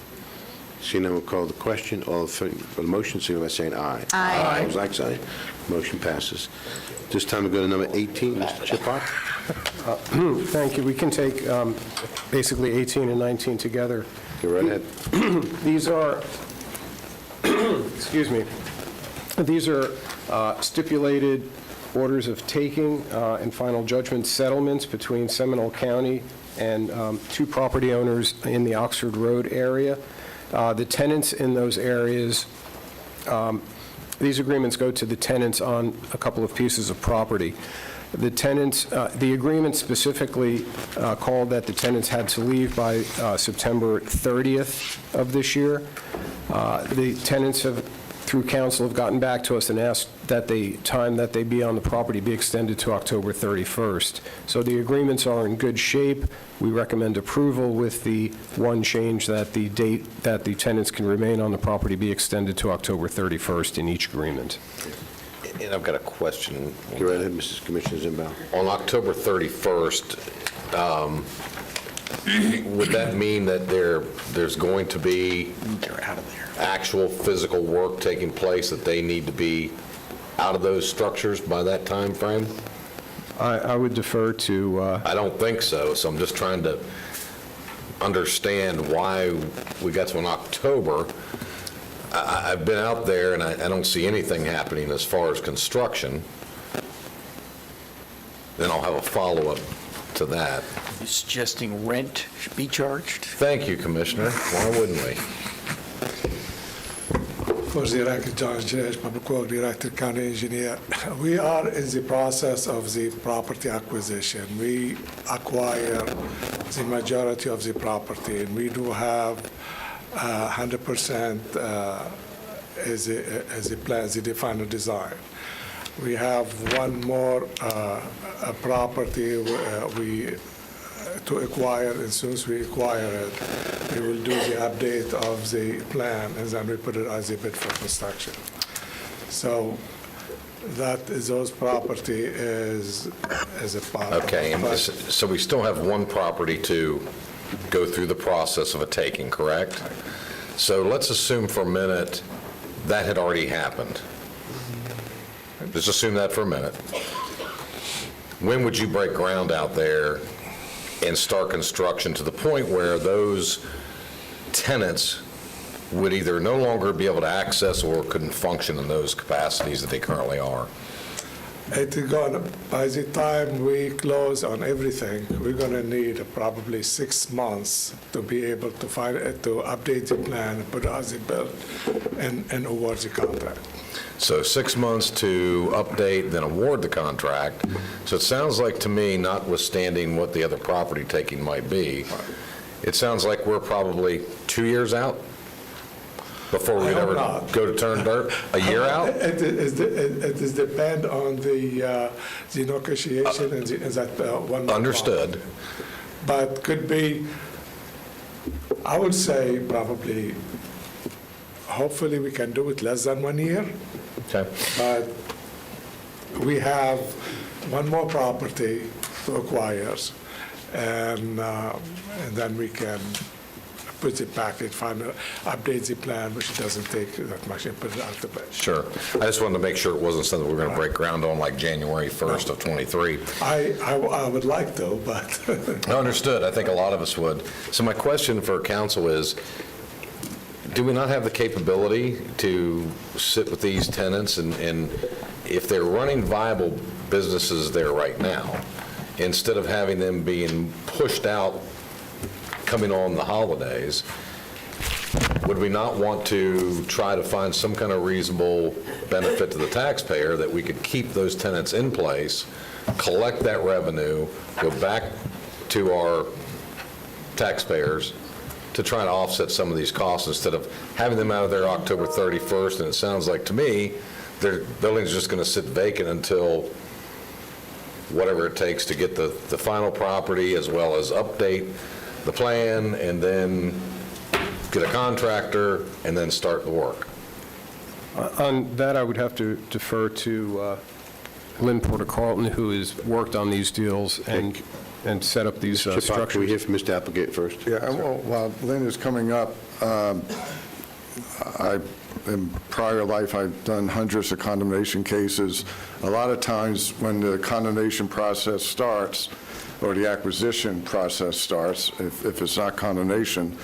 Seeing none, we'll call the question. All in favor of the motion, signify by saying aye. Aye. Opposed, like sign. Motion passes. This time we go to number 18, Mr. Chipak. Thank you. We can take basically 18 and 19 together. Go right ahead. These are, excuse me, these are stipulated orders of taking and final judgment settlements between Seminole County and two property owners in the Oxford Road area. The tenants in those areas, these agreements go to the tenants on a couple of pieces of property. The tenants, the agreement specifically called that the tenants had to leave by September 30th of this year. The tenants have, through council, have gotten back to us and asked that the time that they be on the property be extended to October 31st. So the agreements are in good shape. We recommend approval with the one change that the date that the tenants can remain on the property be extended to October 31st in each agreement. And I've got a question. Go right ahead, Mrs. Commissioner Zimbauer. On October 31st, would that mean that there's going to be actual physical work taking place, that they need to be out of those structures by that time frame? I would defer to... I don't think so, so I'm just trying to understand why we got to an October. I've been out there, and I don't see anything happening as far as construction. Then I'll have a follow-up to that. You're suggesting rent should be charged? Thank you, Commissioner. Why wouldn't we? For the record, John Dredge, Public Works Director, County Engineer. We are in the process of the property acquisition. We acquire the majority of the property, and we do have 100% as a plan, the final design. We have one more property to acquire, and as soon as we acquire it, we will do the update of the plan, and then we put it as a bid for construction. So that is those property is a part. Okay, and so we still have one property to go through the process of a taking, correct? So let's assume for a minute that had already happened. Just assume that for a minute. When would you break ground out there and start construction to the point where those tenants would either no longer be able to access or couldn't function in those capacities that they currently are? It is gonna, by the time we close on everything, we're gonna need probably 6 months to be able to update the plan, put it as a build, and award the contract. So 6 months to update, then award the contract. So it sounds like to me, notwithstanding what the other property taking might be, it sounds like we're probably 2 years out before we'd ever go to turn dirt? A year out? It is depend on the negotiation and that one. Understood. But could be, I would say probably, hopefully we can do it less than 1 year. Okay. But we have one more property to acquire, and then we can put the package, update the plan, which doesn't take that much, and put it out the bed. Sure. I just wanted to make sure it wasn't something we're going to break ground on like January 1st of '23. I would like to, but. Understood. I think a lot of us would. So my question for council is, do we not have the capability to sit with these tenants and if they're running viable businesses there right now, instead of having them being pushed out coming on the holidays, would we not want to try to find some kind of reasonable benefit to the taxpayer that we could keep those tenants in place, collect that revenue, go back to our taxpayers to try to offset some of these costs instead of having them out of there October 31st? And it sounds like to me, their building's just going to sit vacant until whatever it takes to get the final property as well as update the plan and then get a contractor and then start the work. On that, I would have to defer to Lynn Porter Carlton, who has worked on these deals and set up these structures. Can we hear from Mr. Applegate first? Yeah, well, while Lynn is coming up, in prior life, I've done hundreds of condemnation cases. A lot of times when the condemnation process starts, or the acquisition process starts, if it's not condemnation,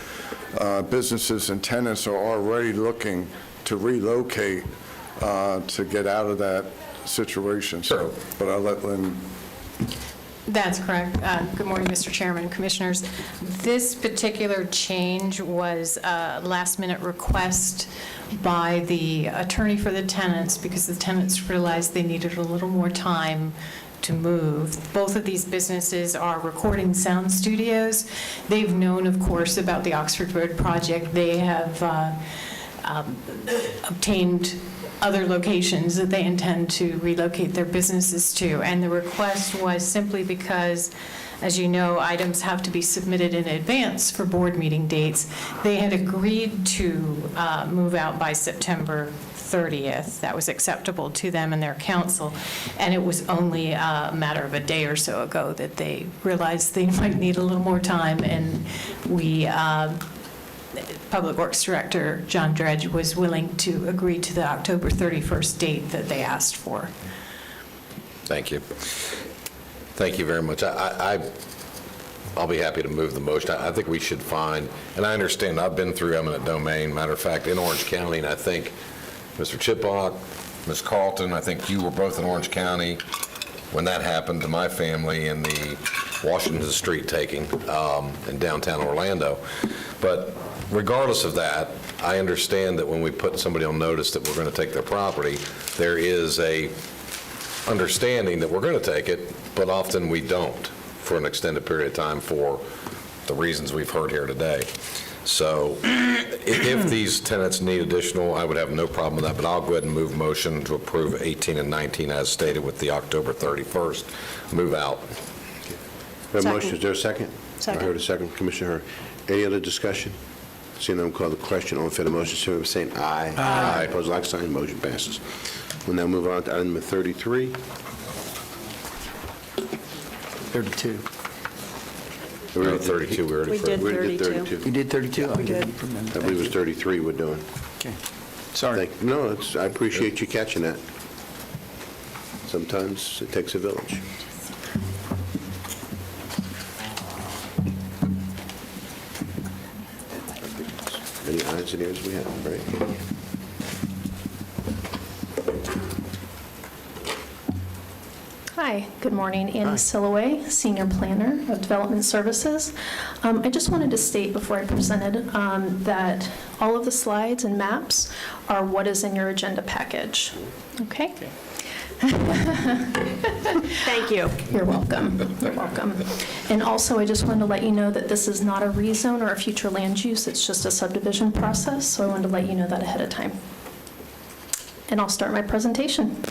businesses and tenants are already looking to relocate to get out of that situation. So, but I'll let Lynn. That's correct. Good morning, Mr. Chairman, Commissioners. This particular change was a last-minute request by the attorney for the tenants because the tenants realized they needed a little more time to move. Both of these businesses are recording sound studios. They've known, of course, about the Oxford Road project. They have obtained other locations that they intend to relocate their businesses to. And the request was simply because, as you know, items have to be submitted in advance for board meeting dates. They had agreed to move out by September 30th. That was acceptable to them and their council. And it was only a matter of a day or so ago that they realized they might need a little more time. And we, Public Works Director John Dredge was willing to agree to the October 31st date that they asked for. Thank you. Thank you very much. I'll be happy to move the motion. I think we should find, and I understand, I've been through eminent domain. Matter of fact, in Orange County, and I think Mr. Chippewa, Ms. Carlton, I think you were both in Orange County when that happened to my family in the Washington Street taking in downtown Orlando. But regardless of that, I understand that when we put somebody on notice that we're going to take their property, there is a understanding that we're going to take it, but often we don't for an extended period of time for the reasons we've heard here today. So if these tenants need additional, I would have no problem with that, but I'll go ahead and move motion to approve 18 and 19 as stated with the October 31st move out. We have a motion, is there a second? Second. I heard a second, Commissioner Hurd. Any other discussion? Seeing none, call the question. All in favor of the motion, signify by saying aye. Aye. Opposed, like sign, motion passes. We'll now move on to item number 33. 32. No, 32, we already We did We already did 32. 32. You did 32? I didn't I remember. believe it was 33 we're doing. Okay. Sorry. No, I appreciate you catching that. Sometimes it takes a village. Many eyes and ears we have, right? Hi, good morning. Annie Silloway, Senior Planner of Development Services. I just wanted to state before I presented that all of the slides and maps are what is in your agenda package. Okay? Thank you. You're welcome. You're welcome. And also, I just wanted to let you know that this is not a rezone or a future land use. It's just a subdivision process, so I wanted to let you know that ahead of time. And I'll start my presentation.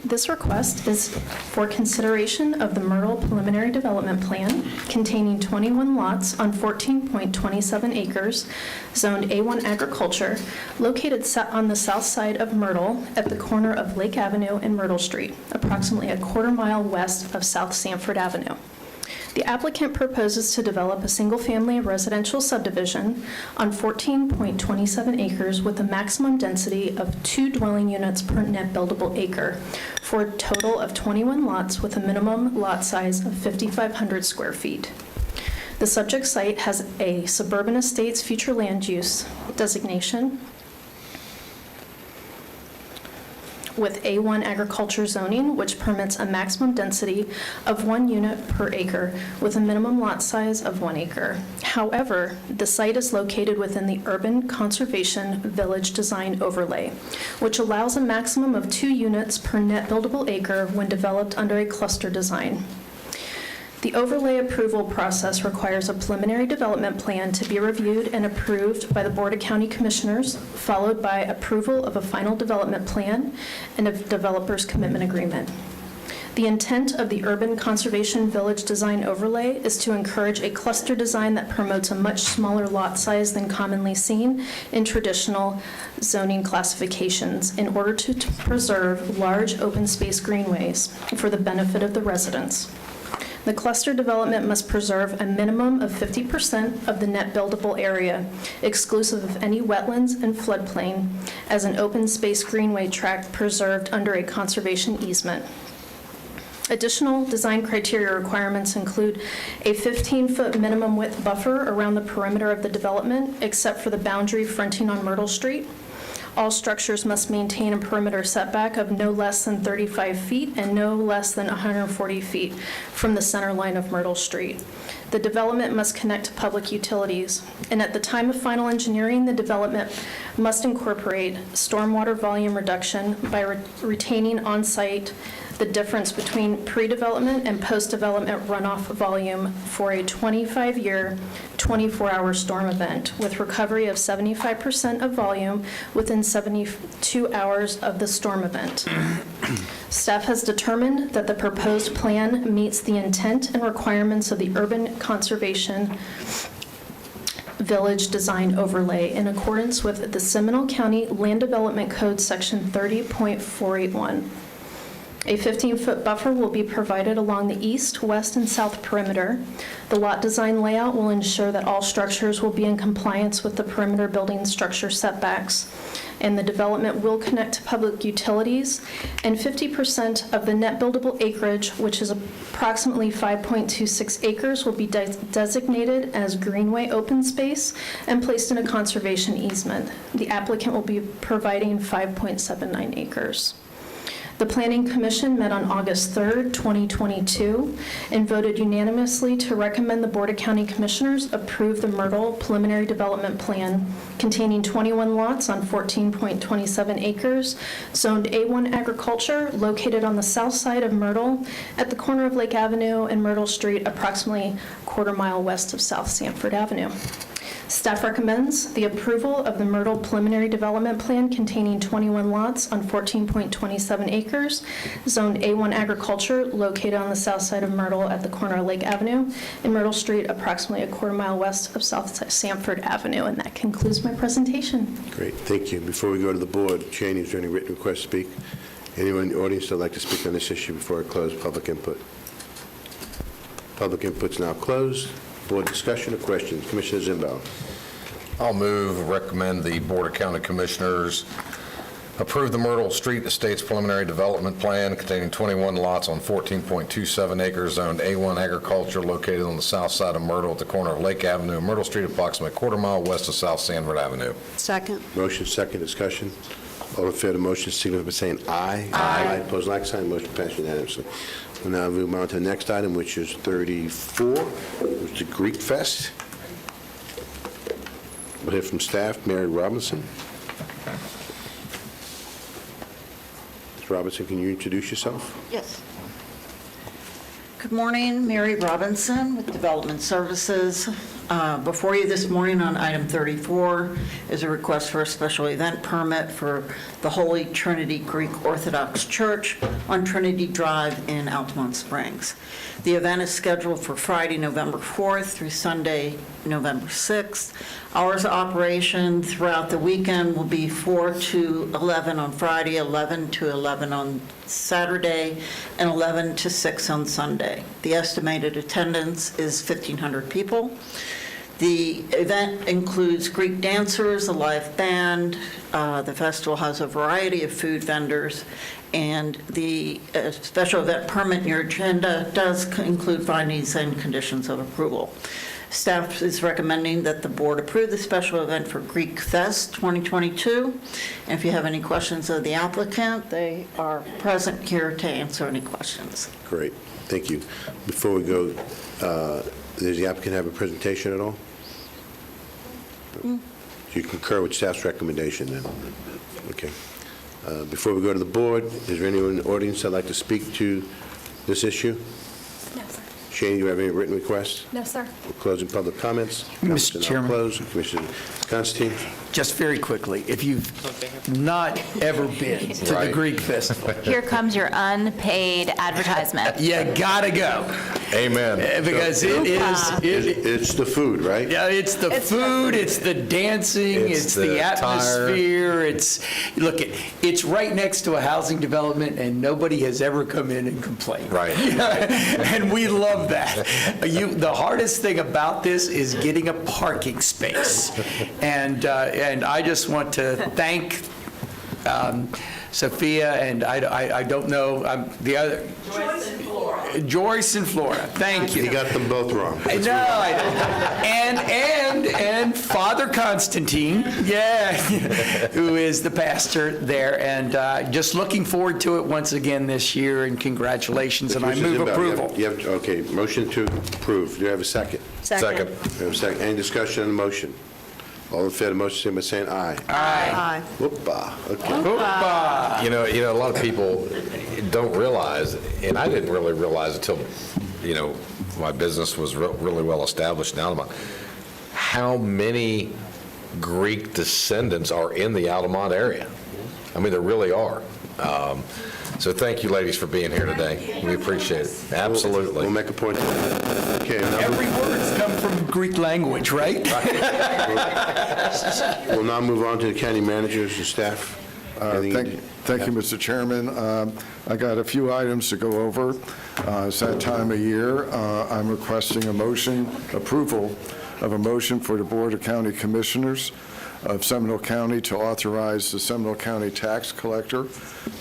This request is for consideration of the Myrtle Preliminary Development Plan containing 21 lots on 14.27 acres, zoned A1 agriculture, located on the south side of Myrtle at the corner of Lake Avenue and Myrtle Street, approximately a quarter-mile west of South Sanford Avenue. The applicant proposes to develop a single-family residential subdivision on 14.27 acres with a maximum density of 2 dwelling units per net buildable acre for a total of 21 lots with a minimum lot size of 5,500 square feet. The subject site has a suburban estates future land use designation with A1 agriculture zoning, which permits a maximum density of 1 unit per acre with a minimum lot size of 1 acre. However, the site is located within the Urban Conservation Village Design Overlay, which allows a maximum of 2 units per net buildable acre when developed under a cluster design. The overlay approval process requires a preliminary development plan to be reviewed and approved by the Board of County Commissioners, followed by approval of a final development plan and a developer's commitment agreement. The intent of the Urban Conservation Village Design Overlay is to encourage a cluster design that promotes a much smaller lot size than commonly seen in traditional zoning classifications in order to preserve large open space greenways for the benefit of the residents. The cluster development must preserve a minimum of 50% of the net buildable area, exclusive of any wetlands and floodplain, as an open space greenway tract preserved under a conservation easement. Additional design criteria requirements include a 15-foot minimum width buffer around the perimeter of the development, except for the boundary fronting on Myrtle Street. All structures must maintain a perimeter setback of no less than 35 feet and no less than 140 feet from the center line of Myrtle Street. The development must connect to public utilities, and at the time of final engineering, the development must incorporate stormwater volume reduction by retaining on-site the difference between pre-development and post-development runoff volume for a 25-year, 24-hour storm event, with recovery of 75% of volume within 72 hours of the storm event. Staff has determined that the proposed plan meets the intent and requirements of the Urban Conservation Village Design Overlay in accordance with the Seminole County Land Development Code, Section 30.481. A 15-foot buffer will be provided along the east, west, and south perimeter. The lot design layout will ensure that all structures will be in compliance with the perimeter building structure setbacks, and the development will connect to public utilities, and 50% of the net buildable acreage, which is approximately 5.26 acres, will be designated as greenway open space and placed in a conservation easement. The applicant will be providing 5.79 acres. The Planning Commission met on August 3rd, 2022, and voted unanimously to recommend the Board of County Commissioners approve the Myrtle Preliminary Development Plan containing 21 lots on 14.27 acres, zoned A1 agriculture, located on the south side of Myrtle at the corner of Lake Avenue and Myrtle Street, approximately a quarter-mile west of South Sanford Avenue. Staff recommends the approval of the Myrtle Preliminary Development Plan containing 21 lots on 14.27 acres, zoned A1 agriculture, located on the south side of Myrtle at the corner of Lake Avenue and Myrtle Street, approximately a quarter-mile west of South Sanford Avenue. And that concludes my presentation. Great, thank you. Before we go to the board, Cheney, is there any written request to speak? Anyone in the audience that would like to speak on this issue before I close public input? Public input's now closed. Board discussion or questions? Commissioner Zimbo. I'll move, recommend the Board of County Commissioners approve the Myrtle Street Estates Preliminary Development Plan containing 21 lots on 14.27 acres, zoned A1 agriculture, located on the south side of Myrtle at the corner of Lake Avenue and Myrtle Street, approximately a quarter-mile west of South Sanford Avenue. Second. Motion second, discussion. All in favor of the motion, signify by saying aye. Aye. Opposed, like sign. Motion passed unanimously. We'll now move on to the next item, which is 34, which is the Greek Fest. We'll hear from staff, Mary Robinson. Ms. Robinson, can you introduce yourself? Yes. Good morning, Mary Robinson with Development Services. Before you this morning on item 34 is a request for a special event permit for the Holy Trinity Greek Orthodox Church on Trinity Drive in Altamont Springs. The event is scheduled for Friday, November 4th through Sunday, November 6th. Hours of operation throughout the weekend will be 4 to 11 on Friday, 11 to 11 on Saturday, and 11 to 6 on Sunday. The estimated attendance is 1,500 people. The event includes Greek dancers, a live band. The festival has a variety of food vendors, and the special event permit in your agenda does include findings and conditions of approval. Staff is recommending that the board approve the special event for Greek Fest 2022. And if you have any questions of the applicant, they are present here to answer any questions. Great, thank you. Before we go, does the applicant have a presentation at all? Do you concur with staff's recommendation then? Okay. Before we go to the board, is there anyone in the audience that'd like to speak to this issue? No, sir. Shane, do you have any written requests? No, sir. We're closing public comments. Mr. Chairman. Commissioner Constantine. Just very quickly, if you've not ever been to the Right. Greek Festival, Here comes your unpaid advertisement. you gotta go. Amen. Because It's the food, right? yeah, it's the food, it's the dancing, It's it's the the attire. atmosphere, it's right next to a housing development and nobody has ever come in and complained. Right. And we love that. The hardest thing about this is getting a parking space. And I just want to thank Sophia, and I don't know, the other. Joyce in Florida. Thank you. He got them both wrong. No, I don't. And Father Constantine, yeah, who is the pastor there, and just looking forward to it once again this year, and congratulations, and I move approval. Okay, motion to approve. Do you have a second? Second. We have a second. Any discussion on the motion? All in favor of the motion, signify by saying aye. Aye. Whoop-ah. Okay. Whoop-ah. You know, a lot of people don't realize, and I didn't really realize until, my business was really well established in Altamont, how many Greek descendants are in the Altamont area. I mean, there really are. So thank you, ladies, for being here today. We appreciate it. Absolutely. We'll make a point of that. Okay. Every word's come from Greek language, right? We'll now move on to the county managers and staff. Thank you, Mr. Chairman. I got a few items to go over. It's that time of year. I'm requesting approval of a motion for the Board of County Commissioners of Seminole County to authorize the Seminole County Tax Collector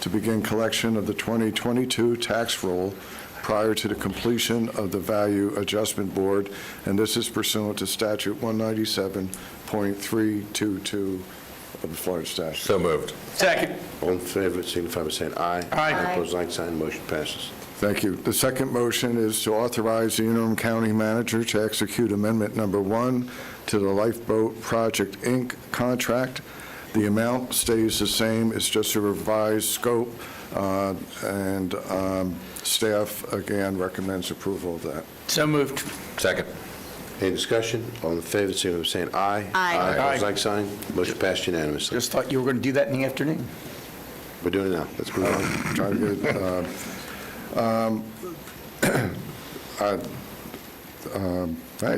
to begin collection of the 2022 tax roll prior to the completion of the Value Adjustment Board, and this is pursuant to Statute 197.322 of the Florida statute. So moved. Second. All in favor, signify by saying aye. Aye. Opposed, like sign, motion passes. Thank you. The second motion is to authorize the interim county manager to execute amendment number 1 to the Lifeboat Project, Inc. contract. The amount stays the same, it's just a revised scope, and staff, again, recommends approval of that. So moved. Second. Any discussion? All in favor, signify by saying aye. Aye. Opposed, like sign, motion passed unanimously. Just thought you were going to do that in the afternoon. We're doing it now. Let's move on. Try to get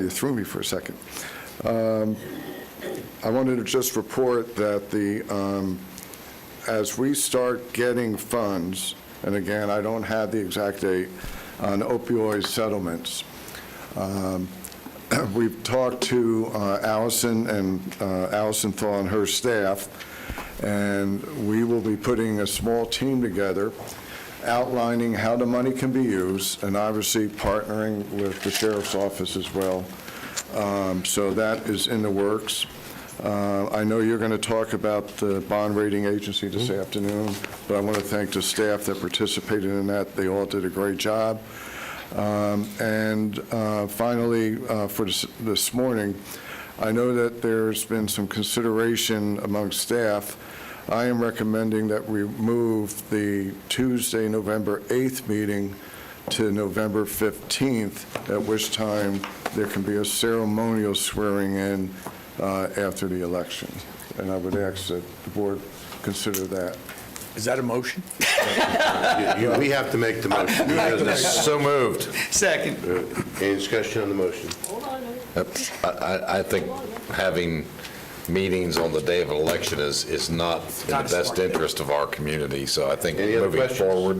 you threw me for a second. I wanted to just report that as we start getting funds, and again, I don't have the exact date, on opioid settlements, we've talked to Allison and Allison Thaw and her staff, and we will be putting a small team together outlining how the money can be used, and obviously partnering with the sheriff's office as well. So that is in the works. I know you're going to talk about the bond rating agency this afternoon, but I want to thank the staff that participated in that. They all did a great job. And finally, for this morning, I know that there's been some consideration among staff. I am recommending that we move the Tuesday, November 8th meeting to November 15th, at which time there can be a ceremonial swearing in after the election. And I would ask that the board consider that. Is that a motion? We have to make the motion. So moved. Second. Any discussion on the motion? I think having meetings on the day of an election is not in the best interest of our community, so I think Any other moving questions? forward.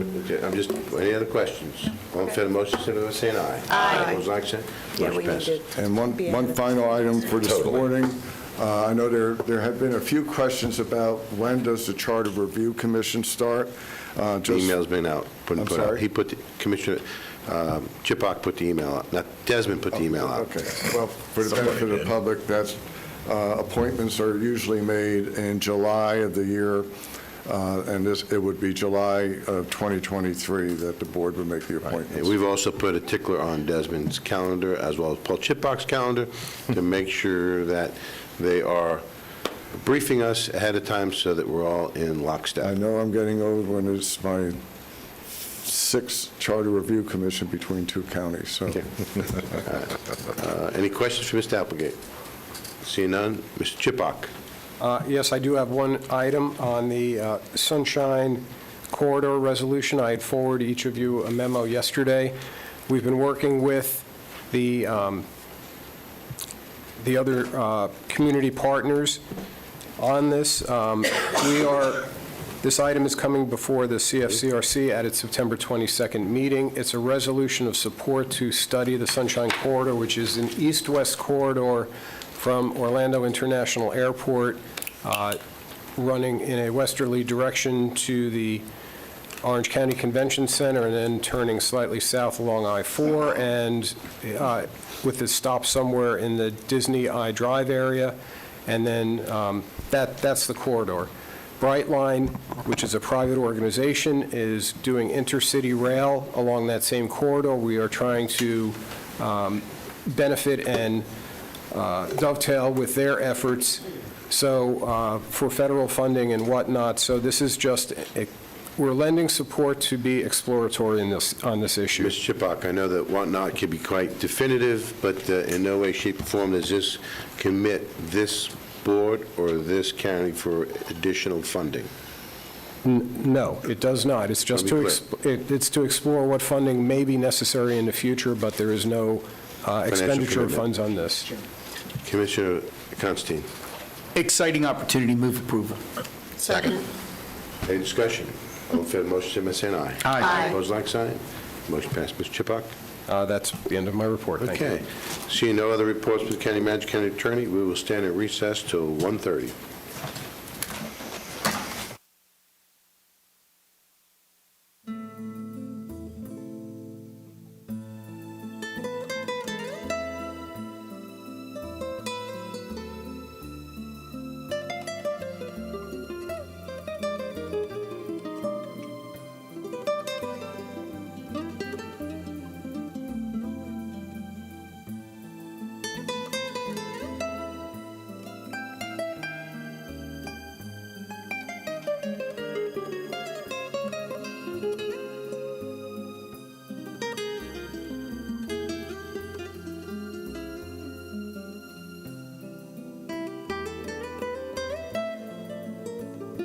Any other questions? All in favor of the motion, signify by saying aye. Aye. Opposed, like sign, motion passes. And one final item for this morning. I know there have been a few questions about when does the Charter Review Commission start? The email's been out. I'm sorry? He put, Commissioner Chipak put the email out, not Desmond put the email out. Okay. Well, for the benefit of the public, that's, appointments are usually made in July of the year, and it would be July of 2023 that the board would make the appointments. And we've also put a tickler on Desmond's calendar as well as Paul Chipak's calendar to make sure that they are briefing us ahead of time so that we're all in lockstep. I know I'm getting old when it's my 6th Charter Review Commission between 2 counties, so. Any questions for Mr. Applegate? Seeing none, Mr. Chipak. Yes, I do have one item on the Sunshine Corridor resolution. I had forwarded each of you a memo yesterday. We've been working with the other community partners on this. This item is coming before the CFCRC at its September 22nd meeting. It's a resolution of support to study the Sunshine Corridor, which is an east-west corridor from Orlando International Airport, running in a westerly direction to the Orange County Convention Center, and then turning slightly south along I-4, and with a stop somewhere in the Disney I-Drive area, and then that's the corridor. Brightline, which is a private organization, is doing intercity rail along that same corridor. We are trying to benefit and dovetail with their efforts, so for federal funding and whatnot. So this is just we're lending support to be exploratory on this issue. Mr. Chipak, I know that whatnot can be quite definitive, but in no way, shape, or form does this commit this board or this county for additional funding. No, it does not. It's just it's to explore what funding may be necessary in the future, but there is no expenditure of funds on this. Commissioner Constantine. Exciting opportunity, move approval. Second. Any discussion? All in favor of the motion, signify by saying aye. Aye. Opposed, like sign. Motion passed. Mr. Chipak? That's the end of my report. Thank you. Okay. Seeing no other reports from the county manager, county attorney, we will stand at recess till 1:30.